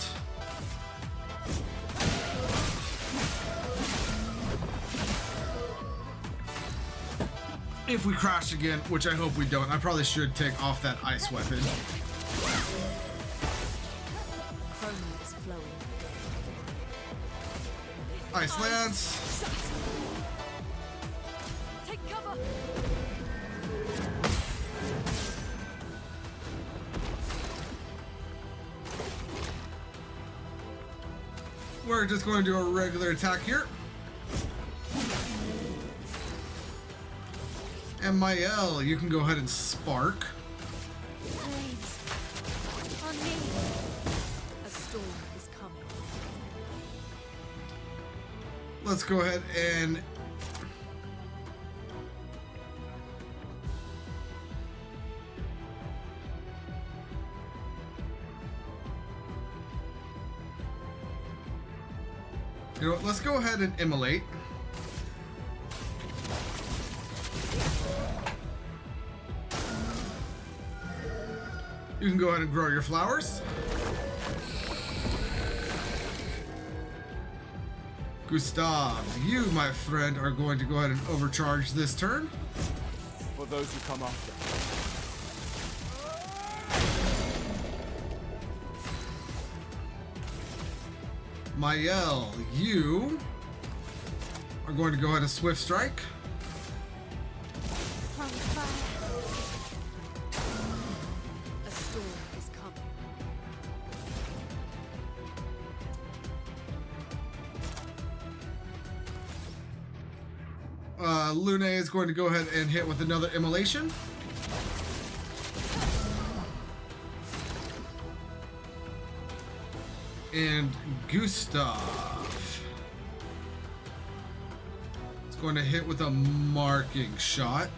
If we crash again, which I hope we don't, I probably should take off that ice weapon. Chroma is flowing. Ice Lance. Take cover! We're just going to do a regular attack here. And Mael, you can go ahead and spark. Blades. On me. A storm is coming. Let's go ahead and... You know what, let's go ahead and immolate. You can go ahead and grow your flowers. Gustav, you, my friend, are going to go ahead and overcharge this turn. For those who come after. Mael, you are going to go ahead and swift strike. From fire. A storm is coming. Lune is going to go ahead and hit with another immolation. and Gustav. It's going to hit with a marking shot.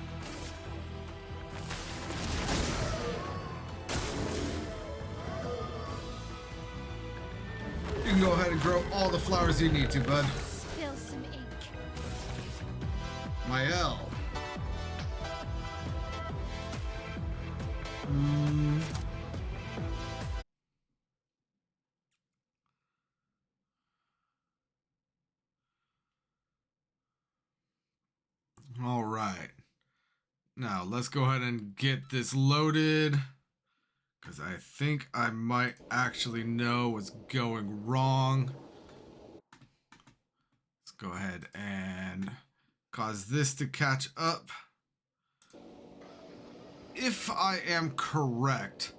You can go ahead and grow all the flowers you need to, bud. Spill some ink. Mael. All right. Now let's go ahead and get this loaded, because I think I might actually know what's going wrong. Let's go ahead and cause this to catch up. If I am correct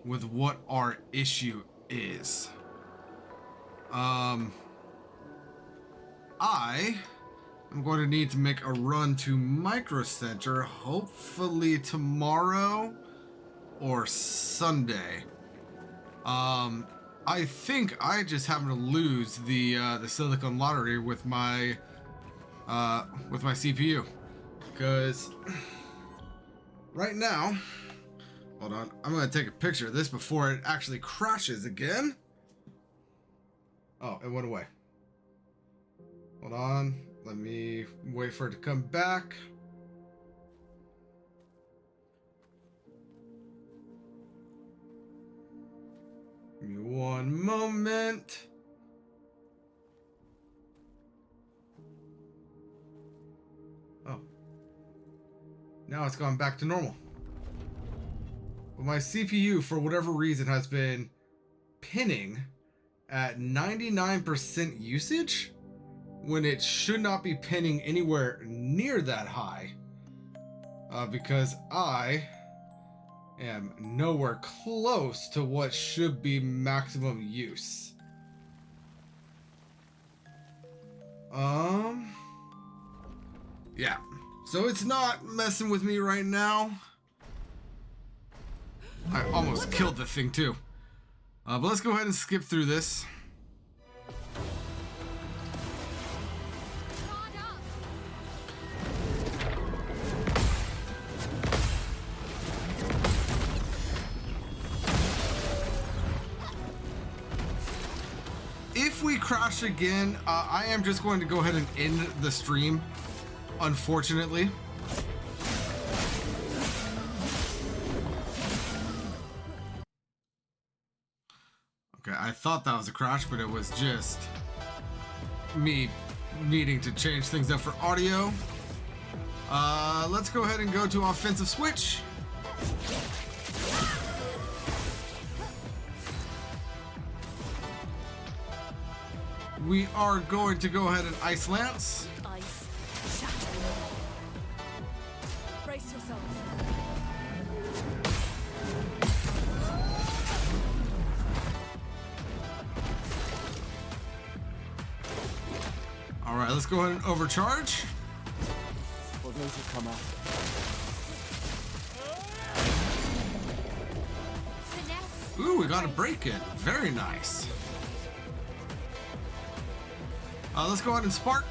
with what our issue is, I'm going to need to make a run to Micro Center, hopefully tomorrow or Sunday. I think I just happen to lose the Silicon Lottery with my CPU, because right now, hold on, I'm going to take a picture of this before it actually crashes again. Oh, it went away. Hold on. Let me wait for it to come back. Give me one moment. Oh. Now it's gone back to normal. But my CPU, for whatever reason, has been pinning at 99% usage, when it should not be pinning anywhere near that high, because I am nowhere close to what should be maximum use. Yeah, so it's not messing with me right now. I almost killed the thing too. But let's go ahead and skip through this. If we crash again, I am just going to go ahead and end the stream, unfortunately. Okay, I thought that was a crash, but it was just me needing to change things up for audio. Let's go ahead and go to offensive switch. We are going to go ahead and Ice Lance. Ice. Shatter. Brace yourselves. All right, let's go ahead and overcharge. Or those who come after. Finesse. Ooh, we got a break in. Very nice. Let's go ahead and spark.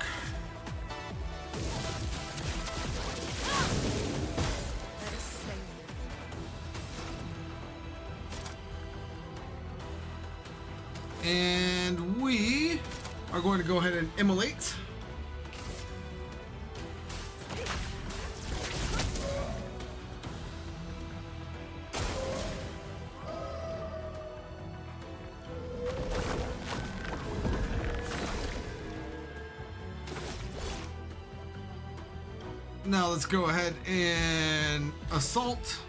Let us slay you. And we are going to go ahead and immolate. Now let's go ahead and assault.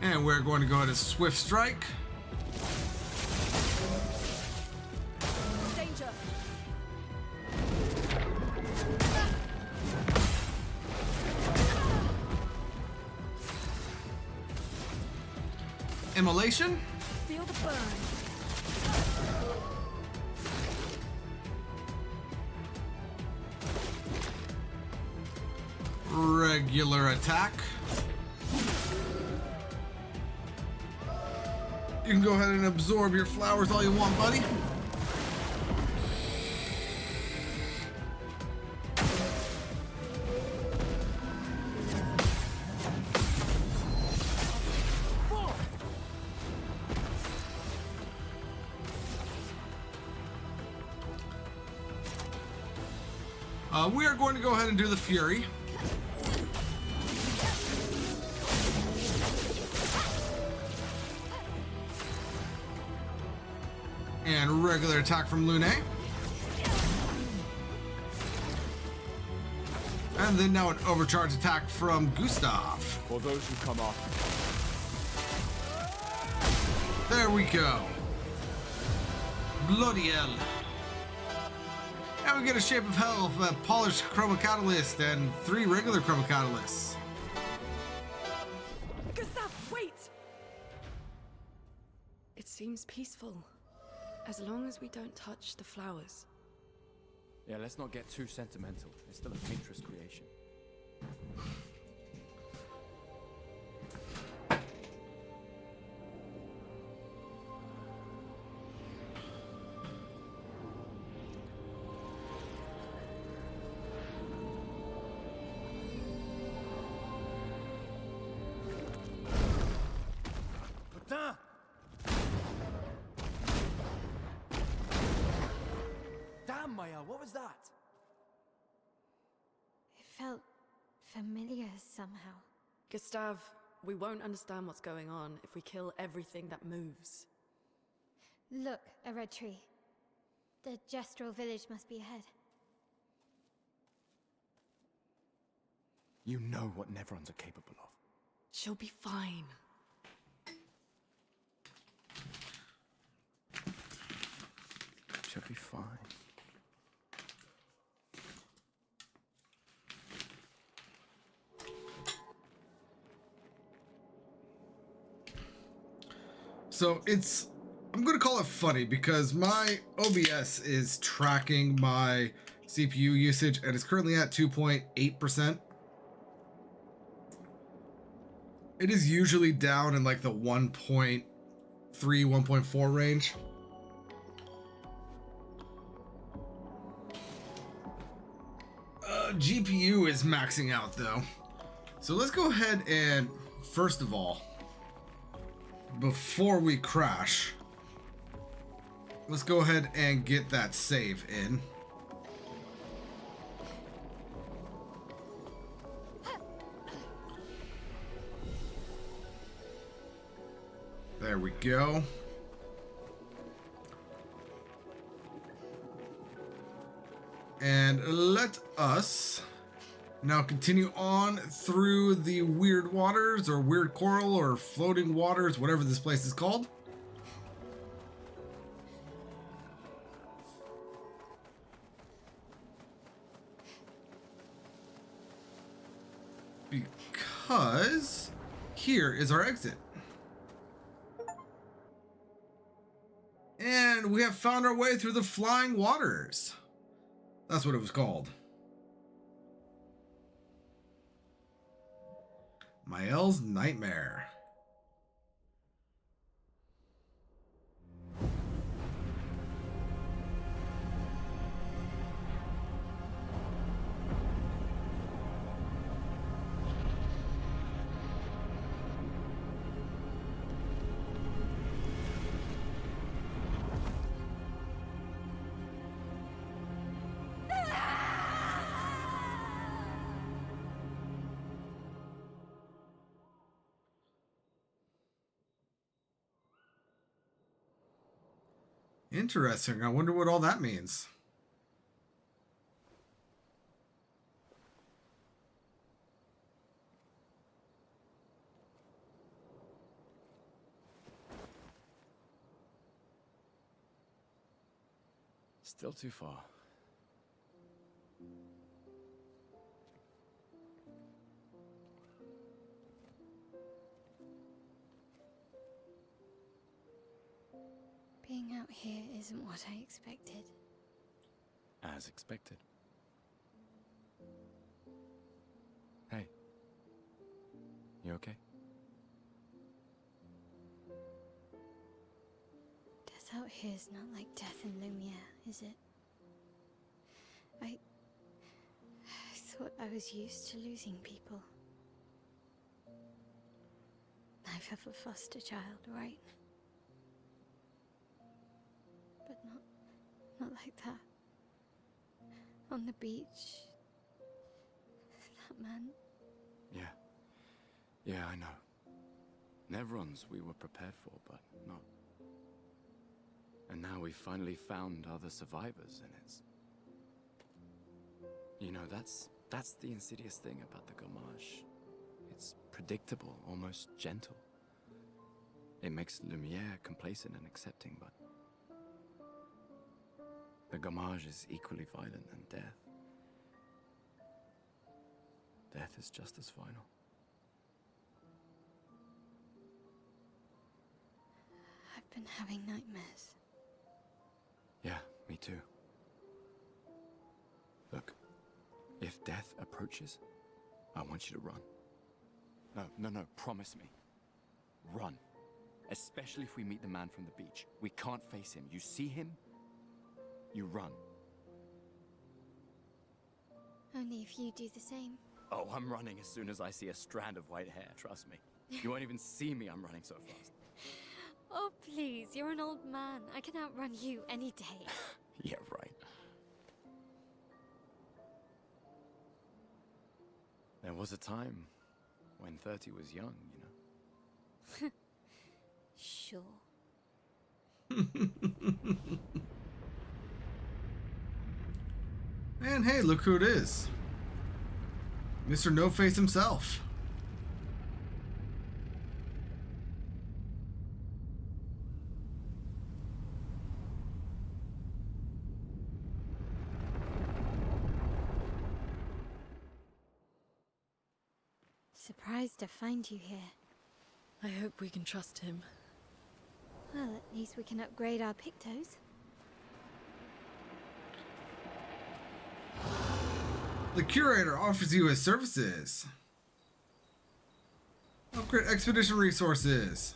And we're going to go ahead and swift strike. Danger. Immolation. Feel the burn. regular attack. You can go ahead and absorb your flowers all you want, buddy. We are going to go ahead and do the Fury. And regular attack from Lune. And then now an overcharge attack from Gustav. For those who come after. There we go. Bloody hell. And we get a Shape of Hell, a polished Chroma Catalyst, and 3 regular Chroma Catalysts. Gustav, wait! It seems peaceful. As long as we don't touch the flowers. Yeah, let's not get too sentimental. It's still a paintress creation. Putain! Damn, Maya, what was that? It felt familiar somehow. Gustav, we won't understand what's going on if we kill everything that moves. Look, a red tree. The gestural village must be ahead. You know what Nevrons are capable of. She'll be fine. She'll be fine. So I'm going to call it funny because my OBS is tracking my CPU usage and it's currently at 2.8%. It is usually down in like the 1.3, 1.4 range. GPU is maxing out though. So let's go ahead and, first of all, before we crash, let's go ahead and get that save in. There we go. And let us now continue on through the weird waters or weird coral or floating waters, whatever this place is called. Because here is our exit. And we have found our way through the flying waters. That's what it was called. Mael's Nightmare. Interesting. I wonder what all that means. Still too far. Being out here isn't what I expected. As expected. Hey, You okay? Death out here's not like death in Lumiere, is it? I thought I was used to losing people. Life of a foster child, right? But not like that. On the beach. That man. Yeah, I know. Nevrons we were prepared for, but not. And now we finally found other survivors, and it's... You know, that's the insidious thing about the Gommage. It's predictable, almost gentle. It makes Lumiere complacent and accepting, but... The Gommage is equally violent than death. Death is just as final. I've been having nightmares. Yeah, me too. Look, if death approaches, I want you to run. No, promise me. Run. Especially if we meet the man from the beach. We can't face him. You see him, you run. Only if you do the same. Oh, I'm running as soon as I see a strand of white hair, trust me. You won't even see me, I'm running so fast. Oh, please, you're an old man. I can outrun you any day. Yeah, right. There was a time when 30 was young, you know? Sure. And hey, look who it is. Mr. No-Face himself. Surprised to find you here. I hope we can trust him. Well, at least we can upgrade our Pictos. The Curator offers you his services. Upgrade Expedition Resources.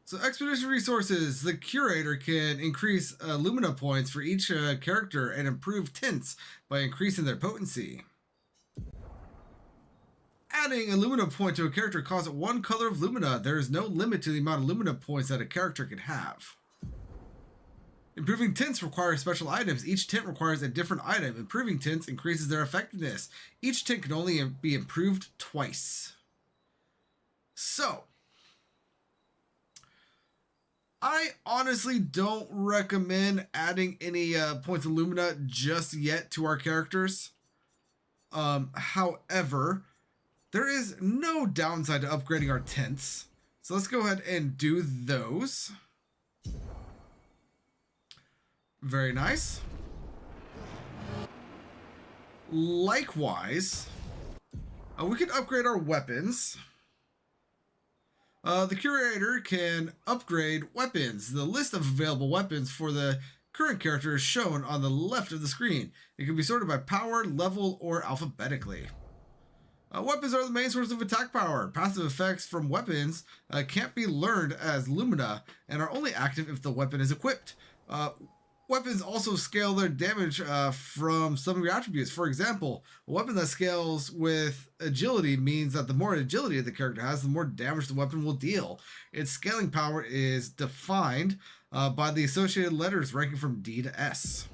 So Expedition Resources, the Curator can increase Lumina points for each character and improve tints by increasing their potency. Adding a Lumina point to a character costs one color of Lumina. There is no limit to the amount of Lumina points that a character can have. Improving tints requires special items. Each tint requires a different item. Improving tints increases their effectiveness. Each tint can only be improved twice. So, I honestly don't recommend adding any points of Lumina just yet to our characters. However, there is no downside to upgrading our tints. So let's go ahead and do those. Very nice. Likewise, we can upgrade our weapons. The Curator can upgrade weapons. The list of available weapons for the current character is shown on the left of the screen. It can be sorted by power, level, or alphabetically. Weapons are the main source of attack power. Passive effects from weapons can't be learned as Lumina and are only active if the weapon is equipped. Weapons also scale their damage from some of your attributes. For example, a weapon that scales with agility means that the more agility the character has, the more damage the weapon will deal. Its scaling power is defined by the associated letters ranking from D to S.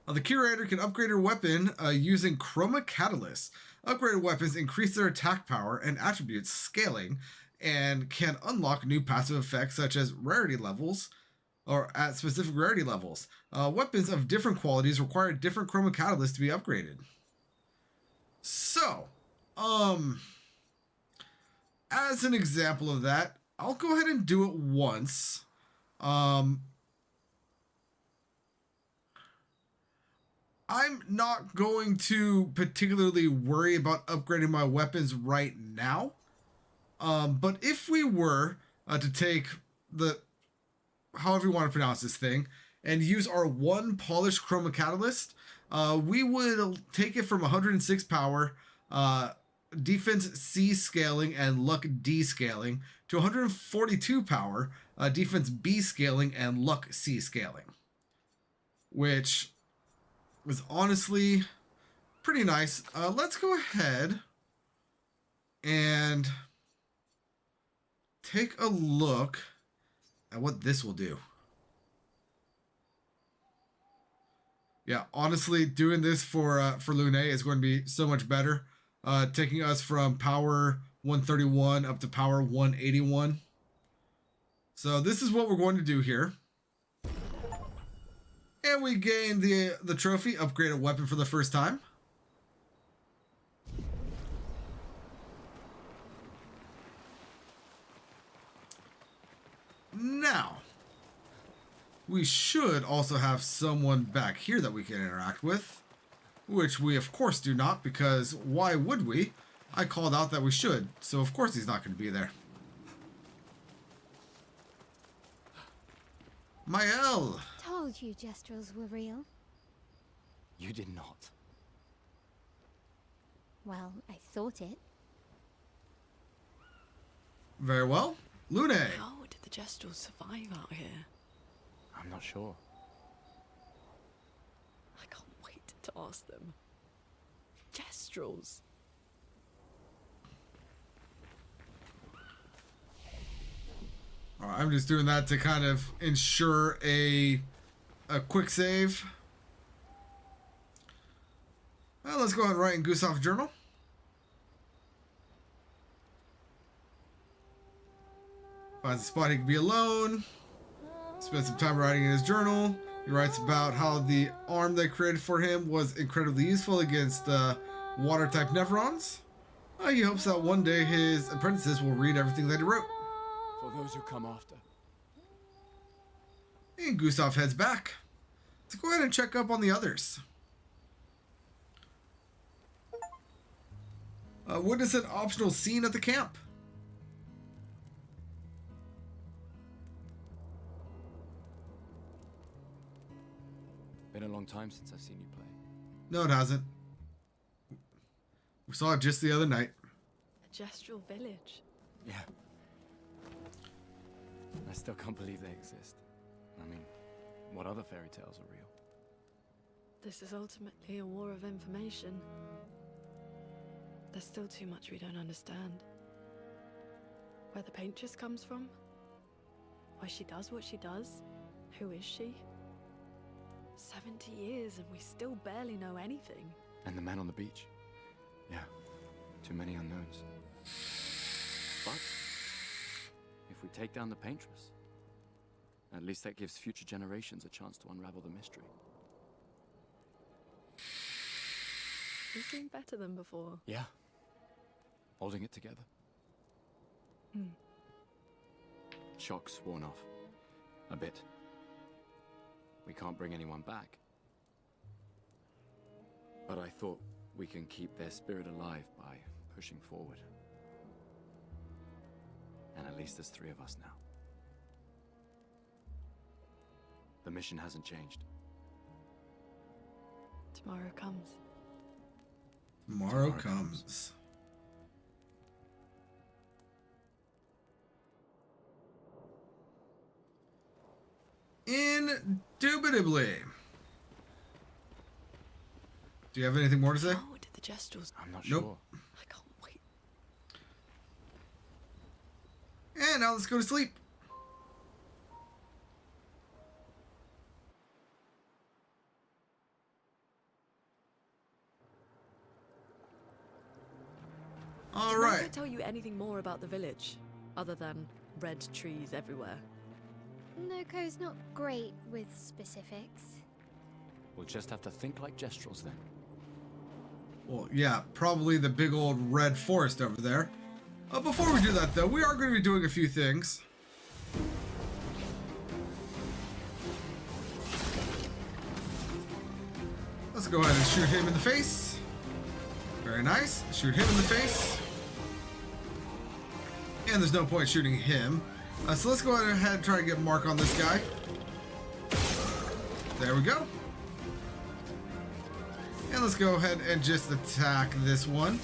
The Curator can upgrade your weapon using Chroma Catalyst. Upgraded weapons increase their attack power and attributes scaling and can unlock new passive effects such as rarity levels, or at specific rarity levels. Weapons of different qualities require different Chroma Catalysts to be upgraded. So, as an example of that, I'll go ahead and do it once. I'm not going to particularly worry about upgrading my weapons right now. But if we were to take the, however you want to pronounce this thing, and use our one polished Chroma Catalyst, we would take it from 106 power defense C scaling and luck D scaling to 142 power, defense B scaling and luck C scaling, which was honestly pretty nice. Let's go ahead and take a look at what this will do. Yeah, honestly, doing this for Lune is going to be so much better. Taking us from power 131 up to power 181. So this is what we're going to do here. And we gained the trophy, upgraded weapon for the first time. Now, we should also have someone back here that we can interact with, which we of course do not, because why would we? I called out that we should, so of course he's not going to be there. Mael! Told you Gestrels were real. You did not. Well, I thought it. Very well. Lune! How did the Gestrels survive out here? I'm not sure. I can't wait to ask them. Gestrels. Alright, I'm just doing that to kind of ensure a quick save. Well, let's go ahead and write in Gustav's journal. Finds a spot he can be alone. Spends some time writing in his journal. He writes about how the arm they created for him was incredibly useful against water-type Nevrons. He hopes that one day his apprentices will read everything that he wrote. For those who come after. And Gustav heads back. Let's go ahead and check up on the others. Witness an optional scene at the camp. Been a long time since I've seen you play. No, it hasn't. We saw it just the other night. A Gestral village. Yeah. I still can't believe they exist. I mean, what other fairy tales are real? This is ultimately a war of information. There's still too much we don't understand. Where the paintress comes from? Why she does what she does? Who is she? 70 years and we still barely know anything. And the man on the beach. Yeah, too many unknowns. But if we take down the paintress, at least that gives future generations a chance to unravel the mystery. You seem better than before. Yeah. Holding it together. Shock's worn off. A bit. We can't bring anyone back. But I thought we can keep their spirit alive by pushing forward. And at least there's 3 of us now. The mission hasn't changed. Tomorrow comes. Tomorrow comes. Indubitably. Do you have anything more to say? How did the Gestrals? I'm not Nope. sure. I can't wait. And now let's go to sleep. All Did right. Marco tell you anything more about the village, other than red trees everywhere? Noko's not great with specifics. We'll just have to think like Gestrels then. Well, yeah, probably the big old red forest over there. Before we do that, though, we are going to be doing a few things. Let's go ahead and shoot him in the face. Very nice. Shoot him in the face. And there's no point shooting him. So let's go ahead and try to get Mark on this guy. There we go. And let's go ahead and just attack this one.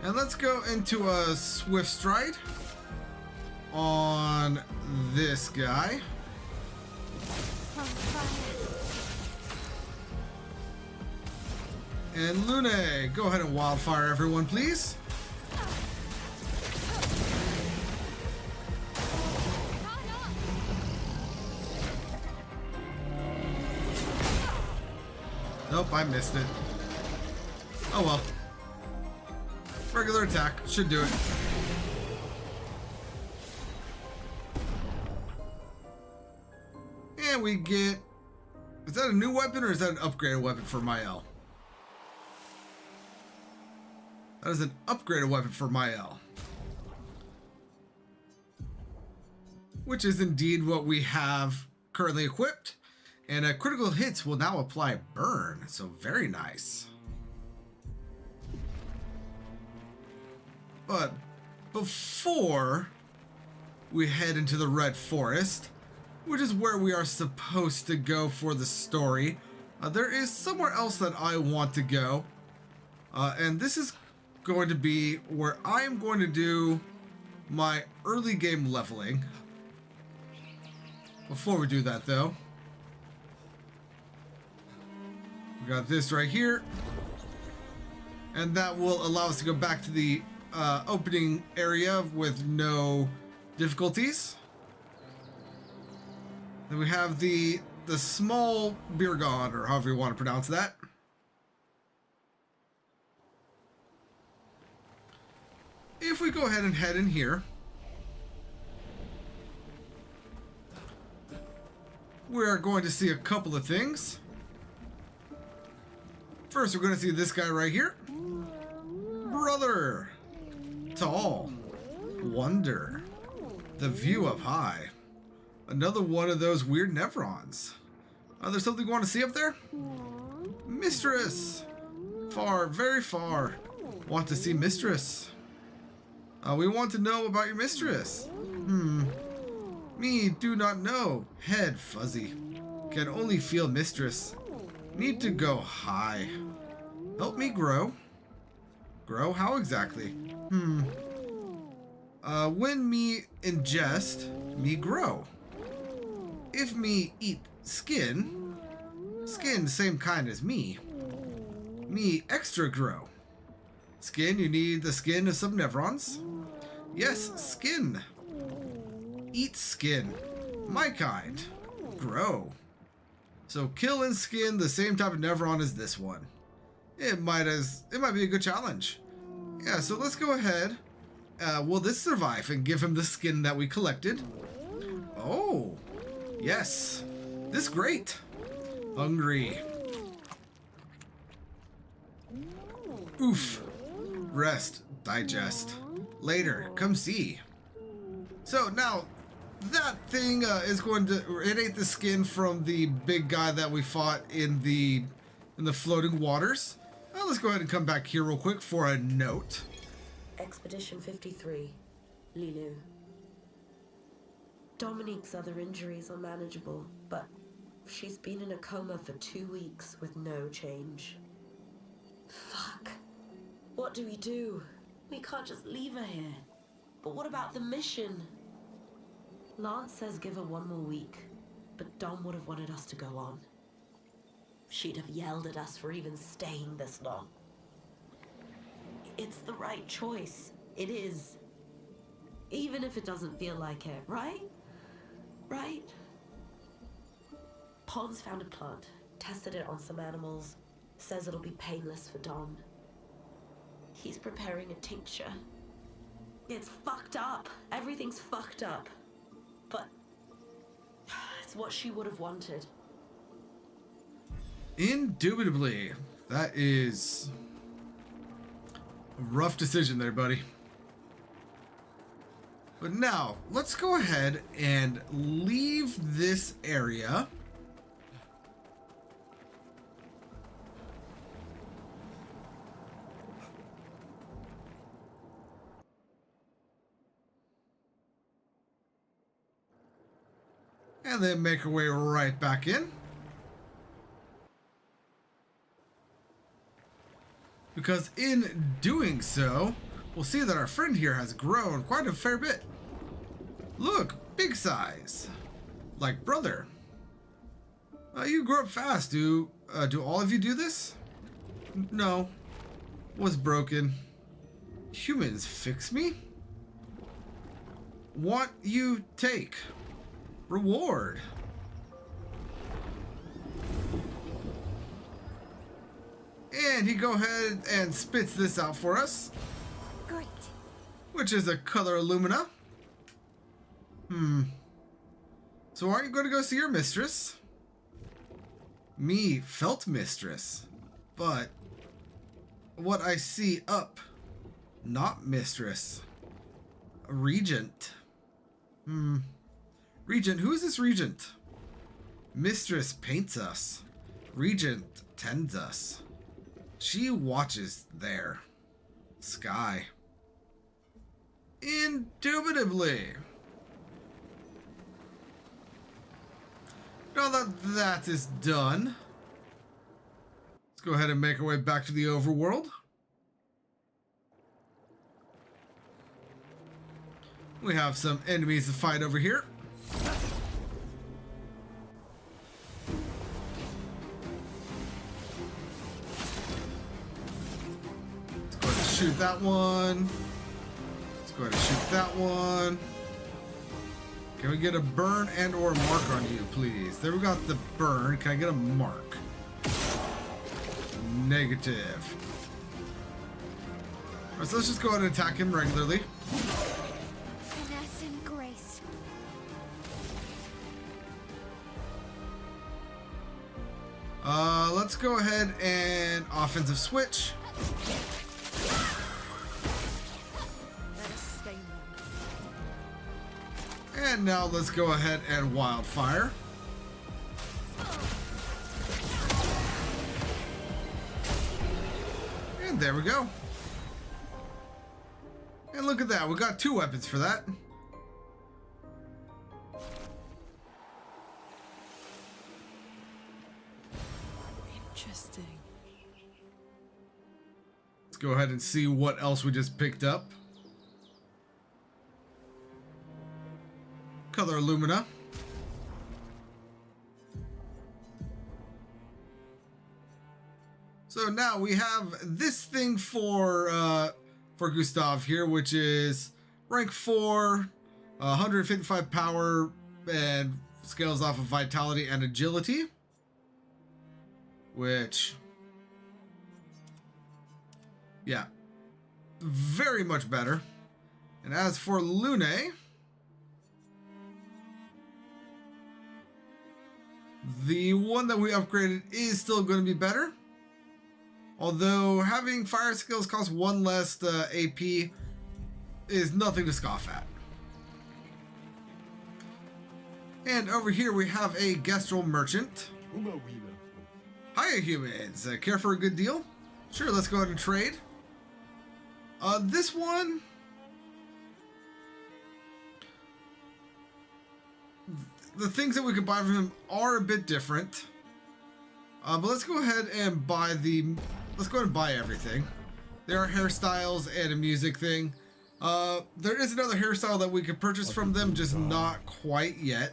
And let's go into a swift stride on this guy. On fire. And Lune, go ahead and wildfire everyone, please. Nope, I missed it. Oh well. Regular attack, should do it. And we get... Is that a new weapon or is that an upgraded weapon for Mael? That is an upgraded weapon for Mael. Which is indeed what we have currently equipped. And critical hits will now apply burn, so very nice. But before we head into the Red Forest, which is where we are supposed to go for the story, there is somewhere else that I want to go. And this is going to be where I am going to do my early game leveling. Before we do that though, we got this right here, and that will allow us to go back to the opening area with no difficulties. Then we have the small beer god, or however you want to pronounce that. If we go ahead and head in here, we're going to see a couple of things. First, we're going to see this guy right here. Brother. Tall. Wonder. The view up high. Another one of those weird Nevrons. There's something you want to see up there? Mistress. Far, very far. Want to see Mistress. We want to know about your mistress. Me do not know. Head fuzzy. Can only feel mistress. Need to go high. Help me grow. Grow? How exactly? When me ingest, me grow. If me eat skin, skin same kind as me extra grow. Skin, you need the skin of some Nevrons? Yes, skin. Eat skin. My kind. Grow. So kill and skin the same type of Nevron as this one. It might be a good challenge. Yeah, so let's go ahead. Will this survive and give him the skin that we collected? Oh, yes. This great. Hungry. Oof. Rest. Digest. Later. Come see. So now, that thing is going to... It ate the skin from the big guy that we fought in the floating waters. Now let's go ahead and come back here real quick for a note. Expedition 53, Lilu. Dominique's other injuries are manageable, but she's been in a coma for 2 weeks with no change. Fuck. What do we do? We can't just leave her here. But what about the mission? Lance says give her 1 more week, but Dom would have wanted us to go on. She'd have yelled at us for even staying this long. It's the right choice. It is. Even if it doesn't feel like it, right? Right? Pons found a plant, tested it on some animals, says it'll be painless for Dom. He's preparing a tincture. It's fucked up. Everything's fucked up. But it's what she would have wanted. Indubitably. That is a rough decision there, buddy. But now, let's go ahead and leave this area. And then make our way right back in. Because in doing so, we'll see that our friend here has grown quite a fair bit. Look, big size. Like brother. You grew up fast. Do all of you do this? No. Was broken. Humans fix me? What you take? Reward. And he go ahead and spits this out for us. Great. Which is a color Illumina. So aren't you going to go see your mistress? Me felt mistress. But what I see up, not mistress. Regent. Regent, who is this regent? Mistress paints us. Regent tends us. She watches there. Sky. Indubitably. Now that that is done, let's go ahead and make our way back to the overworld. We have some enemies to fight over here. Let's go ahead and shoot that one. Let's go ahead and shoot that one. Can we get a burn and or mark on you, please? There we got the burn. Can I get a mark? Negative. Alright, so let's just go ahead and attack him regularly. Finesse and grace. Let's go ahead and offensive switch. Let us stain them. And now let's go ahead and wildfire. And there we go. And look at that, we got 2 weapons for that. Interesting. Let's go ahead and see what else we just picked up. Color Illumina. So now we have this thing for Gustav here, which is rank 4, 155 power, and scales off of vitality and agility. Which, yeah, very much better. And as for Lune, the one that we upgraded is still going to be better. Although having fire skills cost 1 less AP is nothing to scoff at. And over here we have a Gestrel Merchant. Hiya humans, care for a good deal? Sure, let's go ahead and trade. This one, the things that we can buy from him are a bit different. But let's go ahead and buy everything. There are hairstyles and a music thing. There is another hairstyle that we could purchase from them, just not quite yet.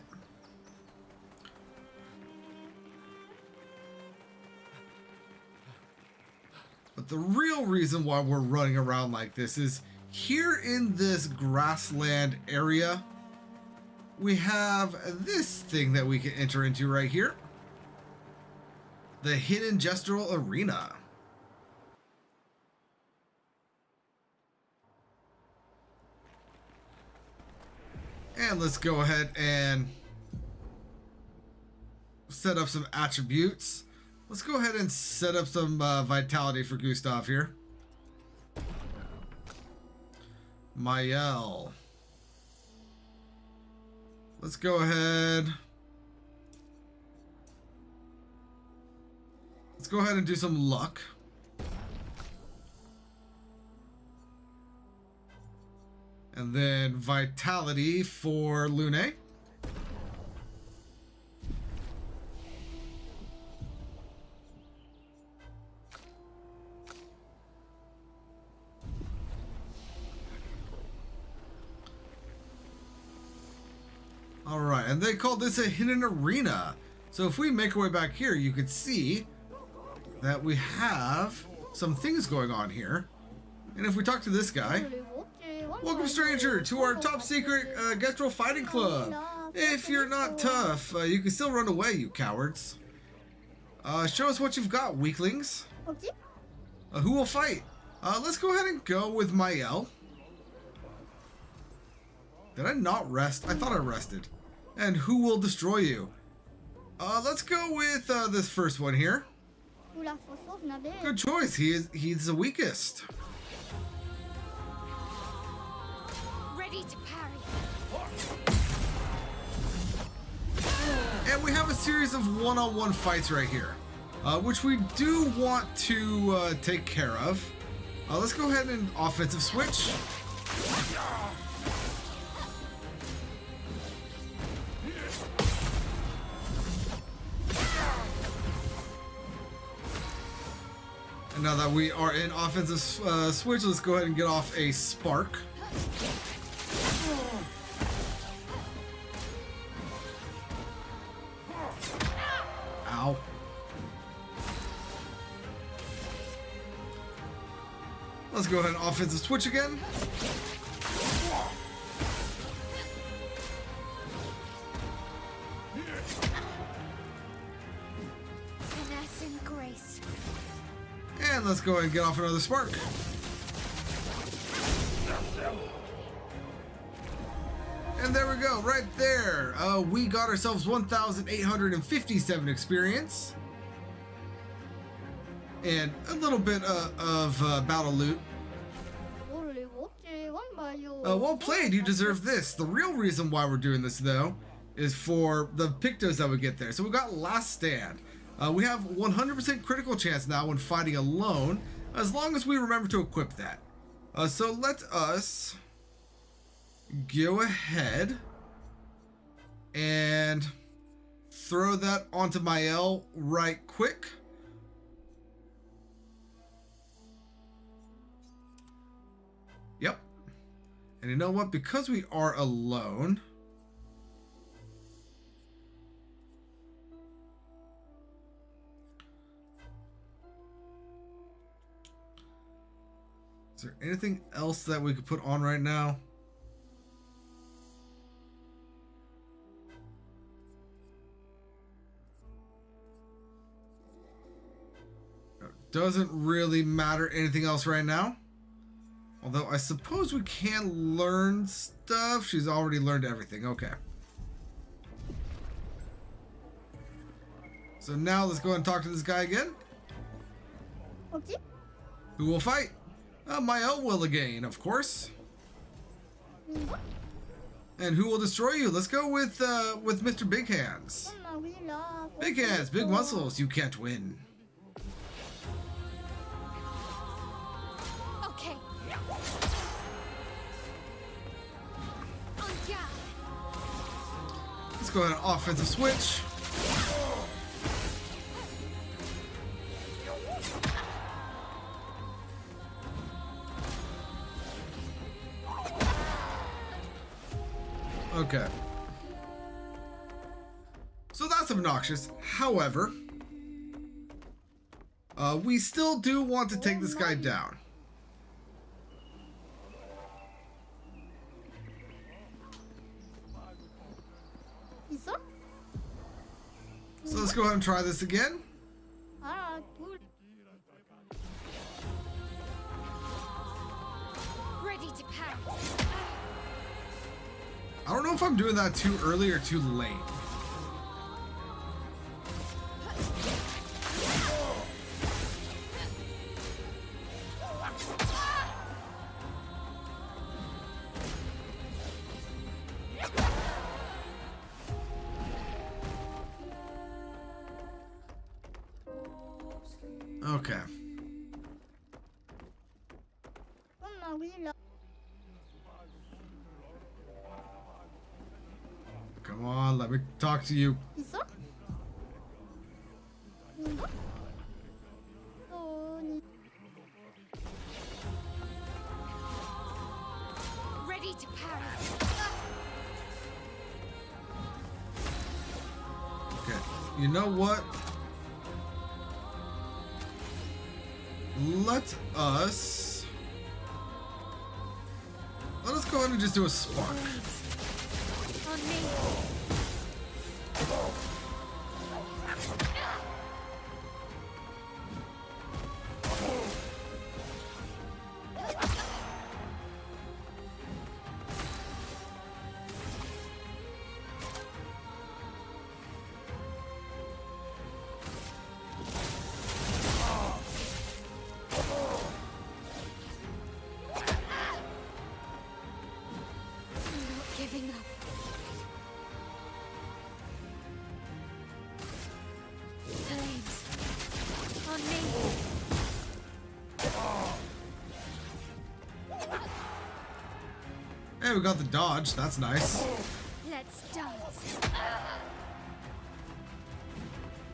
But the real reason why we're running around like this is here in this grassland area, we have this thing that we can enter into right here. The Hidden Gestural Arena. And let's go ahead and set up some attributes. Let's go ahead and set up some vitality for Gustav here. Mael. Let's go ahead. Let's go ahead and do some luck. And then vitality for Lune. and they call this a hidden arena. So if we make our way back here, you can see that we have some things going on here. And if we talk to this guy, welcome stranger to our top secret Gestral fighting club. If you're not tough, you can still run away, you cowards. Show us what you've got, weaklings. Who will fight? Let's go ahead and go with Mael. Did I not rest? I thought I rested. And who will destroy you? Let's go with this first one here. Good choice. He's the weakest. Ready to parry. And we have a series of one-on-one fights right here, which we do want to take care of. Let's go ahead and offensive switch. And now that we are in offensive switch, let's go ahead and get off a spark. Ow. Let's go ahead and offensive switch again. Finesse and grace. And let's go ahead and get off another spark. And there we go, right there. We got ourselves 1,857 experience. And a little bit of battle loot. Well played, you deserve this. The real reason why we're doing this, though, is for the pictos that we get there. So we got Last Stand. We have 100% critical chance now when fighting alone, as long as we remember to equip that. So let us go ahead and throw that onto Mael right quick. Yep. And you know what? Because we are alone, is there anything else that we could put on right now? Doesn't really matter anything else right now. Although I suppose we can learn stuff. She's already learned everything. Okay. So now let's go ahead and talk to this guy again. Okay. Who will fight? Mael will again, of course. And who will destroy you? Let's go with Mr. Big Hands. Big Hands, big muscles. You can't win. Okay. Let's go ahead and offensive switch. Okay. So that's obnoxious. However, we still do want to take this guy down. So let's go ahead and try this again. Ready to pound. I don't know if I'm doing that too early or too late. Okay. Come on, let me talk to you. Ready to parry. You know what? Let us go ahead and just do a spark. On me. Giving up. Flames. On me. Hey, we got the dodge. That's nice. Let's dance.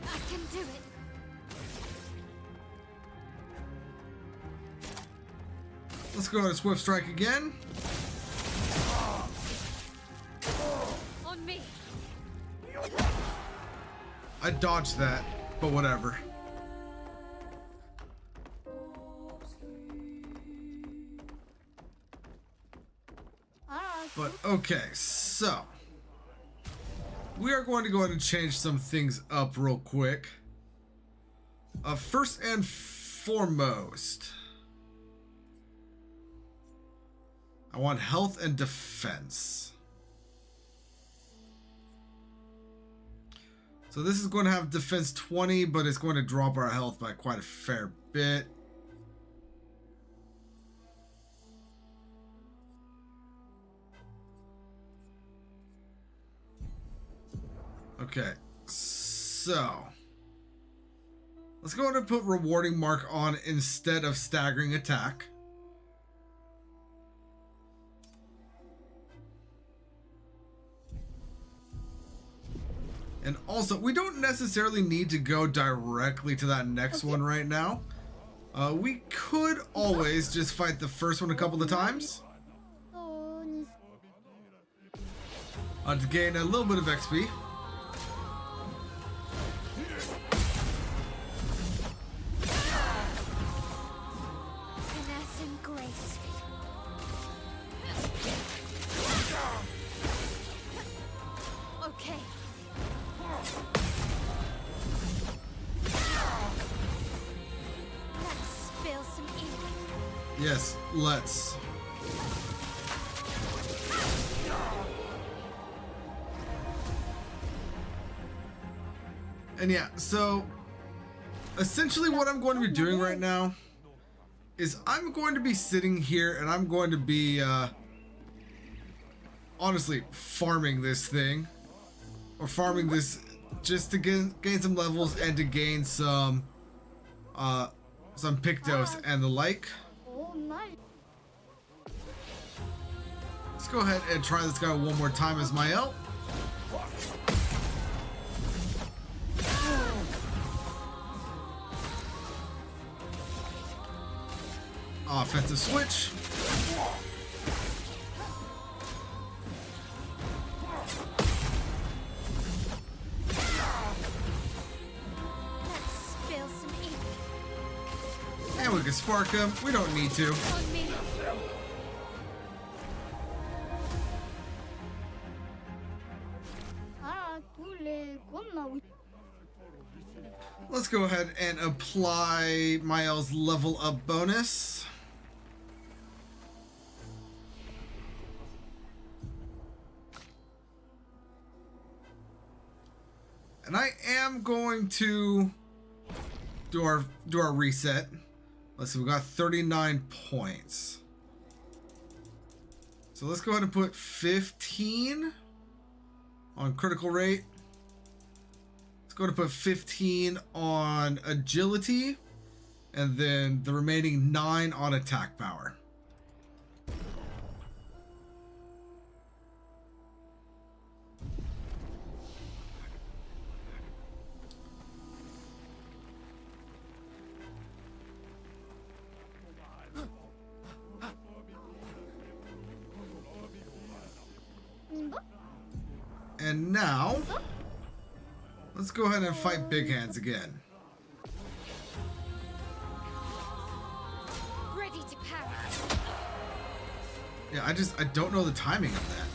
I can do it. Let's go to Swift Strike again. On me. I dodged that, but whatever. But okay, so we are going to go ahead and change some things up real quick. First and foremost, I want health and defense. So this is going to have defense 20, but it's going to drop our health by quite a fair bit. Okay, so let's go ahead and put rewarding mark on instead of staggering attack. And also, we don't necessarily need to go directly to that next one right now. We could always just fight the first one a couple of times. To gain a little bit of XP. Finesse and grace. Okay. Let's spill some ink. Yes, let's. And yeah, so essentially what I'm going to be doing right now is I'm going to be sitting here and I'm going to be honestly farming this thing, or farming this just to gain some levels and to gain some Pictos and the like. Let's go ahead and try this guy one more time as my L. Offensive switch. Let's spill some ink. And we can spark him. We don't need to. On me. Let's go ahead and apply Mael's level up bonus. And I am going to do our reset. Let's see, we got 39 points. So let's go ahead and put 15 on critical rate. Let's go ahead and put 15 on agility, and then the remaining 9 on attack power. And now Let's go ahead and fight Big Hands again. Ready to power. Yeah, I don't know the timing of that.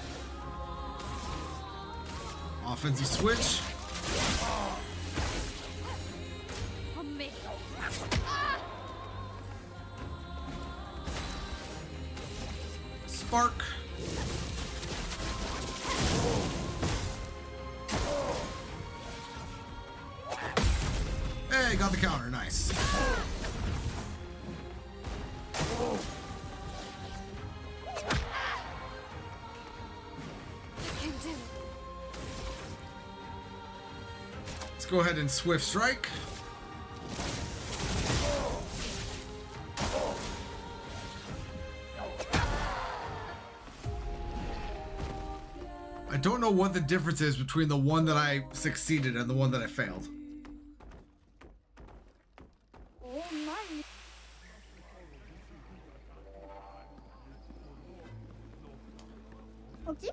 Offensive switch. On me. Spark. Hey, got the counter. Nice. Can do it. Let's go ahead and swift strike. I don't know what the difference is between the one that I succeeded and the one that I failed. Oh my. 뭐지?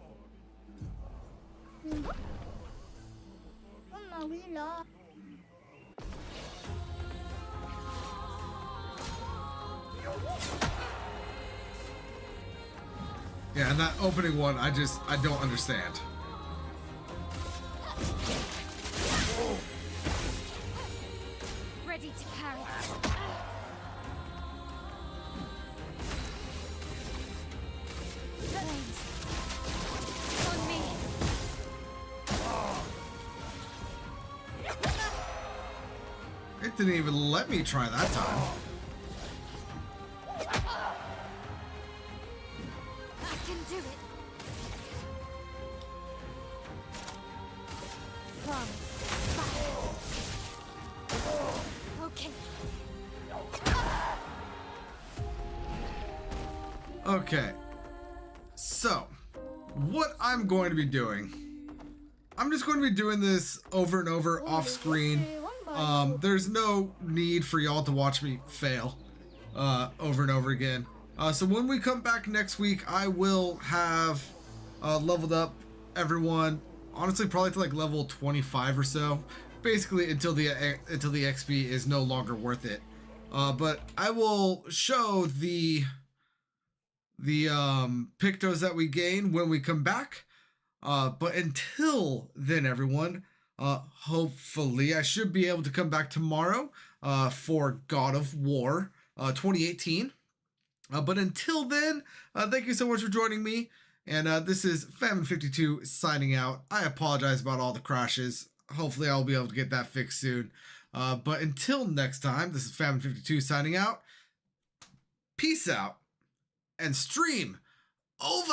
이거? 엄마 몰라. Yeah, and that opening one, I don't understand. Ready to parry. Flames. On me. It didn't even let me try that time. I can do it. From fire. Okay. Okay. So, what I'm going to be doing, I'm just going to be doing this over and over off screen. There's no need for y'all to watch me fail over and over again. So when we come back next week, I will have leveled up everyone. Honestly, probably to like level 25 or so. Basically, until the XP is no longer worth it. But I will show the pictos that we gain when we come back. But until then, everyone, hopefully I should be able to come back tomorrow for God of War 2018. But until then, thank you so much for joining me. And this is Famine52 signing out. I apologize about all the crashes. Hopefully I'll be able to get that fixed soon. But until next time, this is Famine52 signing out. Peace out and stream over.